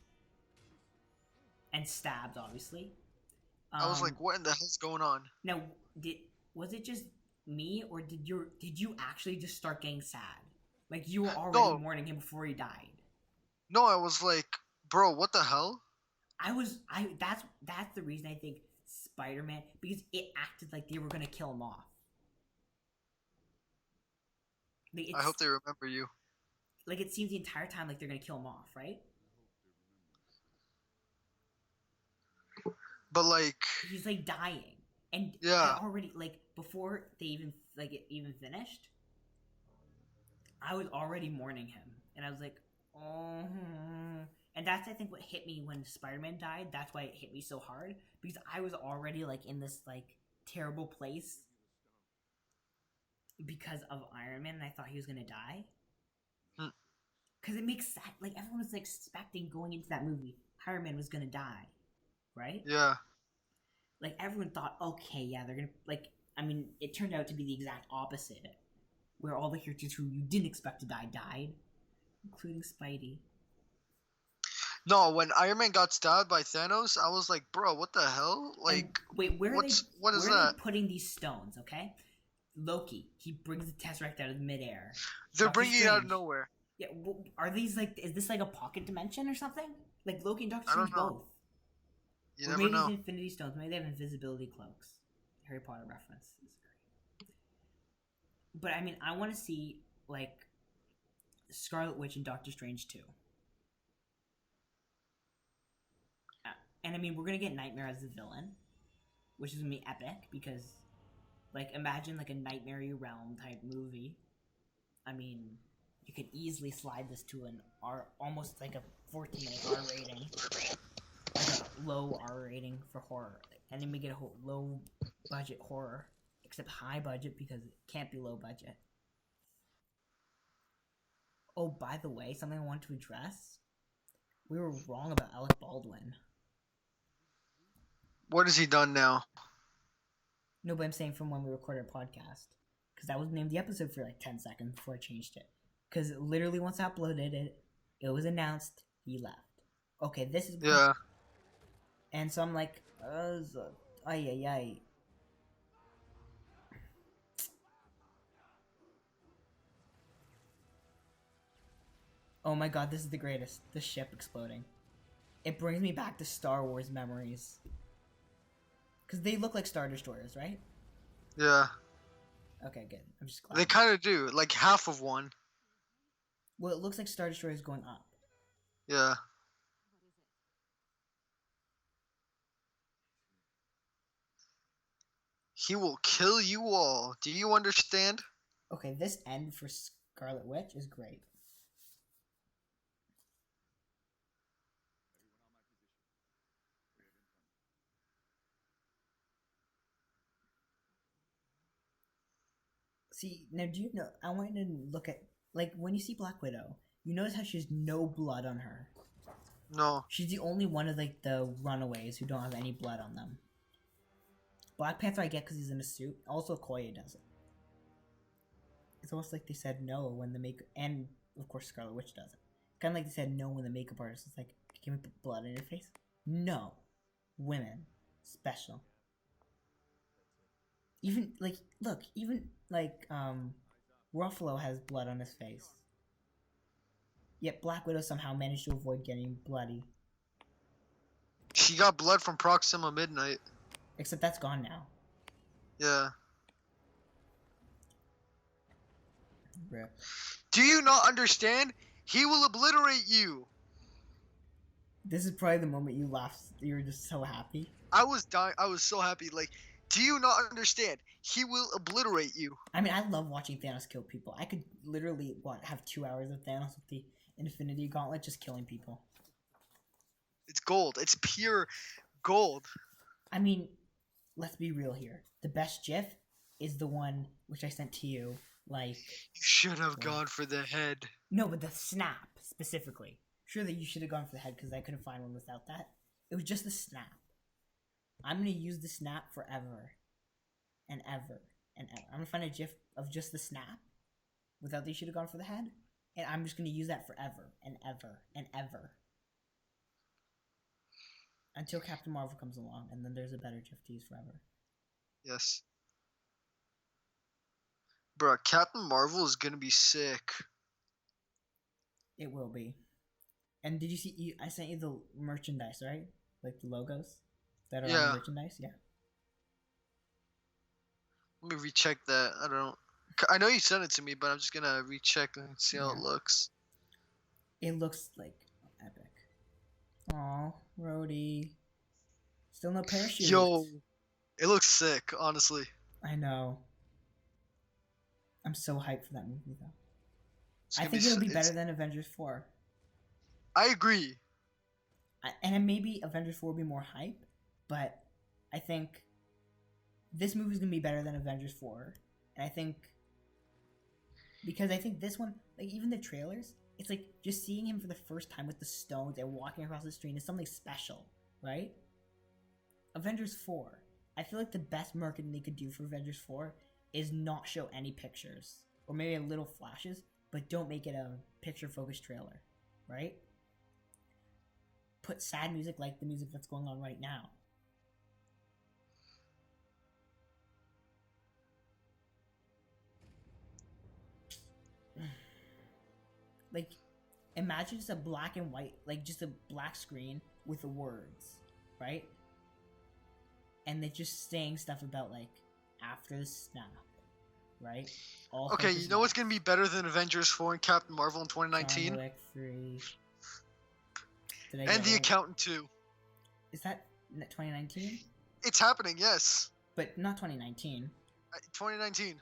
and stabbed, obviously. I was like, what in the hell's going on? Now, was it just me, or did you actually just start getting sad? Like, you were already mourning him before he died. No, I was like, bro, what the hell? That's the reason I think Spider-Man, because it acted like they were gonna kill him off. Like, I hope they remember you. Like, it seems the entire time like they're gonna kill him off, right? But like, he's like dying, and yeah, I already, like, before they even finished, I was already mourning him, and I was like, oh. And that's, I think, what hit me when Spider-Man died. That's why it hit me so hard, because I was already, like, in this, like, terrible place because of Iron Man, and I thought he was gonna die. Because it makes sense. Like, everyone was, like, expecting going into that movie Iron Man was gonna die, right? Yeah. Like, everyone thought, okay, yeah, they're gonna, like, I mean, it turned out to be the exact opposite, where all the characters who you didn't expect to die died, including Spidey. No, when Iron Man got stabbed by Thanos, I was like, bro, what the hell? Like, and wait, what is that? Where are they putting these stones, okay? Loki, he brings the Tesseract out of midair. They're bringing it out of nowhere. Yeah, well, are these, like, is this like a pocket dimension or something? Like, Loki and Doctor Strange both. You never know. Maybe Infinity Stones, maybe they have invisibility cloaks. Harry Potter reference. But, I mean, I want to see, like, Scarlet Witch and Doctor Strange 2. And, I mean, we're going to get Nightmare as the villain, which is going to be epic, because, like, imagine, like, a Nightmare Realm type movie. I mean, you could easily slide this to an almost like a 14 R rating. Like a low R rating for horror. And then we get a whole low budget horror. Except high budget, because it can't be low budget. Oh, by the way, something I want to address. We were wrong about Alec Baldwin. What has he done now? No, but I'm saying from when we recorded our podcast. Because that was named the episode for like 10 seconds before I changed it. Because literally once I uploaded it, it was announced, he left. Okay, this is... Yeah. And so I'm like, ay. Oh my god, this is the greatest. The ship exploding. It brings me back to Star Wars memories. Because they look like Star Destroyers, right? Yeah. Okay, good. I'm just glad. They kind of do. Like half of one. Well, it looks like Star Destroyers going up. Yeah. He will kill you all. Do you understand? Okay, this end for Scarlet Witch is great. See, now do you know, I want to look at, like, when you see Black Widow, you notice how she has no blood on her. No. She's the only one of, like, the runaways who don't have any blood on them. Black Panther I get because he's in a suit. Also, Okoye does it. It's almost like they said no when the makeup... And, of course, Scarlet Witch does it. Kind of like they said no when the makeup artist was like, can we put blood on your face? No. Women. Special. Even, like, look, even, like, Ruffalo has blood on his face. Yet Black Widow somehow managed to avoid getting bloody. She got blood from Proxima Midnight. Except that's gone now. Yeah. Rip. Do you not understand? He will obliterate you. This is probably the moment you laughed. You were just so happy. I was dying. I was so happy. Like, do you not understand? He will obliterate you. I mean, I love watching Thanos kill people. I could literally, have 2 hours of Thanos with the Infinity Gauntlet just killing people. It's gold. It's pure gold. I mean, let's be real here. The best GIF is the one which I sent to you. Like, You should have gone for the head. no, but the snap specifically. Surely you should have gone for the head because I couldn't find one without that. It was just the snap. I'm gonna use the snap forever, and ever, and ever. I'm gonna find a GIF of just the snap, without the you should have gone for the head, and I'm just gonna use that forever and ever and ever. Until Captain Marvel comes along, and then there's a better GIF to use forever. Yes. Bruh, Captain Marvel is gonna be sick. It will be. And did you see? I sent you the merchandise, right? Like the logos that are on Yeah. the merchandise. Yeah. Let me recheck that. I don't. I know you sent it to me, but I'm just gonna recheck and see how it Yeah. looks. It looks like epic. Aw, Rhodey. Still no parachute. Yo, it looks sick. Honestly. I know. I'm so hyped for that movie though. It's I gonna think it'll be it's- better than Avengers 4. I agree. And maybe Avengers 4 will be more hype, but I think this movie's gonna be better than Avengers 4. And I think because I think this one, like even the trailers, it's like just seeing him for the first time with the stones and walking across the street is something special, right? Avengers 4. I feel like the best marketing they could do for Avengers 4 is not show any pictures. Or maybe a little flashes, but don't make it a picture-focused trailer, right? Put sad music like the music that's going on right now. Like, imagine just a black and white, like just a black screen with the words, right? And they're just saying stuff about like after the snap, right? All Okay, hope is you know what's lost. gonna be better than Avengers 4 and Captain Marvel in 2019? John Wick 3. Did I And get The it? Accountant 2. Is that 2019? It's happening, yes. But not 2019. 2019.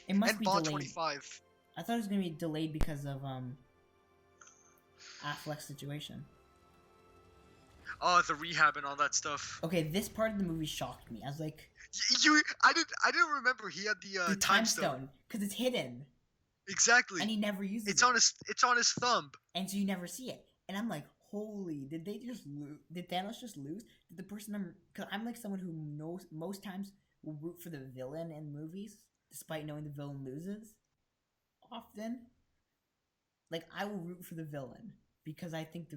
It must And be Bond delayed. 25. I thought it was gonna be delayed because of Affleck's situation. Oh, the rehab and all that stuff. Okay, this part of the movie shocked me. I was like, I didn't remember he had the the time stone. because it's hidden, Exactly. and he never uses It's it. on his thumb. And so you never see it. And I'm like, holy, did they just lose? Did Thanos just lose? Did the person because I'm like someone who knows most times will root for the villain in movies, despite knowing the villain loses. Often, like I will root for the villain because I think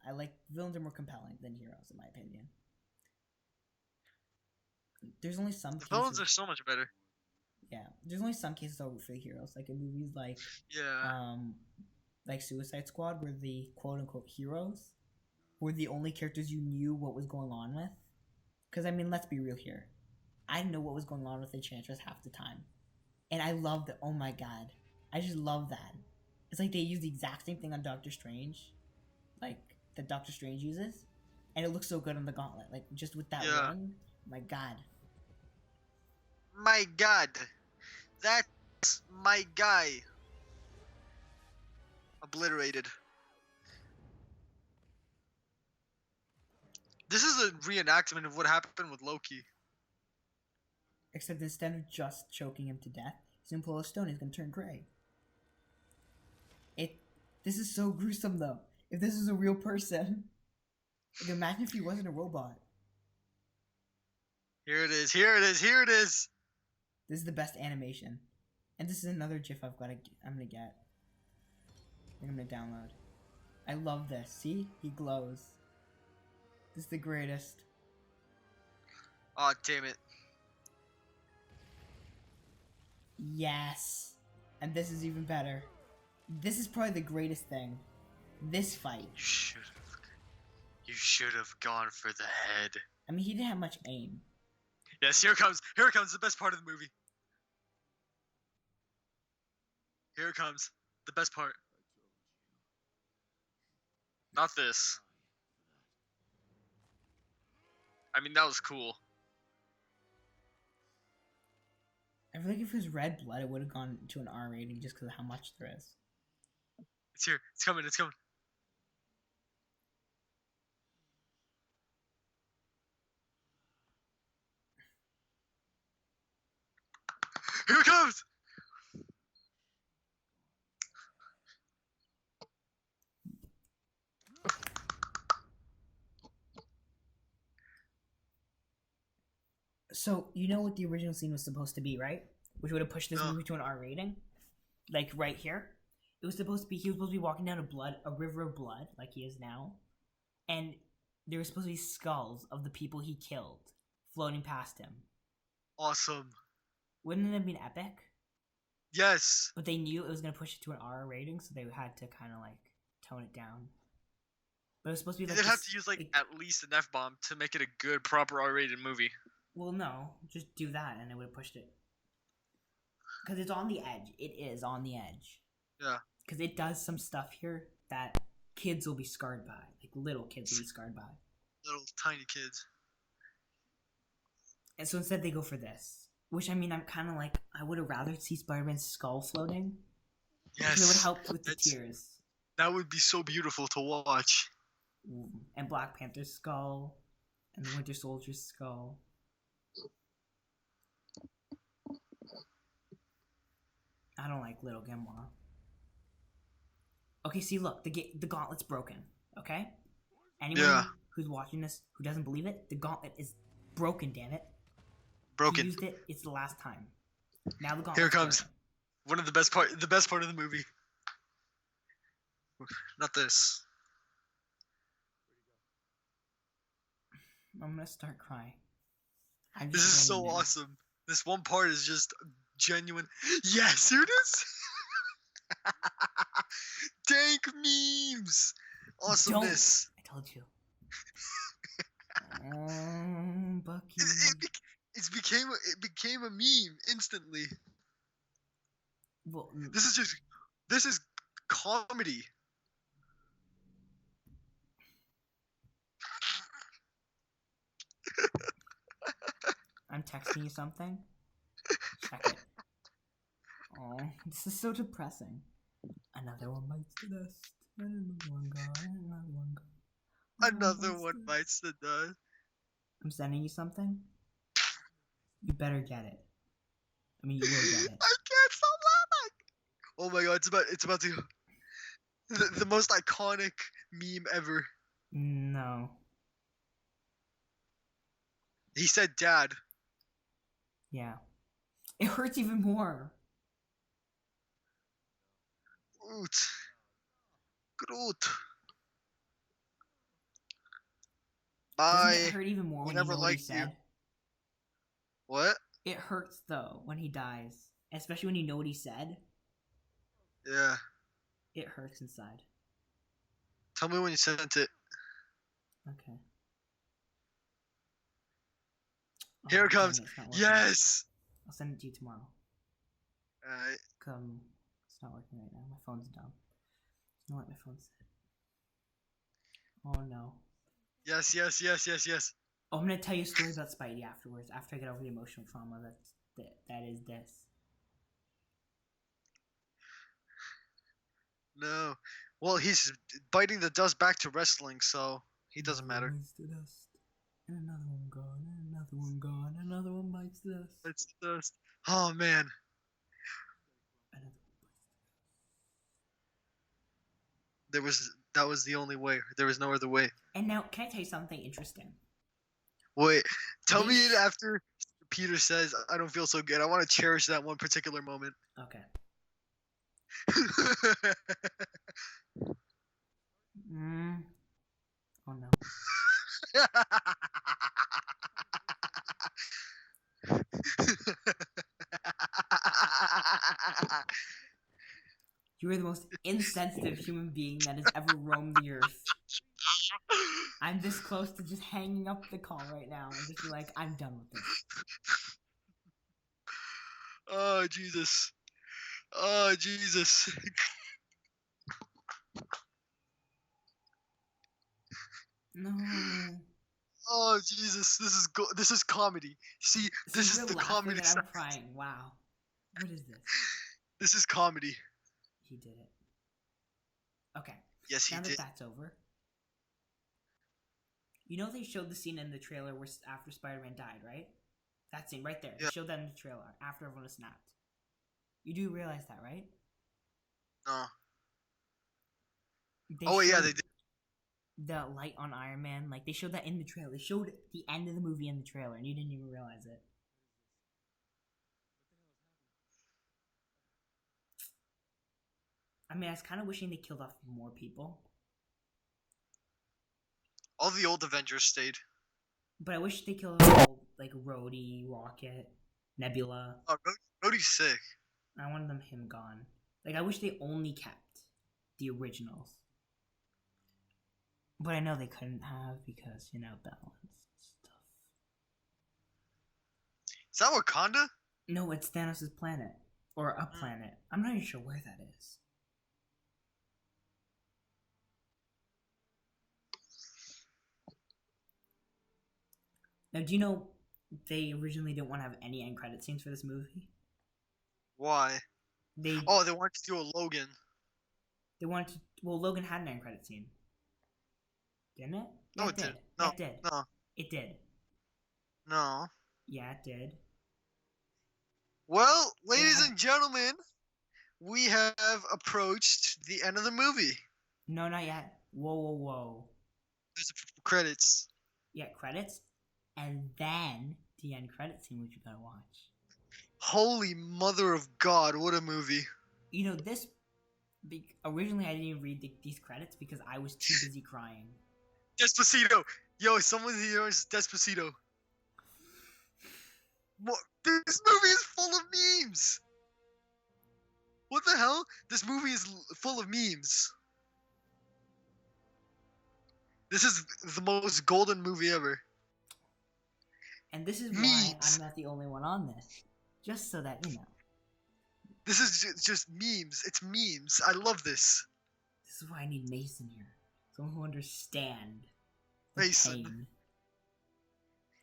I like villains are more compelling than heroes, in my opinion. There's only some The villains are cases, so much better. yeah. There's only some cases I'll root for the heroes, like in movies Yeah. like Suicide Squad, where the quote unquote heroes were the only characters you knew what was going on with. Because I mean, let's be real here. I didn't know what was going on with Enchantress half the time, and I loved it. Oh my god, I just love that. It's like they use the exact same thing on Doctor Strange, like that Doctor Strange uses, and it looks so good on the Gauntlet. Like just with that Yeah. ring, my god. My God. That's my guy. Obliterated. This is a reenactment of what happened with Loki. Except instead of just choking him to death, he's gonna pull a stone. He's gonna turn gray. This is so gruesome, though. If this is a real person, like imagine if he wasn't a robot. Here it is. Here it is. Here it is. This is the best animation, and this is another GIF I'm gonna get. I'm gonna download. I love this. See, he glows. This is the greatest. Oh, damn it. Yes, and this is even better. This is probably the greatest thing. This fight. You should have gone for the head. I mean, he didn't have much aim. Yes, here it comes. Here it comes. The best part of the movie. Here it comes. The best part. Not this. I mean, that was cool. I feel like if it was red blood, it would have gone to an R rating just because of how much there is. It's here. It's coming. It's coming. Here it comes! So, you know what the original scene was supposed to be, right? Which would have pushed this movie to an R rating? Like, right here. It was supposed to be, he was supposed to be walking down a river of blood, like he is now. And there were supposed to be skulls of the people he killed floating past him. Awesome. Wouldn't it have been epic? Yes. But they knew it was going to push it to an R rating, so they had to kind of, like, tone it down. But it was supposed to be like... They'd have to use, like, at least an F-bomb to make it a good, proper R-rated movie. Well, no. Just do that, and it would have pushed it. Because it's on the edge. It is on the edge. Yeah. Because it does some stuff here that kids will be scarred by. Like, little kids will be scarred by. Little, tiny kids. And so instead they go for this. Which, I mean, I'm kind of like, I would have rather see Spider-Man's skull floating. Yes. It would help with the tears. That would be so beautiful to watch. And Black Panther's skull. And the Winter Soldier's skull. I don't like Little Gamora. Okay, see, look, the gauntlet's broken. Okay? Anyone who's watching this who doesn't believe it, the gauntlet is broken, damn it. Broken. He used it, it's the last time. Now the gauntlet. Here it comes. One of the best part of the movie. Not this. I'm gonna start crying. This is so awesome. This one part is just genuine. Yes, here it is. Dank memes. Awesomeness. I told you. Bucky. It became a meme instantly. Well, this is comedy. I'm texting you something. Check it. Oh, this is so depressing. Another one bites the dust. Another one gone. Another one gone. Another one bites the dust. I'm sending you something. You better get it. I mean, you will get it. I can't stop laughing. Oh my god, it's about to. The most iconic meme ever. No. He said, "Dad." Yeah. It hurts even more. Groot. Doesn't it hurt even more when you know what he said? You. What? It hurts though when he dies, especially when you know what he said. Yeah. It hurts inside. Tell me when you sent it. Okay. Here it comes. Yes. I'll send it to you tomorrow. Alright. It's not working right now. My phone's dumb. You know what my phone said? Oh no. Yes. Oh, I'm gonna tell you a story about Spidey afterwards. After I get over the emotional trauma that is this. No. Well, he's biting the dust back to wrestling, so he doesn't matter. Bites the dust. And another one gone. And another one gone. Another one bites the dust. Bites the dust. Oh man. That was the only way. There was no other way. And now, can I tell you something interesting? Wait, tell me it after Peter says, "I don't feel so good." I want to cherish that one particular moment. Okay. Oh no. You are the most insensitive human being that has ever roamed the earth. I'm this close to just hanging up the call right now and just be like, I'm done with this. Oh, Jesus. Oh, Jesus. No. Oh, Jesus. This is comedy. See, this So is you're the laughing comedy and side. I'm crying. Wow. What is this? This is comedy. He did it. Okay. Yes, he Now that did. that's over. You know they showed the scene in the trailer where after Spider-Man died, right? That scene right there. They Yeah. showed that in the trailer after everyone was snapped. You do realize that, right? No. They Oh, yeah, showed they did. the light on Iron Man. Like, they showed that in the trailer. They showed the end of the movie in the trailer, and you didn't even realize it. I mean, I was kind of wishing they killed off more people. All the old Avengers stayed. But I wish they killed off, like, Rhodey, Rocket, Nebula. Oh, Rhodey's sick. I wanted him gone. Like, I wish they only kept the originals. But I know they couldn't have because, balance and stuff. Is that Wakanda? No, it's Thanos' planet. Or a planet. I'm not even sure where that is. Now, do you know they originally didn't want to have any end credit scenes for this movie? Why? They wanted to do a Logan. wanted to... Well, Logan had an end credit scene. Didn't it? Yeah, No, it didn't. No, Yeah, it did. no, It did. no. Yeah, it did. Well, ladies Yeah. and gentlemen, we have approached the end of the movie. No, not yet. Whoa. There's the credits. Yeah, credits. And then the end credit scene, which you gotta watch. Holy mother of God, what a movie. This... Originally, I didn't even read these credits because I was too busy crying. Despacito. Yo, someone here is Despacito. What? This movie is full of memes. What the hell? This movie is full of memes. This is the most golden movie ever. And this is why Memes. I'm not the only one on this. Just so that, This is just memes. It's memes. I love this. This is why I need Mason here. Someone who understands the Mason. pain.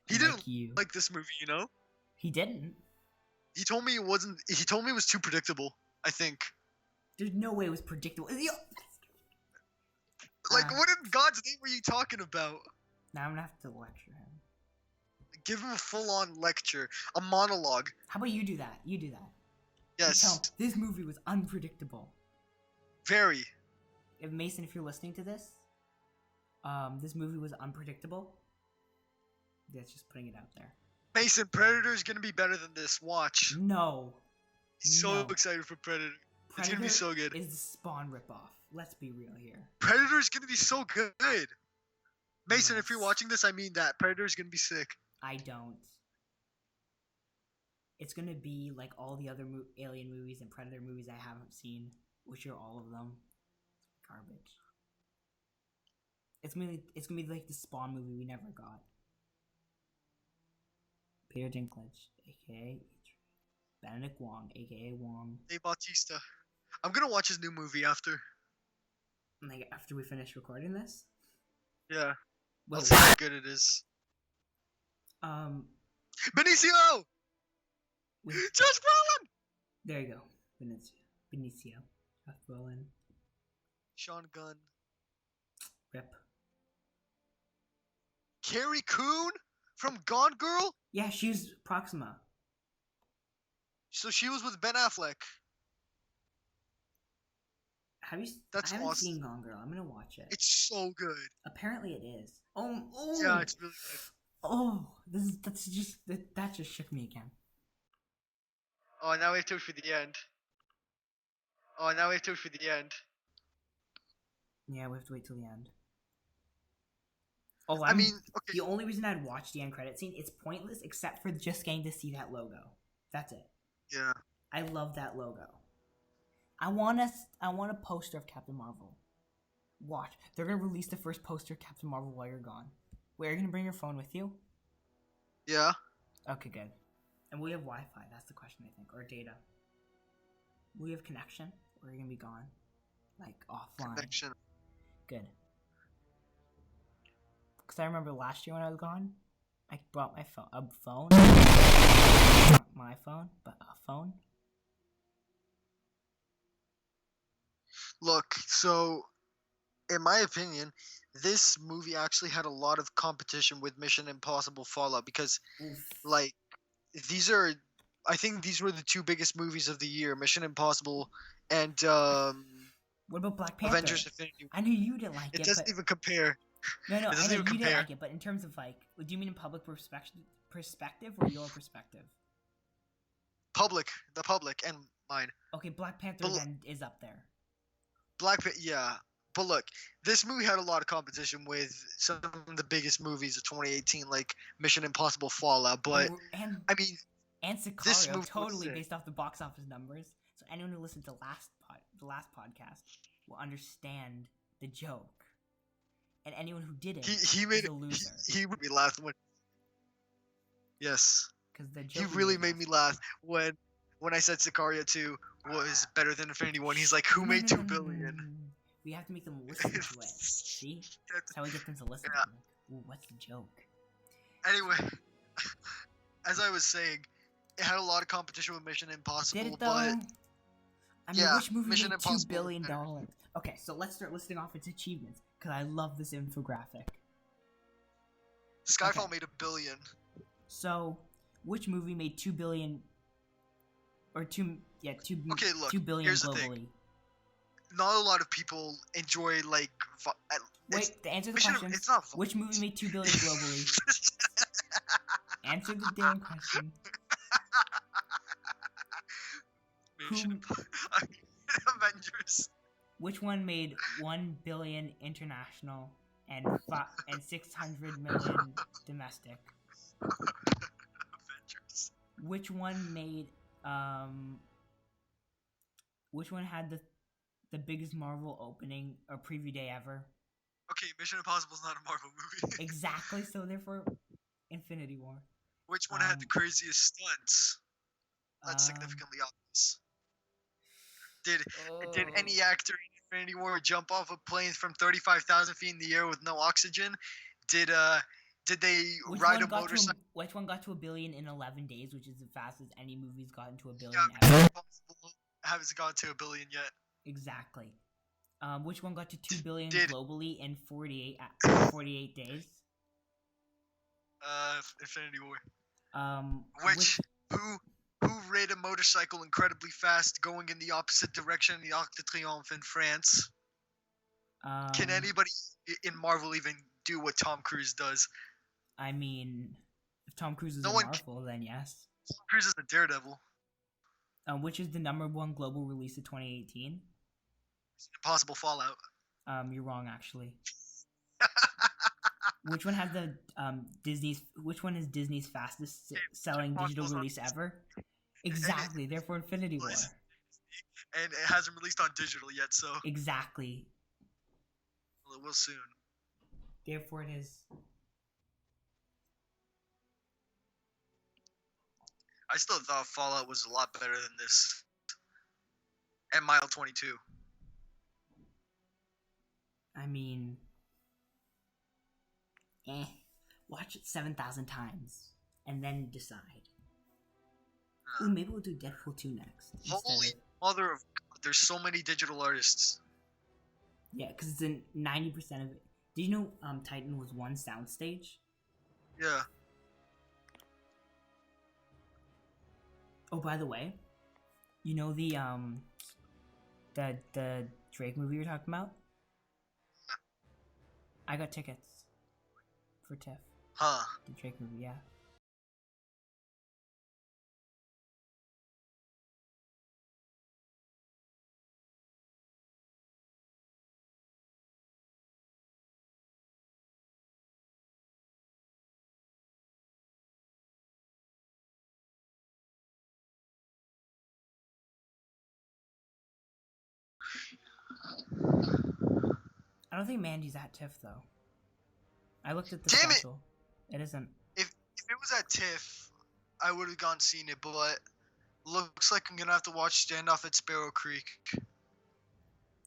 He Like didn't you. like this movie, you know? He didn't. He told me it wasn't. He told me it was too predictable. I think. There's no way it was predictable. Like, what in God's name were you talking about? Now I'm gonna have to lecture him. Give him a full-on lecture, a monologue. How about you do that? You do that. You tell Yes, him, this movie was unpredictable. very. If Mason, if you're listening to this, this movie was unpredictable. That's just putting it out there. Mason, Predator's gonna be better than this. Watch. No. So No. excited for Predator. It's Predator gonna be so good. is the Spawn ripoff. Let's be real here. Predator's gonna be so good. Mason, if you're Yes. watching this, I mean that. Predator's gonna be sick. I don't. It's gonna be like all the other Alien movies and Predator movies I haven't seen, which are all of them garbage. It's gonna be like the Spawn movie we never got. Peter Dinklage, aka Benedict Wong, aka Wong. Dave Bautista. I'm gonna watch his new movie after. Like after we finish recording this. Yeah. Well, Let's see how good it is. Benicio! with, Josh Brolin! there you go, Benicio, Josh Brolin, Sean Gunn. Rip. Carrie Coon from Gone Girl? Yeah, she's Proxima. So she was with Ben Affleck. Have you? That's I haven't awesome. seen Gone Girl. I'm gonna watch it. It's so good. Apparently, it is. Oh, Yeah, it's really good. Oh, that just shook me again. Oh, now we have to wait for the end. Yeah, we have to wait till the end. Oh, I mean, okay. the only reason I'd watch the end credit scene, it's pointless except for just getting to see that logo. That's it. Yeah. I love that logo. I want a poster of Captain Marvel. Watch. They're gonna release the first poster of Captain Marvel while you're gone. Wait, are you gonna bring your phone with you? Yeah. Okay, good. And will you have Wi-Fi? That's the question, I think, or data. Will you have connection, or are you gonna be gone, like offline? Connection. Good. Because I remember last year when I was gone, I brought my phone, not my phone, but a phone. Look, so in my opinion, this movie actually had a lot of competition with Mission Impossible Fallout because, Oof. like, I think these were the two biggest movies of the year: Mission Impossible and What about Black Panther? Avengers: Infinity War. I knew you didn't like it. It doesn't even compare. No, it I doesn't know even you didn't compare. like it, but in terms of like, do you mean in public perspective or your perspective? The public, and mine. Okay, Black Panther then is up there. Yeah. But look, this movie had a lot of competition with some of the biggest movies of 2018, like Mission Impossible Fallout. But I mean, and this Sicario, movie totally was based off the box office numbers. So anyone who listened to the last podcast will understand the joke, and anyone who didn't he made is a loser. He made me laugh yes, because the joke he really made me laugh when I said Sicario 2 was better than Infinity War. He's like, who made 2 billion? We have to make them listen to it. See? That's how we get them to listen. Yeah. Ooh, what's the joke? Anyway, as I was saying, it had a lot of competition with Mission Impossible. Did it though? But I mean, yeah, which movie Mission made $2 Impossible billion? Okay, so let's start listing off its achievements because I love this infographic. Skyfall Okay. made $1 billion. So, which movie made $2 billion? Or two Okay, look, 2 billion here's the globally. thing. Not a lot of people enjoy like. Wait, to answer the Mission- question, it's not which movie made $2 billion globally? Answer the damn question. Avengers. Which one made 1 billion international and 600 million domestic? Avengers. Which one made which one had the biggest Marvel opening or preview day ever? Okay, Mission Impossible is not a Marvel movie. Exactly, so therefore Infinity War. Which one had the craziest stunts? That's Um, significantly obvious. Did any actor in Infinity War jump off a plane from 35,000 feet in the air with no oxygen? Did they ride a motorcycle? Which one got to $1 billion in 11 days, which is the fastest any movie's gotten to $1 billion Yeah, ever? Mission Impossible hasn't gone to $1 billion yet. Exactly. Which one got to 2 billion Did- globally in 48 days? Infinity War. Which Who rode a motorcycle incredibly fast, going in the opposite direction, the Arc de Triomphe in France? Can anybody in Marvel even do what Tom Cruise does? I mean, if Tom Cruise is No in one Marvel, then yes. Tom Cruise is a daredevil. Which is the #1 global release of 2018? Impossible Fallout. You're wrong, actually. Which one had the Which one is Disney's fastest selling digital release ever? Exactly. Therefore, Infinity War. And it hasn't released on digital yet, so Exactly. well, it will soon. Therefore, it is. I still thought Fallout was a lot better than this. And Mile 22. I mean, watch it 7,000 times and then decide. Ooh, maybe we'll do Deadpool 2 next. Holy mother of God, there's so many digital artists. Yeah, because it's in 90% of it. Did you know Titan was one soundstage? Yeah. Oh, by the way, you know the Drake movie you're talking about? I got tickets for TIFF. Huh. The Drake movie, yeah. I don't think Mandy's at TIFF though. I looked at the Damn it! schedule. It isn't. If it was at TIFF, I would have gone seen it, but looks like I'm gonna have to watch Standoff at Sparrow Creek.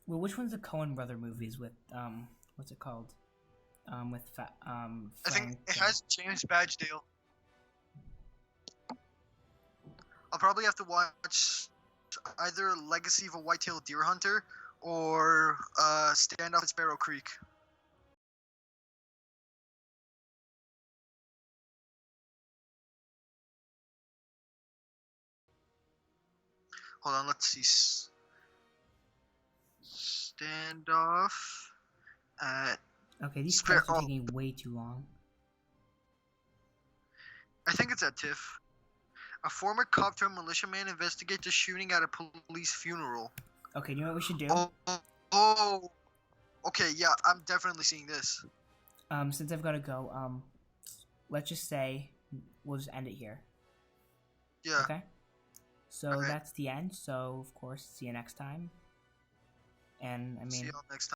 Well, which one's the Coen brother movies with what's it called? With I think it has James Badgedale. I'll probably have to watch either Legacy of a White-tailed Deer Hunter or Standoff at Sparrow Creek. Hold on, let's see. Standoff at... Okay, these posts are taking way too long. I think it's at TIFF. A former cop turned militiaman investigates a shooting at a police funeral. Okay, you know what we should do? Oh, okay, yeah, I'm definitely seeing this. Since I've got to go, let's just say we'll just end it here. Yeah. Okay? So that's the end. So, of course, see you next time. And, I mean... See you all next time.